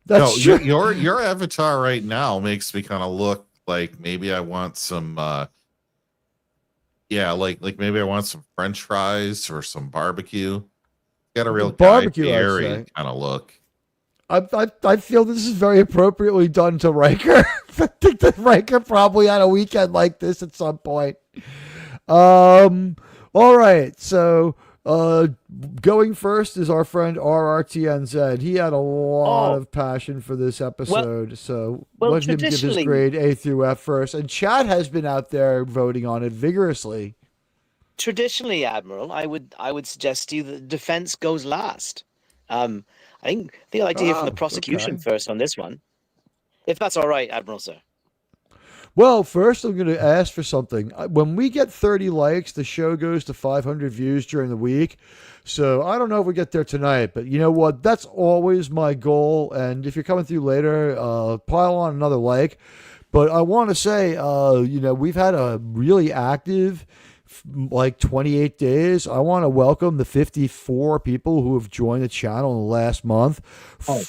That's true. Your avatar right now makes me kind of look like maybe I want some. Like maybe I want some French fries or some barbecue. Got a real barbecue kind of look. I feel this is very appropriately done to Riker. I think that Riker probably had a weekend like this at some point. All right, so going first is our friend RRTNZ. He had a lot of passion for this episode, so let him give his grade A through F first. And Chad has been out there voting on it vigorously. Traditionally, Admiral, I would suggest to you that defense goes last. I think I'd like to hear from the prosecution first on this one, if that's all right, Admiral, sir. Well, first I'm going to ask for something. When we get 30 likes, the show goes to 500 views during the week. So I don't know if we get there tonight, but you know what? That's always my goal. And if you're coming through later, pile on another like. But I want to say, we've had a really active 28 days. I want to welcome the 54 people who have joined the channel in the last month.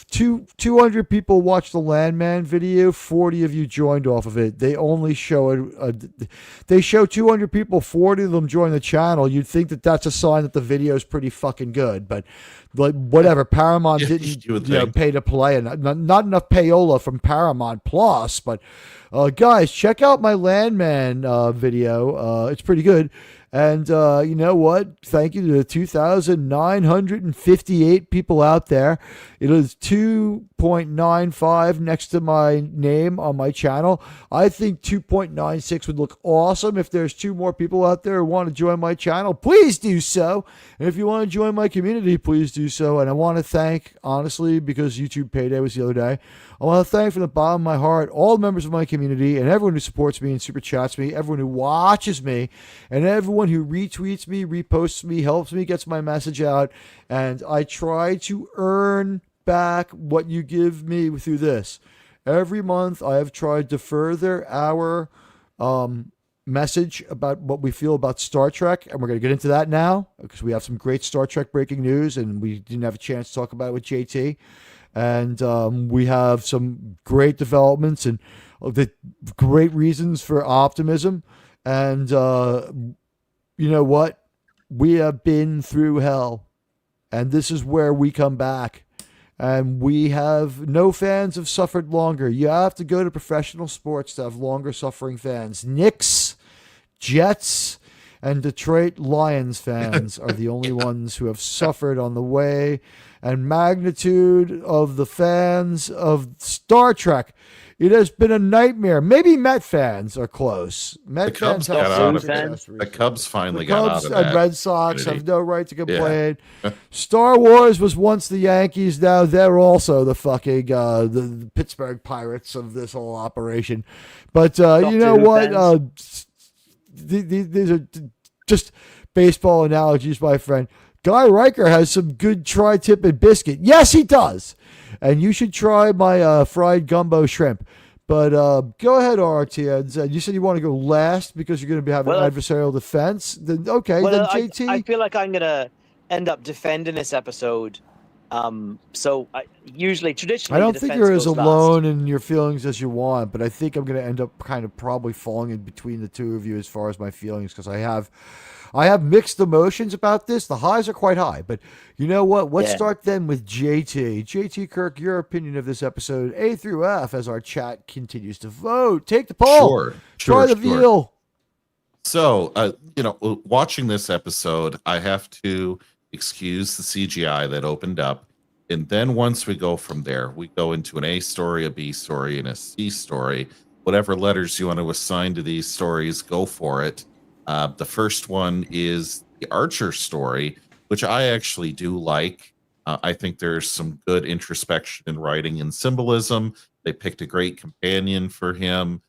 200 people watched the Landman video. 40 of you joined off of it. They only show it. They show 200 people. 40 of them join the channel. You'd think that that's a sign that the video is pretty fucking good, but whatever. Paramount didn't pay to play, and not enough payola from Paramount Plus. But guys, check out my Landman video. It's pretty good. And you know what? Thank you to the 2,958 people out there. It is 2.95 next to my name on my channel. I think 2.96 would look awesome. If there's 2 more people out there who want to join my channel, please do so. And if you want to join my community, please do so. And I want to thank, honestly, because YouTube Payday was the other day, I want to thank from the bottom of my heart all members of my community and everyone who supports me and super chats me, everyone who watches me, and everyone who retweets me, reposts me, helps me, gets my message out. And I try to earn back what you give me through this. Every month I have tried to further our message about what we feel about Star Trek, and we're going to get into that now because we have some great Star Trek breaking news and we didn't have a chance to talk about it with JT. And we have some great developments and the great reasons for optimism. And you know what? We have been through hell, and this is where we come back. And we have no fans have suffered longer. You have to go to professional sports to have longer suffering fans. Knicks, Jets, and Detroit Lions fans are the only ones who have suffered on the way. And magnitude of the fans of Star Trek It has been a nightmare. Maybe Met fans are close. Met fans have some success recently. The Cubs finally the Cubs got out of that. And Red Sox have no right to complain. Yeah. Star Wars was once the Yankees. Now they're also the fucking the Pittsburgh Pirates of this whole operation. But you know what? These are just baseball analogies, my friend. Guy Riker has some good tri-tip and biscuit. Yes, he does. And you should try my fried gumbo shrimp. But go ahead, RTNs. You said you want to go last because you're going to be having adversarial defense. Then okay, then JT. I feel like I'm going to end up defending this episode. Traditionally, I don't think you're as alone in your feelings as you want, but I think I'm going to end up kind of probably falling in between the two of you as far as my feelings, because I have mixed emotions about this. The highs are quite high, but you know what? Let's start then with JT. JT Kirk, your opinion of this episode, A through F, as our chat continues to vote. Take the poll. Try the veal. So, watching this episode, I have to excuse the CGI that opened up. And then once we go from there, we go into an A story, a B story, and a C story. Whatever letters you want to assign to these stories, go for it. The first one is the Archer story, which I actually do like. I think there's some good introspection in writing and symbolism. They picked a great companion for him,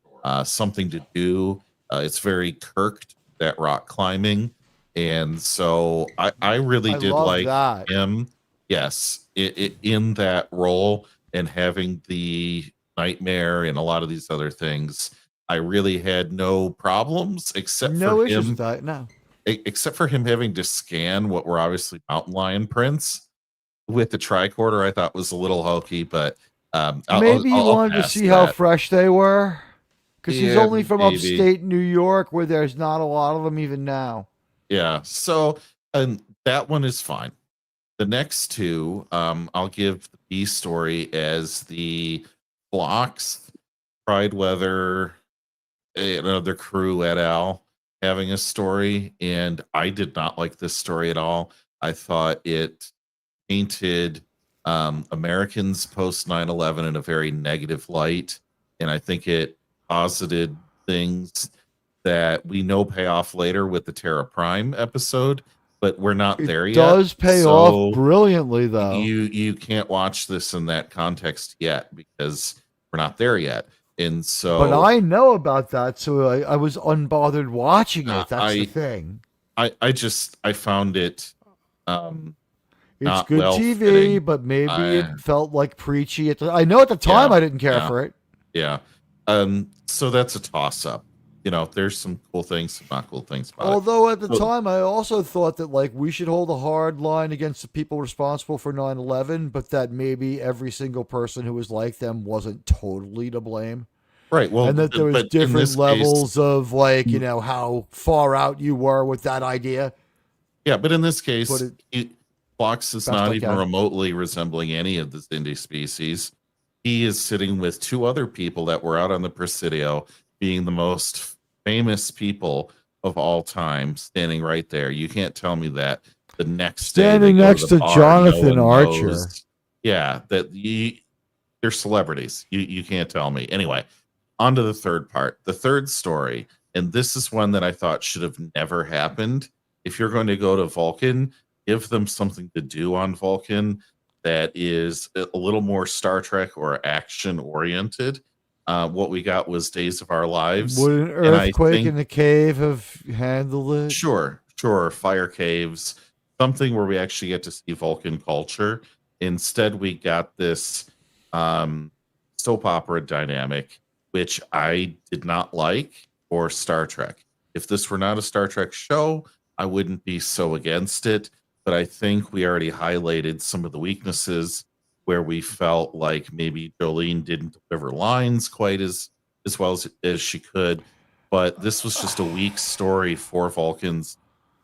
something to do. It's very Kirk, that rock climbing. And so I really did like him. Yes, in that role and having the nightmare and a lot of these other things. I really had no problems except for him. Except for him having to scan what were obviously mountain lion prints with the tricorder, I thought was a little hokey, but maybe he wanted to see how fresh they were, because he's only from upstate New York, where there's not a lot of them even now. Yeah, so that one is fine. The next two, I'll give the B story as the Blocks, Pride Weather, another crew et al. Having a story, and I did not like this story at all. I thought it painted Americans post 9/11 in a very negative light, and I think it posited things that we know pay off later with the Terra Prime episode, but we're not there yet. It does pay off brilliantly, though. You can't watch this in that context yet because we're not there yet. And so, but I know about that, so I was unbothered watching it. That's the thing. I found it. It's good TV, but maybe it felt like preachy. I know at the time I didn't care for it. Yeah. So that's a toss up. There's some cool things, some not cool things about Although at the time, I also thought that we should hold a hard line against the people responsible for 9/11, but that maybe every single person who was like them wasn't totally to blame. Right. Well, and that there was different levels of how far out you were with that idea. Yeah, but in this case, Fox is not even remotely resembling any of the Xindi species. He is sitting with two other people that were out on the Presidio, being the most famous people of all time, standing right there. You can't tell me that the next standing next to Jonathan Archer. Yeah, they're celebrities. You can't tell me. Anyway, on to the third part, the third story, and this is one that I thought should have never happened. If you're going to go to Vulcan, give them something to do on Vulcan that is a little more Star Trek or action oriented. What we got was Days of Our Lives. Would an earthquake in the cave have handled it? Sure. Fire caves, something where we actually get to see Vulcan culture. Instead, we got this soap opera dynamic, which I did not like for Star Trek. If this were not a Star Trek show, I wouldn't be so against it. But I think we already highlighted some of the weaknesses where we felt like maybe Jolene didn't deliver lines quite as well as she could. But this was just a weak story for Vulcans,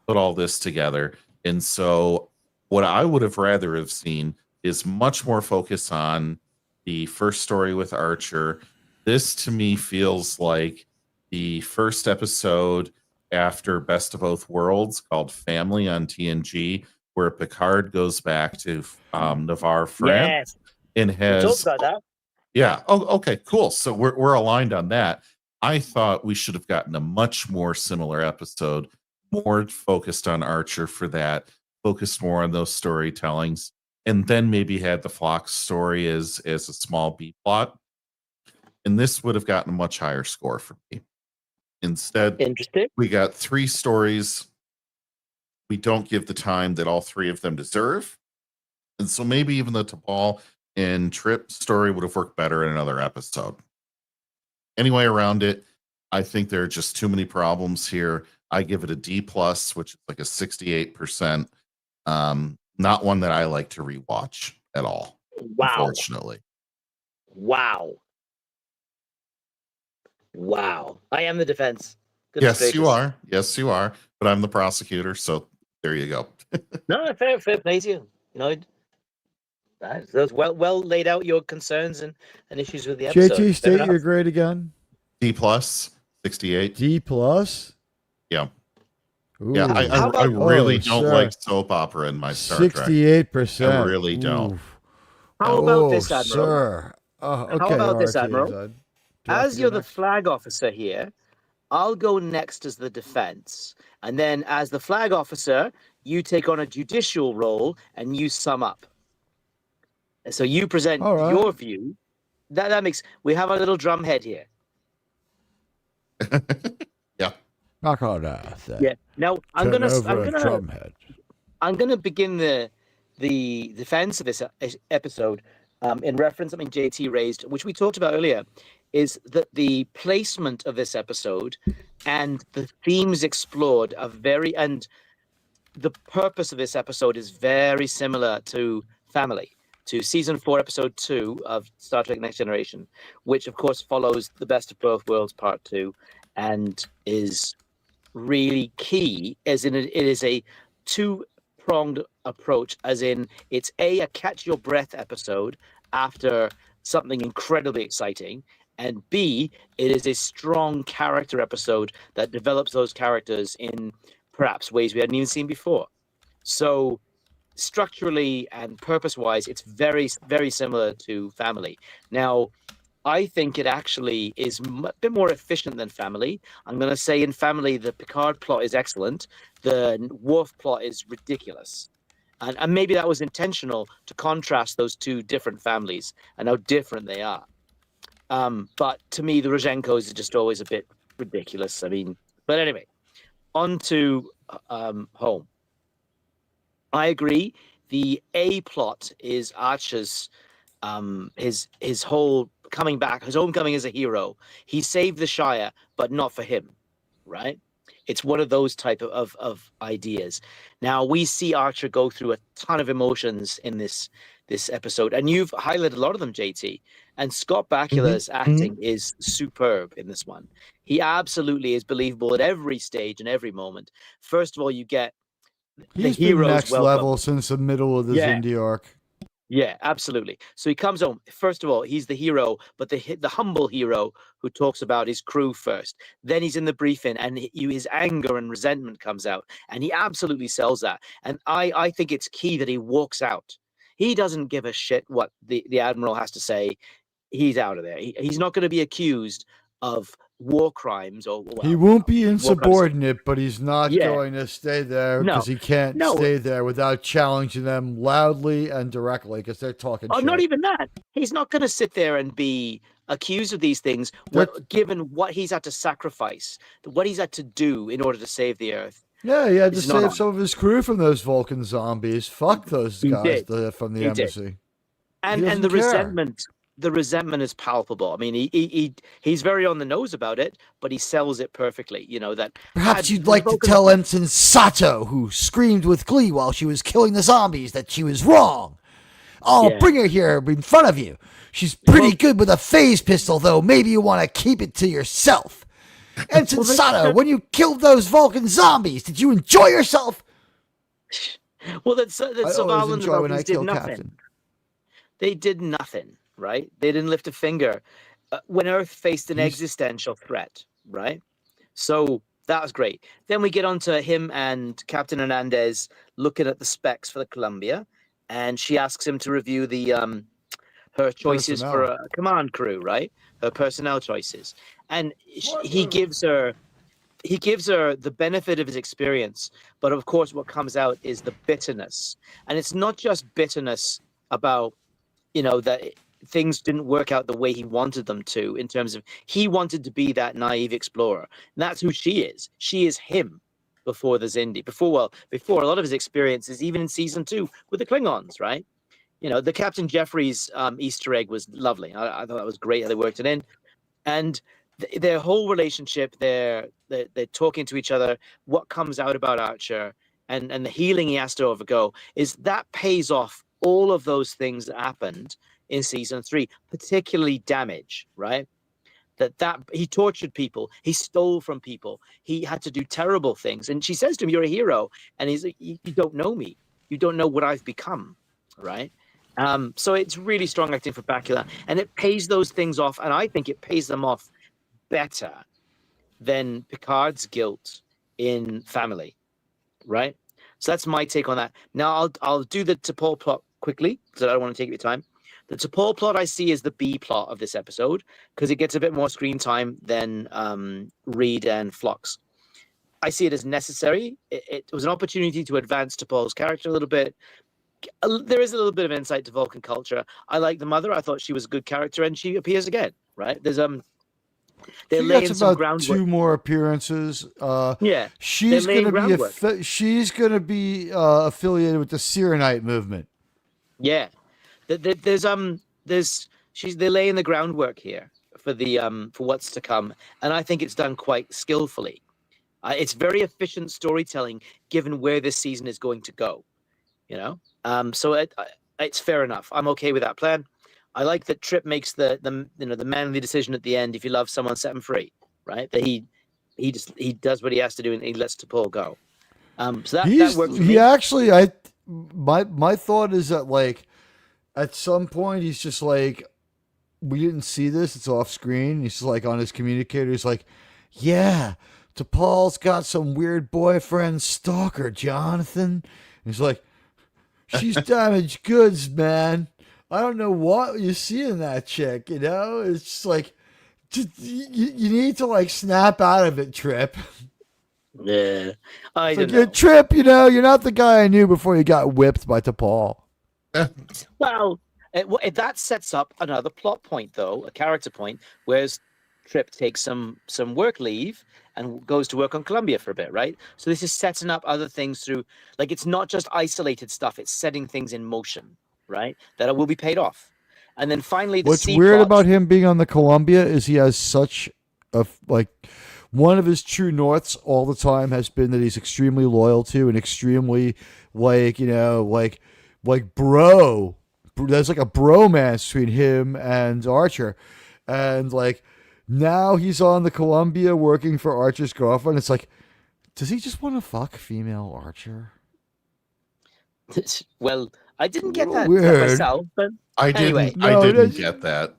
put all this together. And so what I would have rather have seen is much more focus on the first story with Archer. This to me feels like the first episode after Best of Both Worlds, called Family on TNG, where Picard goes back to Navarre, France, and has Yeah. Oh, okay, cool. So we're aligned on that. I thought we should have gotten a much more similar episode, more focused on Archer for that, focused more on those storytellings, and then maybe had the Phlox story as a small B plot. And this would have gotten a much higher score for me. Instead, interesting. We got 3 stories. We don't give the time that all 3 of them deserve. And so maybe even the T'Pol and Trip story would have worked better in another episode. Anyway, around it, I think there are just too many problems here. I give it a D+, which is like a 68%. Not one that I like to rewatch at all. Wow. Unfortunately. Wow. I am the defense. Yes, you are. Yes, you are. But I'm the prosecutor, so there you go. No, fair play to you. You know, that's well laid out your concerns and issues with the episode. JT, state your grade again. D+, 68. D+. Yeah. Ooh. Yeah, I really don't like soap opera in my Star Trek. 68%. I really don't. Ooh. How about this, Admiral? Sir. Okay, how about this, Admiral? Side. As you're the flag officer here, I'll go next as the defense. And then as the flag officer, you take on a judicial role and you sum up. So you present your view. That makes... We have a little drum head here. Yeah. Knock on that. Yeah. Now I'm gonna begin the defense of this episode in reference. I mean, JT raised, which we talked about earlier, is that the placement of this episode and the themes explored are and the purpose of this episode is very similar to Family, to season 4, episode 2 of Star Trek Next Generation, which of course follows The Best of Both Worlds Part 2 and is really key, as in it is a 2-pronged approach, as in it's a catch your breath episode after something incredibly exciting, and B, it is a strong character episode that develops those characters in perhaps ways we hadn't even seen before. So structurally and purpose-wise, it's very, very similar to Family. Now, I think it actually is a bit more efficient than Family. I'm going to say in Family, the Picard plot is excellent. The Worf plot is ridiculous. And maybe that was intentional to contrast those 2 different families and how different they are. But to me, the Rozhenkos is just always a bit ridiculous. I mean, but anyway, on to Home. I agree. The A plot is Archer's, his whole coming back, his homecoming as a hero. He saved the Shire, but not for him, right? It's one of those type of ideas. Now, we see Archer go through a ton of emotions in this episode, and you've highlighted a lot of them, JT. And Scott Bakula's acting is superb in this one. He absolutely is believable at every stage and every moment. First of all, you get the hero's next level since the middle of the Xindi arc. Yeah, absolutely. So he comes home. First of all, he's the hero, but the humble hero who talks about his crew first. Then he's in the briefing, and his anger and resentment comes out, and he absolutely sells that. And I think it's key that he walks out. He doesn't give a shit what the Admiral has to say. He's out of there. He's not going to be accused of war crimes or... Well, he won't be insubordinate, but he's not going to stay there because he can't stay there without challenging them loudly and directly because they're talking shit. Not even that. He's not going to sit there and be accused of these things, given what he's had to sacrifice, what he's had to do in order to save the Earth. Yeah, he had to save some of his crew from those Vulcan zombies. Fuck those guys from the embassy. And the resentment is palpable. I mean, he's very on the nose about it, but he sells it perfectly. You know that. Perhaps you'd like to tell Ensign Sato, who screamed with glee while she was killing the zombies, that she was wrong. I'll bring her here in front of you. She's pretty good with a phase pistol, though. Maybe you want to keep it to yourself. Ensign Sato, when you killed those Vulcan zombies, did you enjoy yourself? Well, that's Sovalan when I kill Captain. They did nothing. Right? They didn't lift a finger when Earth faced an existential threat, right? So that was great. Then we get on to him and Captain Hernandez looking at the specs for the Columbia, and she asks him to review her choices for a command crew, right? Her personnel choices, and he gives her the benefit of his experience, but of course what comes out is the bitterness. And it's not just bitterness about, that things didn't work out the way he wanted them to, in terms of he wanted to be that naive explorer. And that's who she is. She is him before the Xindi, before a lot of his experiences, even in season 2 with the Klingons, right? The Captain Jeffries Easter egg was lovely. I thought that was great how they worked it in. And their whole relationship, they're talking to each other, what comes out about Archer and the healing he has to undergo, is that pays off all of those things that happened in season 3, particularly damage, right? That he tortured people, he stole from people, he had to do terrible things. And she says to him, "You're a hero." And he's like, "You don't know me. You don't know what I've become," right? So it's really strong acting for Bakula, and it pays those things off, and I think it pays them off better than Picard's guilt in Family, right? So that's my take on that. Now I'll do the T'Pol plot quickly because I don't want to take your time. The T'Pol plot I see is the B plot of this episode because it gets a bit more screen time than Reed and Phlox. I see it as necessary. It was an opportunity to advance T'Pol's character a little bit. There is a little bit of insight to Vulcan culture. I like the mother. I thought she was a good character, and she appears again, right? There's they're laying some groundwork. 2 more appearances. Yeah, she's going to be affiliated with the Cyrenite movement. Yeah, they're laying the groundwork here for for what's to come, and I think it's done quite skillfully. It's very efficient storytelling given where this season is going to go. So it's fair enough. I'm okay with that plan. I like that Trip makes the manly decision at the end. If you love someone, set him free, right? That he does what he has to do and he lets T'Pol go. So that works for me. He actually, my thought is that, like, at some point he's just like, we didn't see this, it's off screen. He's just like on his communicator. He's like, yeah, T'Pol's got some weird boyfriend stalker, Jonathan. He's like, she's damaged goods, man. I don't know what you see in that chick, It's just like, you need to, like, snap out of it, Trip. Yeah. I don't know. Trip, you're not the guy I knew before you got whipped by T'Pol. Well, that sets up another plot point, though, a character point, whereas Trip takes some work leave and goes to work on Columbia for a bit, right? So this is setting up other things through, like, it's not just isolated stuff, it's setting things in motion, right? That will be paid off. And then finally, what's weird about him being on the Columbia is he has such a, like, one of his true norths all the time has been that he's extremely loyal to and extremely, like, bro. There's like a bromance between him and Archer. And, like, now he's on the Columbia working for Archer's girlfriend. It's like, does he just want to fuck female Archer? Well, I didn't get that myself, but I didn't get that.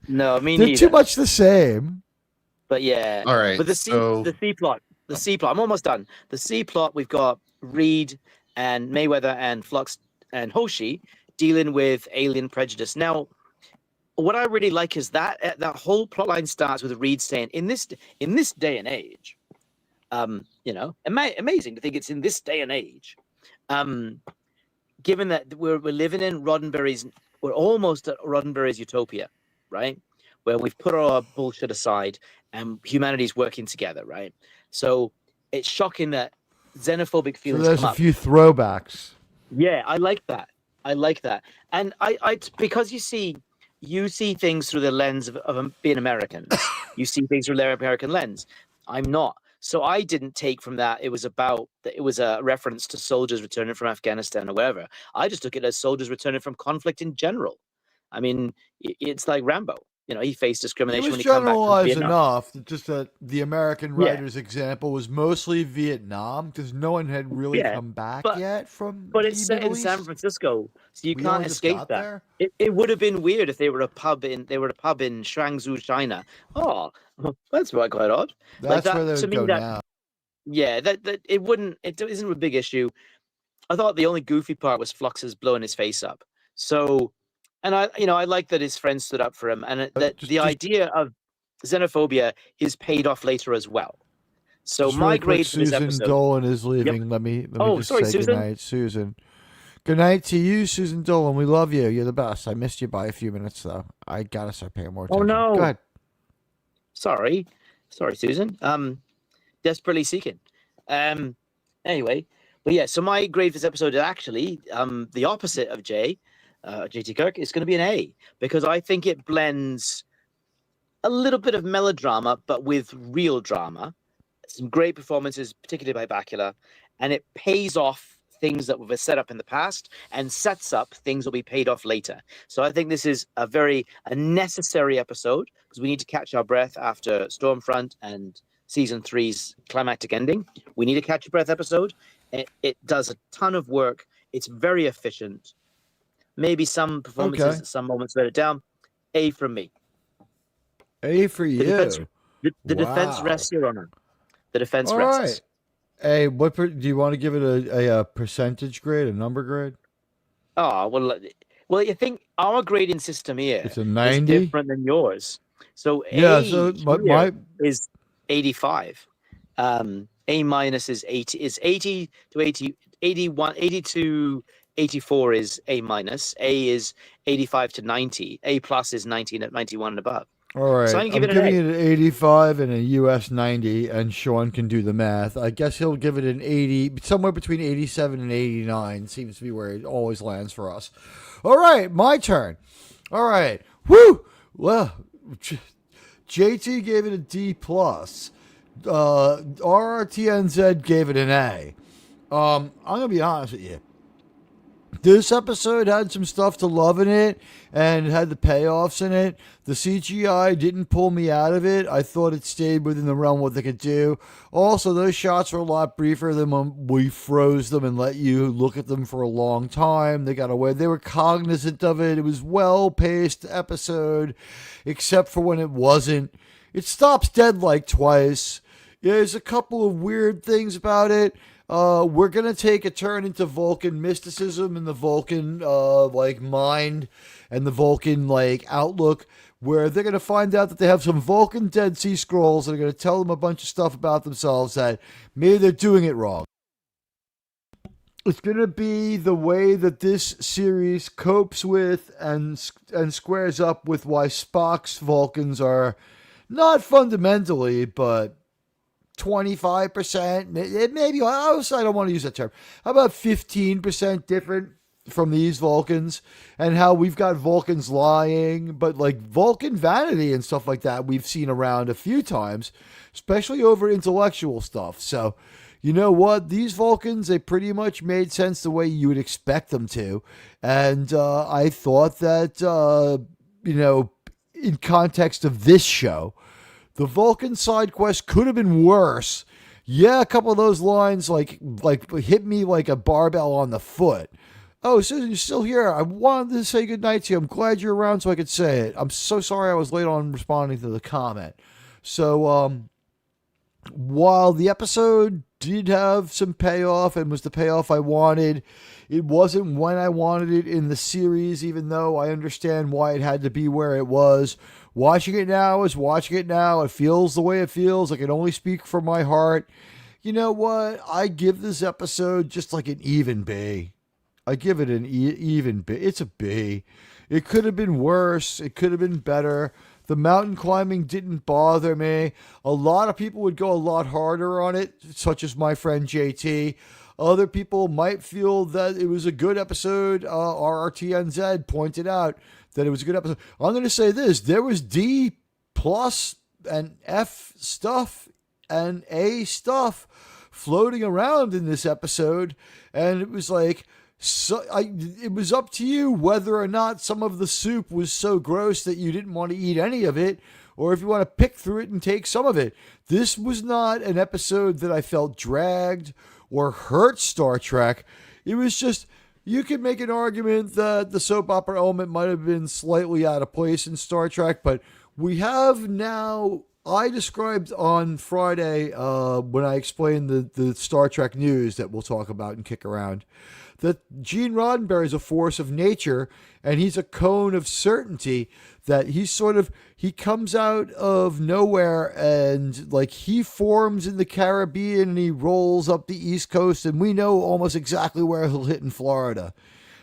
No, me they're neither. Too much the same. But yeah. All right. But the C plot. I'm almost done. The C plot, we've got Reed and Mayweather and Phlox and Hoshi dealing with alien prejudice. Now, what I really like is that whole plotline starts with Reed saying, in this day and age, amazing to think it's in this day and age, given that we're living in Roddenberry's, we're almost at Roddenberry's utopia, right? Where we've put our bullshit aside and humanity's working together, right? So it's shocking that xenophobic feelings there's come a up. few throwbacks. Yeah, I like that. And I because you see things through the lens of being American. You see things through their American lens. I'm not. So I didn't take from that it was a reference to soldiers returning from Afghanistan or wherever. I just took it as soldiers returning from conflict in general. I mean, it's like Rambo. He faced discrimination when he came back from generalized Vietnam. enough, just that the American writer's example was mostly Vietnam because no one had really come back yet from. But it's set in San Francisco, so you can't escape that. It would have been weird if they were a pub in Shangzhou, China. Oh, that's quite odd. That's where they would go now. Yeah, that it wouldn't. It isn't a big issue. I thought the only goofy part was Flux's blowing his face up. So And I like that his friends stood up for him, and that the idea of xenophobia is paid off later as well. So just my really quick, grade for this Susan episode. Dolan is leaving. Yep. Let me just sorry, say Susan. goodnight, Susan. Good night to you, Susan Dolan. We love you. You're the best. I missed you by a few minutes, though. I gotta start paying more attention. Oh no. Go ahead. Sorry, Susan. Desperately seeking. Anyway, but yeah. So my grade for this episode is actually the opposite of JT Kirk. It's going to be an A, because I think it blends a little bit of melodrama, but with real drama. Some great performances, particularly by Bakula, and it pays off things that were set up in the past and sets up things that will be paid off later. So I think this is a necessary episode, because we need to catch our breath after Stormfront and season 3's climactic ending. We need a catch your breath episode. It does a ton of work. It's very efficient. Maybe some performances at some moments let it down. A from me. A for you. The defense rests, Your Honor. The defense All rests. right. Hey, do you want to give it a percentage grade, a number grade? Oh, well, you think our grading system here It's a 90? is different than yours. So yeah, A so my is 85. A minus is 80. Is 80 to 80, 81, 80 to 84 is A minus. A is 85 to 90. A plus is 90 at 91 and above. All right, So I'm giving it an 85 and a US 90, and Sean can do the math. I guess he'll give it an 80, somewhere between 87 and 89 seems to be where it always lands for us. All right, my turn. All right, woo! Well, JT gave it a D+. RRTNZ gave it an A. I'm going to be honest with you. This episode had some stuff to love in it, and it had the payoffs in it. The CGI didn't pull me out of it. I thought it stayed within the realm of what they could do. Also, those shots were a lot briefer than when we froze them and let you look at them for a long time. They got away. They were cognizant of it. It was well-paced episode, except for when it wasn't. It stops dead like twice. There's a couple of weird things about it. We're going to take a turn into Vulcan mysticism and the Vulcan, mind and the Vulcan, outlook, where they're going to find out that they have some Vulcan Dead Sea Scrolls and are going to tell them a bunch of stuff about themselves that maybe they're doing it wrong. It's going to be the way that this series copes with and squares up with why Spock's Vulcans are not fundamentally, but 25%, maybe, I don't want to use that term. How about 15% different from these Vulcans, and how we've got Vulcans lying, but Vulcan vanity and stuff like that we've seen around a few times, especially over intellectual stuff. So, you know what? These Vulcans, they pretty much made sense the way you would expect them to. And I thought that, in context of this show, the Vulcan side quest could have been worse. Yeah, a couple of those lines hit me like a barbell on the foot. Oh, Susan, you're still here. I wanted to say goodnight to you. I'm glad you're around so I could say it. I'm so sorry I was late on responding to the comment. So, while the episode did have some payoff and was the payoff I wanted, it wasn't when I wanted it in the series, even though I understand why it had to be where it was. Watching it now is watching it now. It feels the way it feels. I can only speak from my heart. You know what? I give this episode just like an even B. I give it an even B. It's a B. It could have been worse. It could have been better. The mountain climbing didn't bother me. A lot of people would go a lot harder on it, such as my friend JT. Other people might feel that it was a good episode. RRTNZ pointed out that it was a good episode. I'm going to say this. There was D plus and F stuff and A stuff floating around in this episode. And it was it was up to you whether or not some of the soup was so gross that you didn't want to eat any of it, or if you want to pick through it and take some of it. This was not an episode that I felt dragged or hurt Star Trek. It was just, you could make an argument that the soap opera element might have been slightly out of place in Star Trek, but we have now I described on Friday when I explained the Star Trek news that we'll talk about and kick around, that Gene Roddenberry is a force of nature, and he's a cone of certainty, that he comes out of nowhere and like he forms in the Caribbean and he rolls up the East Coast, and we know almost exactly where he'll hit in Florida.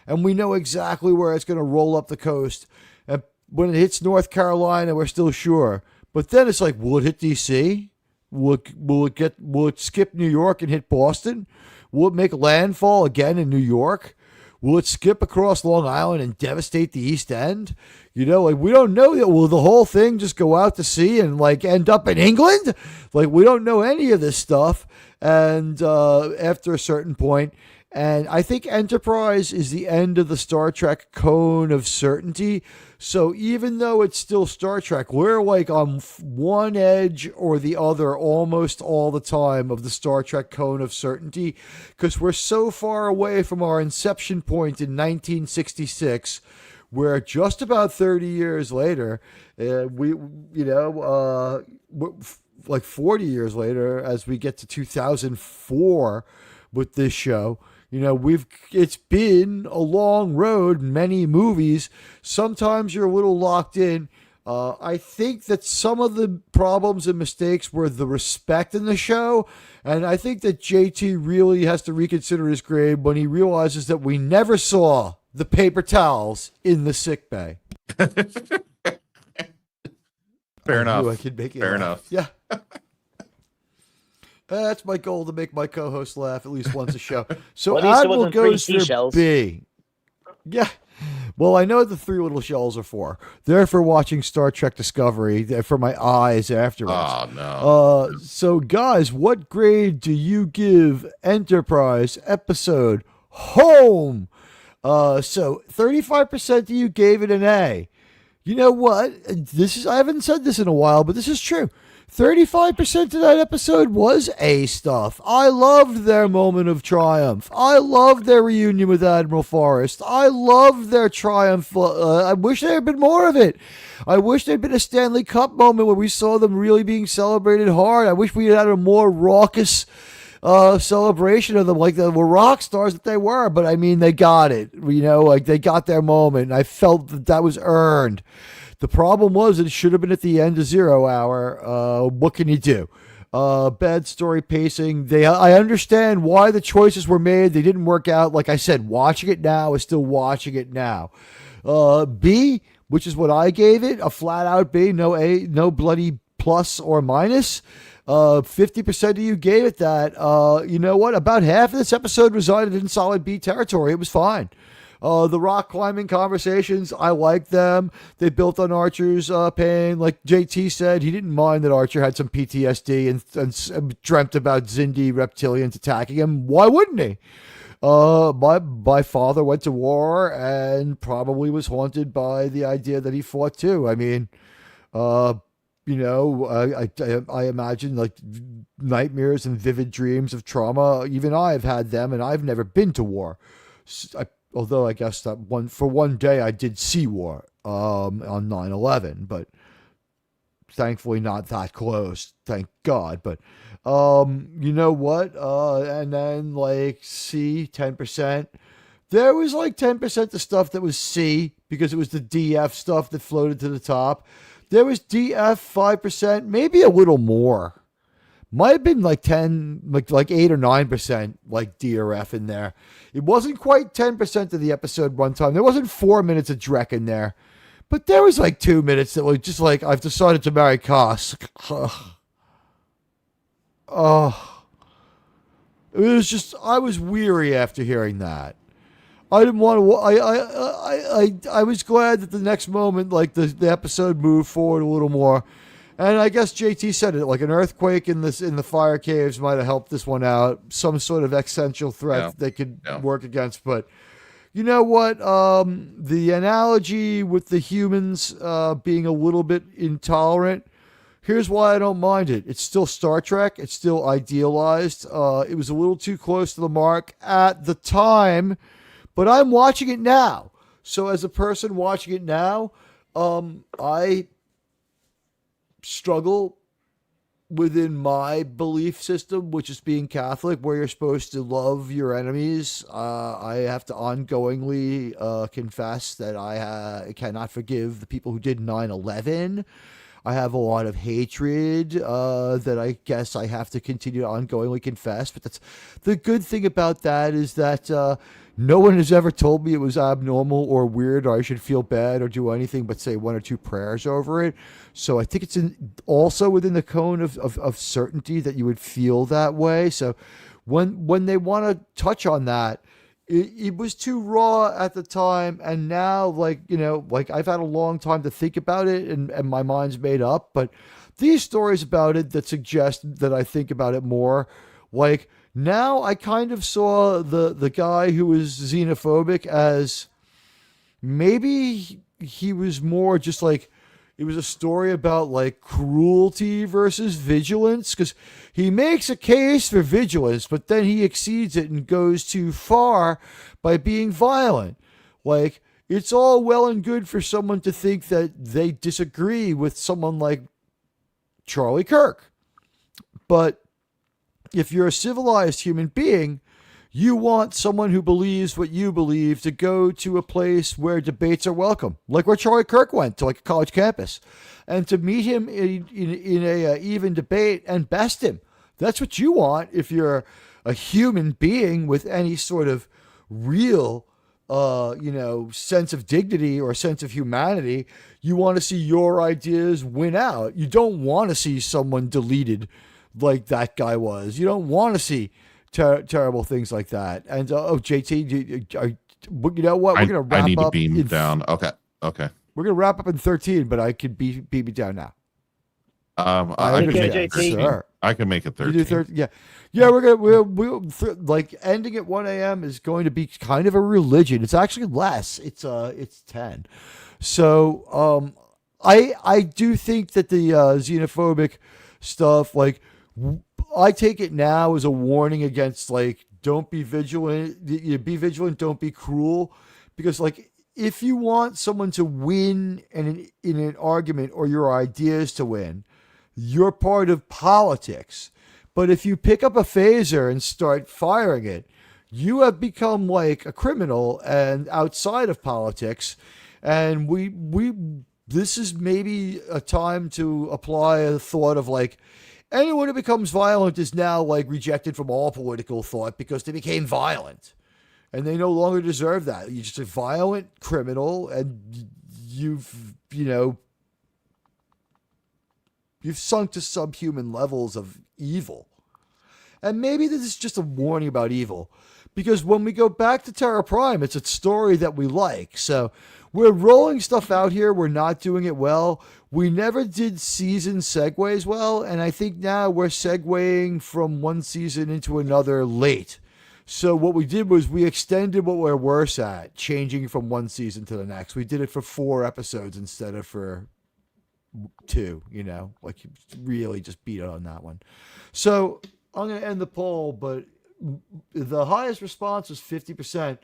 And we know exactly where it's going to roll up the coast. And when it hits North Carolina, we're still sure. But then it's like, will it hit D.C.? Will it skip New York and hit Boston? Will it make landfall again in New York? Will it skip across Long Island and devastate the East End? You know, like, we don't know. Will the whole thing just go out to sea and like end up in England? Like, we don't know any of this stuff. And after a certain point, and I think Enterprise is the end of the Star Trek cone of certainty. So even though it's still Star Trek, we're like on one edge or the other almost all the time of the Star Trek cone of certainty, because we're so far away from our inception point in 1966, where just about 30 years later, like 40 years later, as we get to 2004 with this show. You know, it's been a long road, many movies. Sometimes you're a little locked in. I think that some of the problems and mistakes were the respect in the show. And I think that JT really has to reconsider his grade when he realizes that we never saw the paper towels in the sickbay. Fair enough. I could make it Fair laugh. enough. Yeah. That's my goal, to make my co-host laugh at least once a show. So well, Admiral goes for B. Yeah. Well, I know what the three little shells are for. They're for watching Star Trek Discovery. They're for my eyes afterwards. Oh, no. So, guys, what grade do you give Enterprise episode Home? So 35% of you gave it an A. You know what? I haven't said this in a while, but this is true. 35% of that episode was A stuff. I loved their moment of triumph. I loved their reunion with Admiral Forrest. I loved their triumph. I wish there had been more of it. I wish there had been a Stanley Cup moment where we saw them really being celebrated hard. I wish we had a more raucous celebration of them, like they were rock stars that they were. But I mean, they got it. You know, like they got their moment. And I felt that was earned. The problem was it should have been at the end of 0 hour. What can you do? Bad story pacing. I understand why the choices were made. They didn't work out. Like I said, watching it now is still watching it now. B, which is what I gave it, a flat out B, no A, no bloody plus or minus. 50% of you gave it that. You know what? About half of this episode resided in solid B territory. It was fine. The rock climbing conversations, I liked them. They built on Archer's pain. Like JT said, he didn't mind that Archer had some PTSD and dreamt about Xindi reptilians attacking him. Why wouldn't he? My father went to war and probably was haunted by the idea that he fought too. I mean, you know, I imagine like nightmares and vivid dreams of trauma. Even I've had them, and I've never been to war. Although I guess that one day I did see war on 9/11, but thankfully not that close, thank God. But you know what? And then like C, 10%. There was like 10% of stuff that was C because it was the DF stuff that floated to the top. There was DF 5%, maybe a little more. Might have been like 10, like 8 or 9%, like D or F in there. It wasn't quite 10% of the episode runtime. There wasn't 4 minutes of Drek in there. But there was like 2 minutes that were just like, I've decided to marry Koss. Oh. It was just, I was weary after hearing that. I didn't want to, I was glad that the next moment, like the episode moved forward a little more. And I guess JT said it, like an earthquake in the fire caves might have helped this one out. Some sort of existential threat that they could work against. But you know what? The analogy with the humans being a little bit intolerant, here's why I don't mind it. It's still Star Trek. It's still idealized. It was a little too close to the mark at the time, but I'm watching it now. So as a person watching it now, I struggle within my belief system, which is being Catholic, where you're supposed to love your enemies, I have to ongoingly confess that I cannot forgive the people who did 9/11. I have a lot of hatred that I guess I have to continue to ongoingly confess. But that's the good thing about that is that no one has ever told me it was abnormal or weird or I should feel bad or do anything but say one or two prayers over it. So I think it's also within the cone of certainty that you would feel that way. So when they want to touch on that, it was too raw at the time, and now, like I've had a long time to think about it, and my mind's made up. But these stories about it that suggest that I think about it more, like now I kind of saw the guy who was xenophobic as maybe he was more just like, it was a story about like cruelty versus vigilance, because he makes a case for vigilance, but then he exceeds it and goes too far by being violent. Like, it's all well and good for someone to think that they disagree with someone like Charlie Kirk. But if you're a civilized human being, you want someone who believes what you believe to go to a place where debates are welcome, like where Charlie Kirk went to, like a college campus, and to meet him in a even debate and best him. That's what you want if you're a human being with any sort of real, sense of dignity or sense of humanity. You want to see your ideas win out. You don't want to see someone deleted like that guy was. You don't want to see terrible things like that. And JT, you know what? We're gonna wrap up. I need to beam down. Okay. We're gonna wrap up in 13, but I could beam me down now. I can make it 13. Sure. I can make it 13. You do 13? Yeah. We're like ending at 1 a.m. is going to be kind of a religion. It's actually less. It's 10. So I do think that the xenophobic stuff, like, I take it now as a warning against, like, don't be vigilant. Be vigilant. Don't be cruel. Because, like, if you want someone to win in an argument or your ideas to win, you're part of politics. But if you pick up a phaser and start firing it, you have become like a criminal and outside of politics. And this is maybe a time to apply a thought of, like, anyone who becomes violent is now, like, rejected from all political thought because they became violent. And they no longer deserve that. You're just a violent criminal, and you've sunk to subhuman levels of evil. And maybe this is just a warning about evil. Because when we go back to Terra Prime, it's a story that we like. So we're rolling stuff out here. We're not doing it well. We never did season segues well. And I think now we're segueing from one season into another late. So what we did was we extended what we're worse at, changing from one season to the next. We did it for 4 episodes instead of for 2, like, you really just beat it on that one. So I'm going to end the poll, but the highest response was 50%,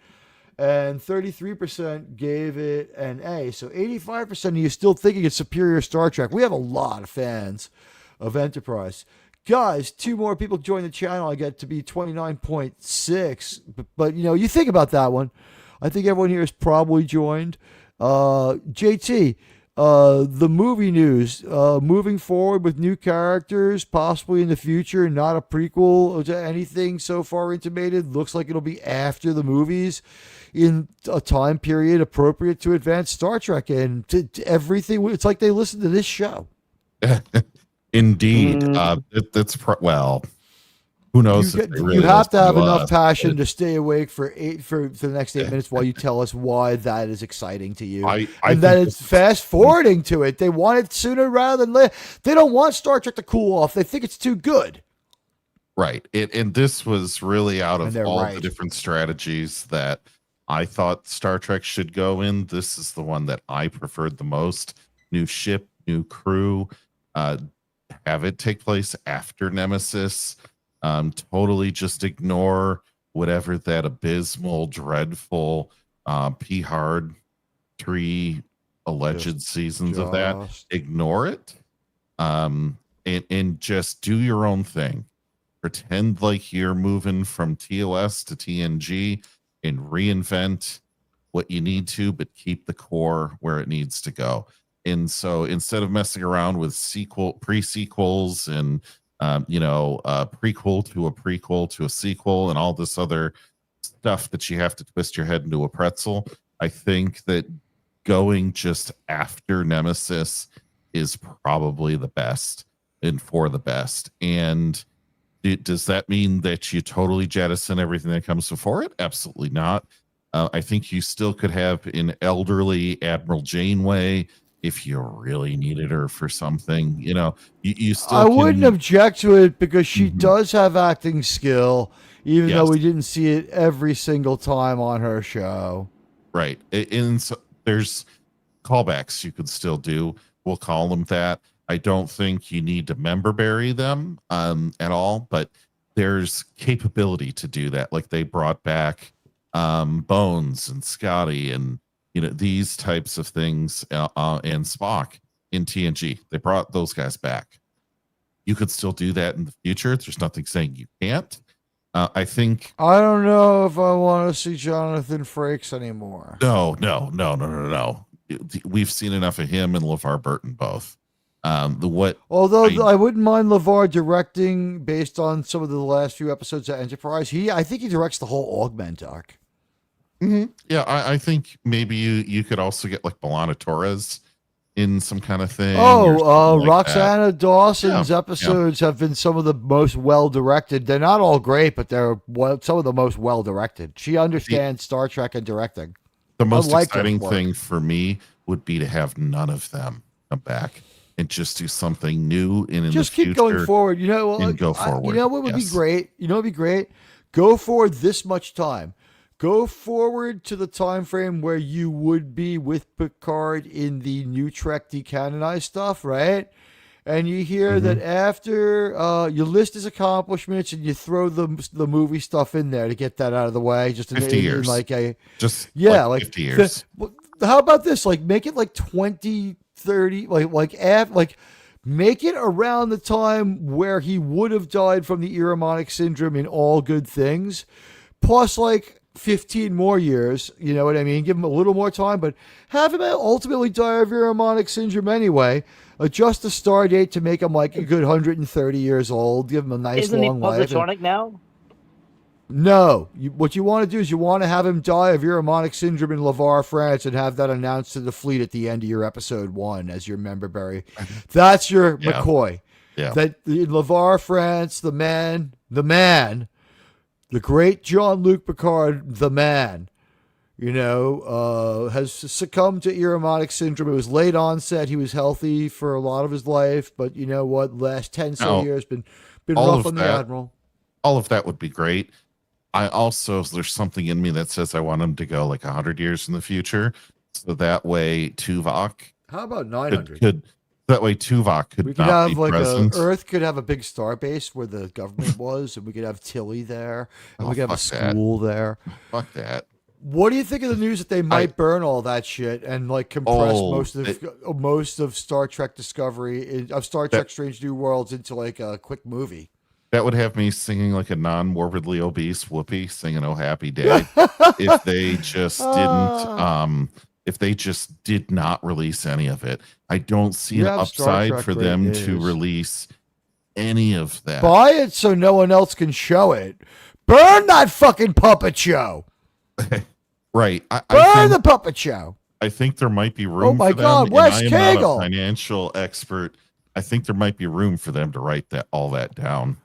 and 33% gave it an A. So 85% of you still thinking it's superior Star Trek. We have a lot of fans of Enterprise. Guys, 2 more people join the channel. I get to be 29.6. But you think about that one. I think everyone here has probably joined. JT, the movie news, moving forward with new characters, possibly in the future, not a prequel to anything so far intimated. Looks like it'll be after the movies in a time period appropriate to advance Star Trek and to everything. It's like they listen to this show. Indeed. Well, who knows? You have to have enough passion to stay awake for the next 8 minutes while you tell us why that is exciting to you. And that it's fast forwarding to it. They want it sooner rather than later. They don't want Star Trek to cool off. They think it's too good. Right. And this was really out of all the different strategies that I thought Star Trek should go in. This is the one that I preferred the most. New ship, new crew. Have it take place after Nemesis. Totally just ignore whatever that abysmal, dreadful P. Hard 3 alleged seasons of that. Ignore it. And and just do your own thing. Pretend like you're moving from TOS to TNG and reinvent what you need to, but keep the core where it needs to go. And so instead of messing around with pre-sequels and a prequel to a sequel and all this other stuff that you have to twist your head into a pretzel, I think that going just after Nemesis is probably the best and for the best. And does that mean that you totally jettison everything that comes before it? Absolutely not. I think you still could have an elderly Admiral Janeway if you really needed her for something. You still. I wouldn't object to it because she does have acting skill, even though we didn't see it every single time on her show. Right. And so there's callbacks you could still do. We'll call them that. I don't think you need to member bury them at all, but there's capability to do that. Like they brought back Bones and Scotty and these types of things and Spock in TNG. They brought those guys back. You could still do that in the future. There's nothing saying you can't. I don't know if I want to see Jonathan Frakes anymore. No. We've seen enough of him and LeVar Burton both. Although I wouldn't mind LeVar directing based on some of the last few episodes of Enterprise. I think he directs the whole Augment arc. Mm-hmm. Yeah, I think maybe you could also get like B'Elanna Torres in some kind of thing. Roxanna Dawson's episodes have been some of the most well-directed. They're not all great, but they're some of the most well-directed. She understands Star Trek and directing. The most exciting thing for me would be to have none of them come back and just do something new in the future. Just keep going forward. Go forward. What would be great? What would be great? Go forward this much time. Go forward to the time frame where you would be with Picard in the new Trek decanonized stuff, right? And you hear that after you list his accomplishments and you throw the movie stuff in there to get that out of the way. Just 50 years. Like 50 years. How about this? Like make it like 2030, make it around the time where he would have died from the Ironic syndrome in All Good Things, plus like 15 more years, you know what I mean? Give him a little more time, but have him ultimately die of Ironic syndrome anyway. Adjust the star date to make him like a good 130 years old. Give him a nice long life. Isn't he Positronic now? No. What you want to do is you want to have him die of Ironic syndrome in LeVar, France, and have that announced to the fleet at the end of your episode 1 as your member berry. That's your McCoy. Yeah. That in LeVar, France, the man, the great Jean-Luc Picard, the man, has succumbed to Ironic syndrome. It was late onset. He was healthy for a lot of his life, but you know what? Last 10 years been rough on the Admiral. All of that would be great. There's something in me that says I want him to go like 100 years in the future. So that way Tuvok. How about 900? That way Tuvok could not be present. Earth could have a big star base where the government was, and we could have Tilly there, and we could have a school there. Fuck that. What do you think of the news that they might burn all that shit and like compress most of Star Trek Discovery of Star Trek Strange New Worlds into like a quick movie? That would have me singing like a non-morbidly obese Whoopi singing "Oh Happy Day" if they just didn't. If they just did not release any of it. I don't see an upside for them to release any of that. Buy it so no one else can show it. Burn that fucking puppet show. Right. Burn the puppet show. I think there might be room for them. Oh my God, Wes Cagle. I'm not a financial expert. I think there might be room for them to write all that down.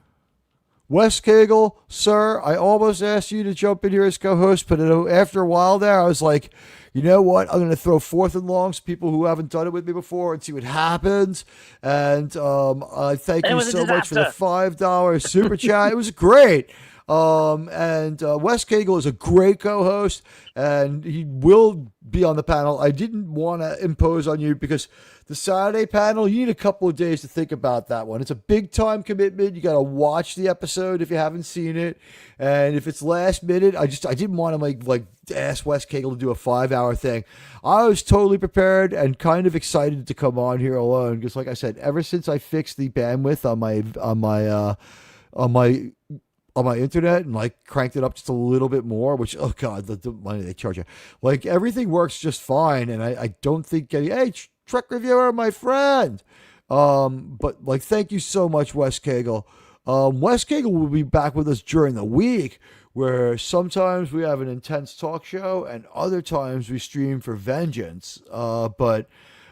Wes Cagle, sir, I almost asked you to jump in here as co-host, but after a while there, I was like, you know what? I'm going to throw fourth and longs people who haven't done it with me before and see what happens. And I thank you so much for the $5 super chat. It was great. And Wes Cagle is a great co-host, and he will be on the panel. I didn't want to impose on you because the Saturday panel, you need a couple of days to think about that one. It's a big time commitment. You got to watch the episode if you haven't seen it. And if it's last minute, I didn't want to like ask Wes Cagle to do a 5-hour thing. I was totally prepared and kind of excited to come on here alone because, like I said, ever since I fixed the bandwidth on my internet and like cranked it up just a little bit more, which, oh God, the money they charge you. Like everything works just fine. And I don't think hey, Trek reviewer, my friend. But like, thank you so much, Wes Cagle. Wes Cagle will be back with us during the week, where sometimes we have an intense talk show and other times we stream for vengeance. But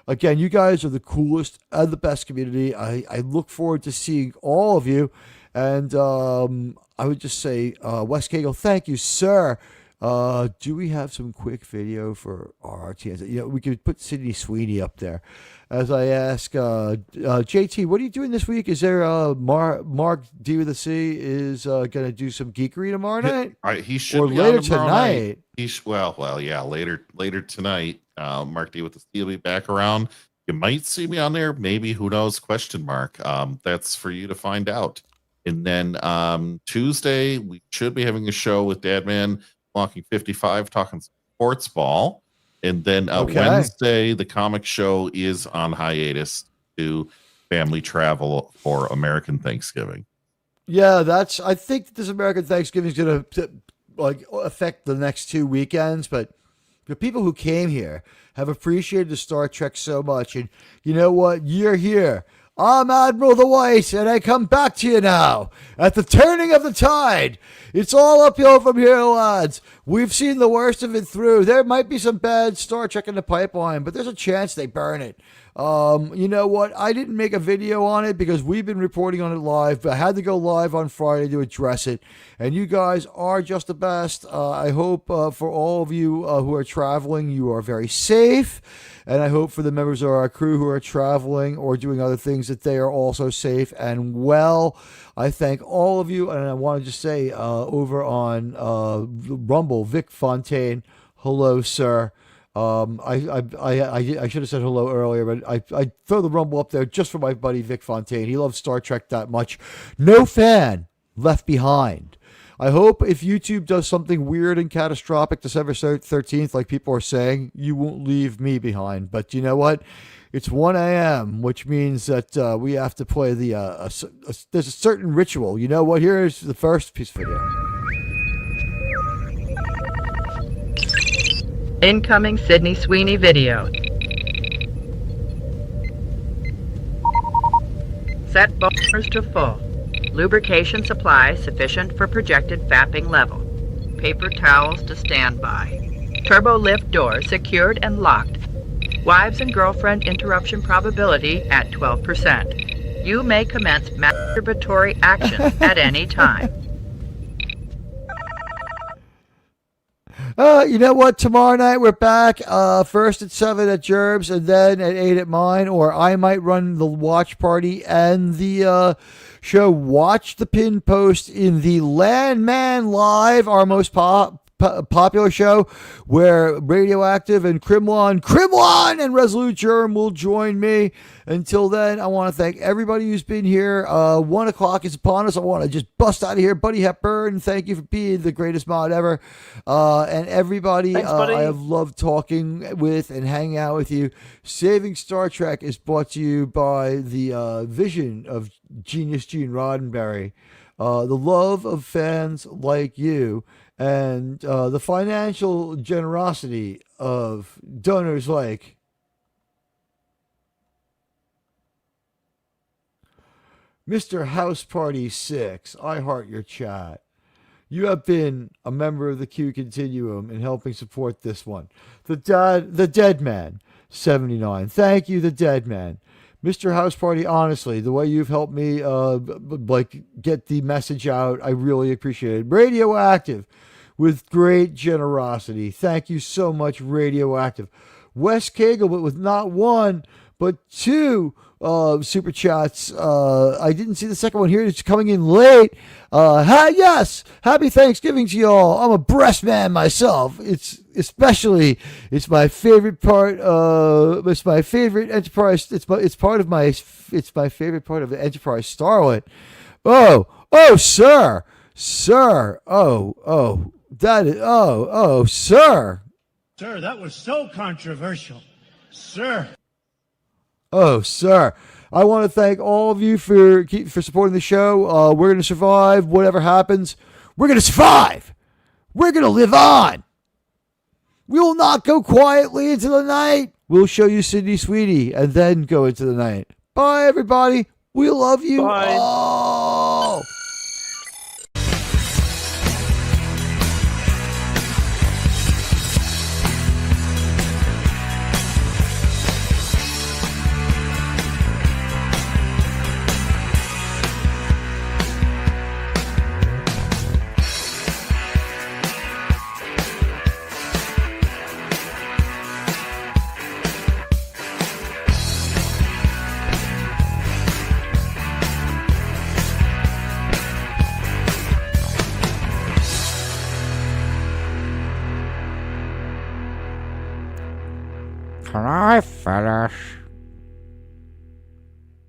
again, you guys are the coolest and the best community. I look forward to seeing all of you. And I would just say, Wes Cagle, thank you, sir. Do we have some quick video for RRTNs? You know, we could put Sydney Sweeney up there. As I ask, JT, what are you doing this week? Is there Mark D with a C is going to do some geekery tomorrow night? He should or be later on tomorrow tonight. Night. Well, yeah, later tonight. Mark D with the C will be back around. You might see me on there, maybe. Who knows? Question mark. That's for you to find out. And then Tuesday we should be having a show with Dadman Walking 55 talking sports ball. And then Wednesday, the comic show is on hiatus to family travel for American Thanksgiving. Yeah, I think this American Thanksgiving is going to like affect the next 2 weekends, but the people who came here have appreciated the Star Trek so much. And you know what? You're here. I'm Admiral the White, and I come back to you now at the turning of the tide. It's all uphill from here, lads. We've seen the worst of it through. There might be some bad Star Trek in the pipeline, but there's a chance they burn it. You know what? I didn't make a video on it because we've been reporting on it live, but I had to go live on Friday to address it. And you guys are just the best. I hope for all of you who are traveling, you are very safe. And I hope for the members of our crew who are traveling or doing other things that they are also safe and well. I thank all of you. And I want to just say over on Rumble, Vic Fontaine, hello, sir. I should have said hello earlier, but I throw the Rumble up there just for my buddy Vic Fontaine. He loves Star Trek that much. No fan left behind. I hope if YouTube does something weird and catastrophic December 13th, like people are saying, you won't leave me behind. But you know what? It's 1 a.m., which means that we have to play there's a certain ritual. You know what? Here is the first piece of video. Incoming Sydney Sweeney video. Set burners to full. Lubrication supply sufficient for projected fapping level. Paper towels to standby. Turbo lift door secured and locked. Wives and girlfriend interruption probability at 12%. You may commence masturbatory action at any time. You know what? Tomorrow night we're back. First at 7 at Gerbs and then at 8 at mine. Or I might run the watch party and the show Watch the Pin Post in the Landman Live, our most popular show, where Radioactive and Krimlon and Resolute Germ will join me. Until then, I want to thank everybody who's been here. 1 o'clock is upon us. I want to just bust out of here. Buddy Hepburn, thank you for being the greatest mod ever. And everybody, thanks, buddy. I have loved talking with and hanging out with you. Saving Star Trek is brought to you by the vision of Genius Gene Roddenberry, the love of fans like you, and the financial generosity of donors like Mr. House Party 6. I heart your chat. You have been a member of the Q Continuum in helping support this one. The Dead Man 79. Thank you, the Dead Man. Mr. House Party, honestly, the way you've helped me get the message out, I really appreciate it. Radioactive, with great generosity. Thank you so much, Radioactive. Wes Cagle, but with not one, but two super chats. I didn't see the second one here. It's coming in late. Yes, happy Thanksgiving to y'all. I'm a breast man myself. It's my favorite part. It's my favorite Enterprise. It's my favorite part of the Enterprise Starlet. Oh, sir, that is, sir. Sir, that was so controversial. Sir. Oh, sir. I want to thank all of you for supporting the show. We're going to survive whatever happens. We're going to survive. We're going to live on. We will not go quietly into the night. We'll show you Xindi Sweetie and then go into the night. Bye, everybody. We love you all. Can I finish?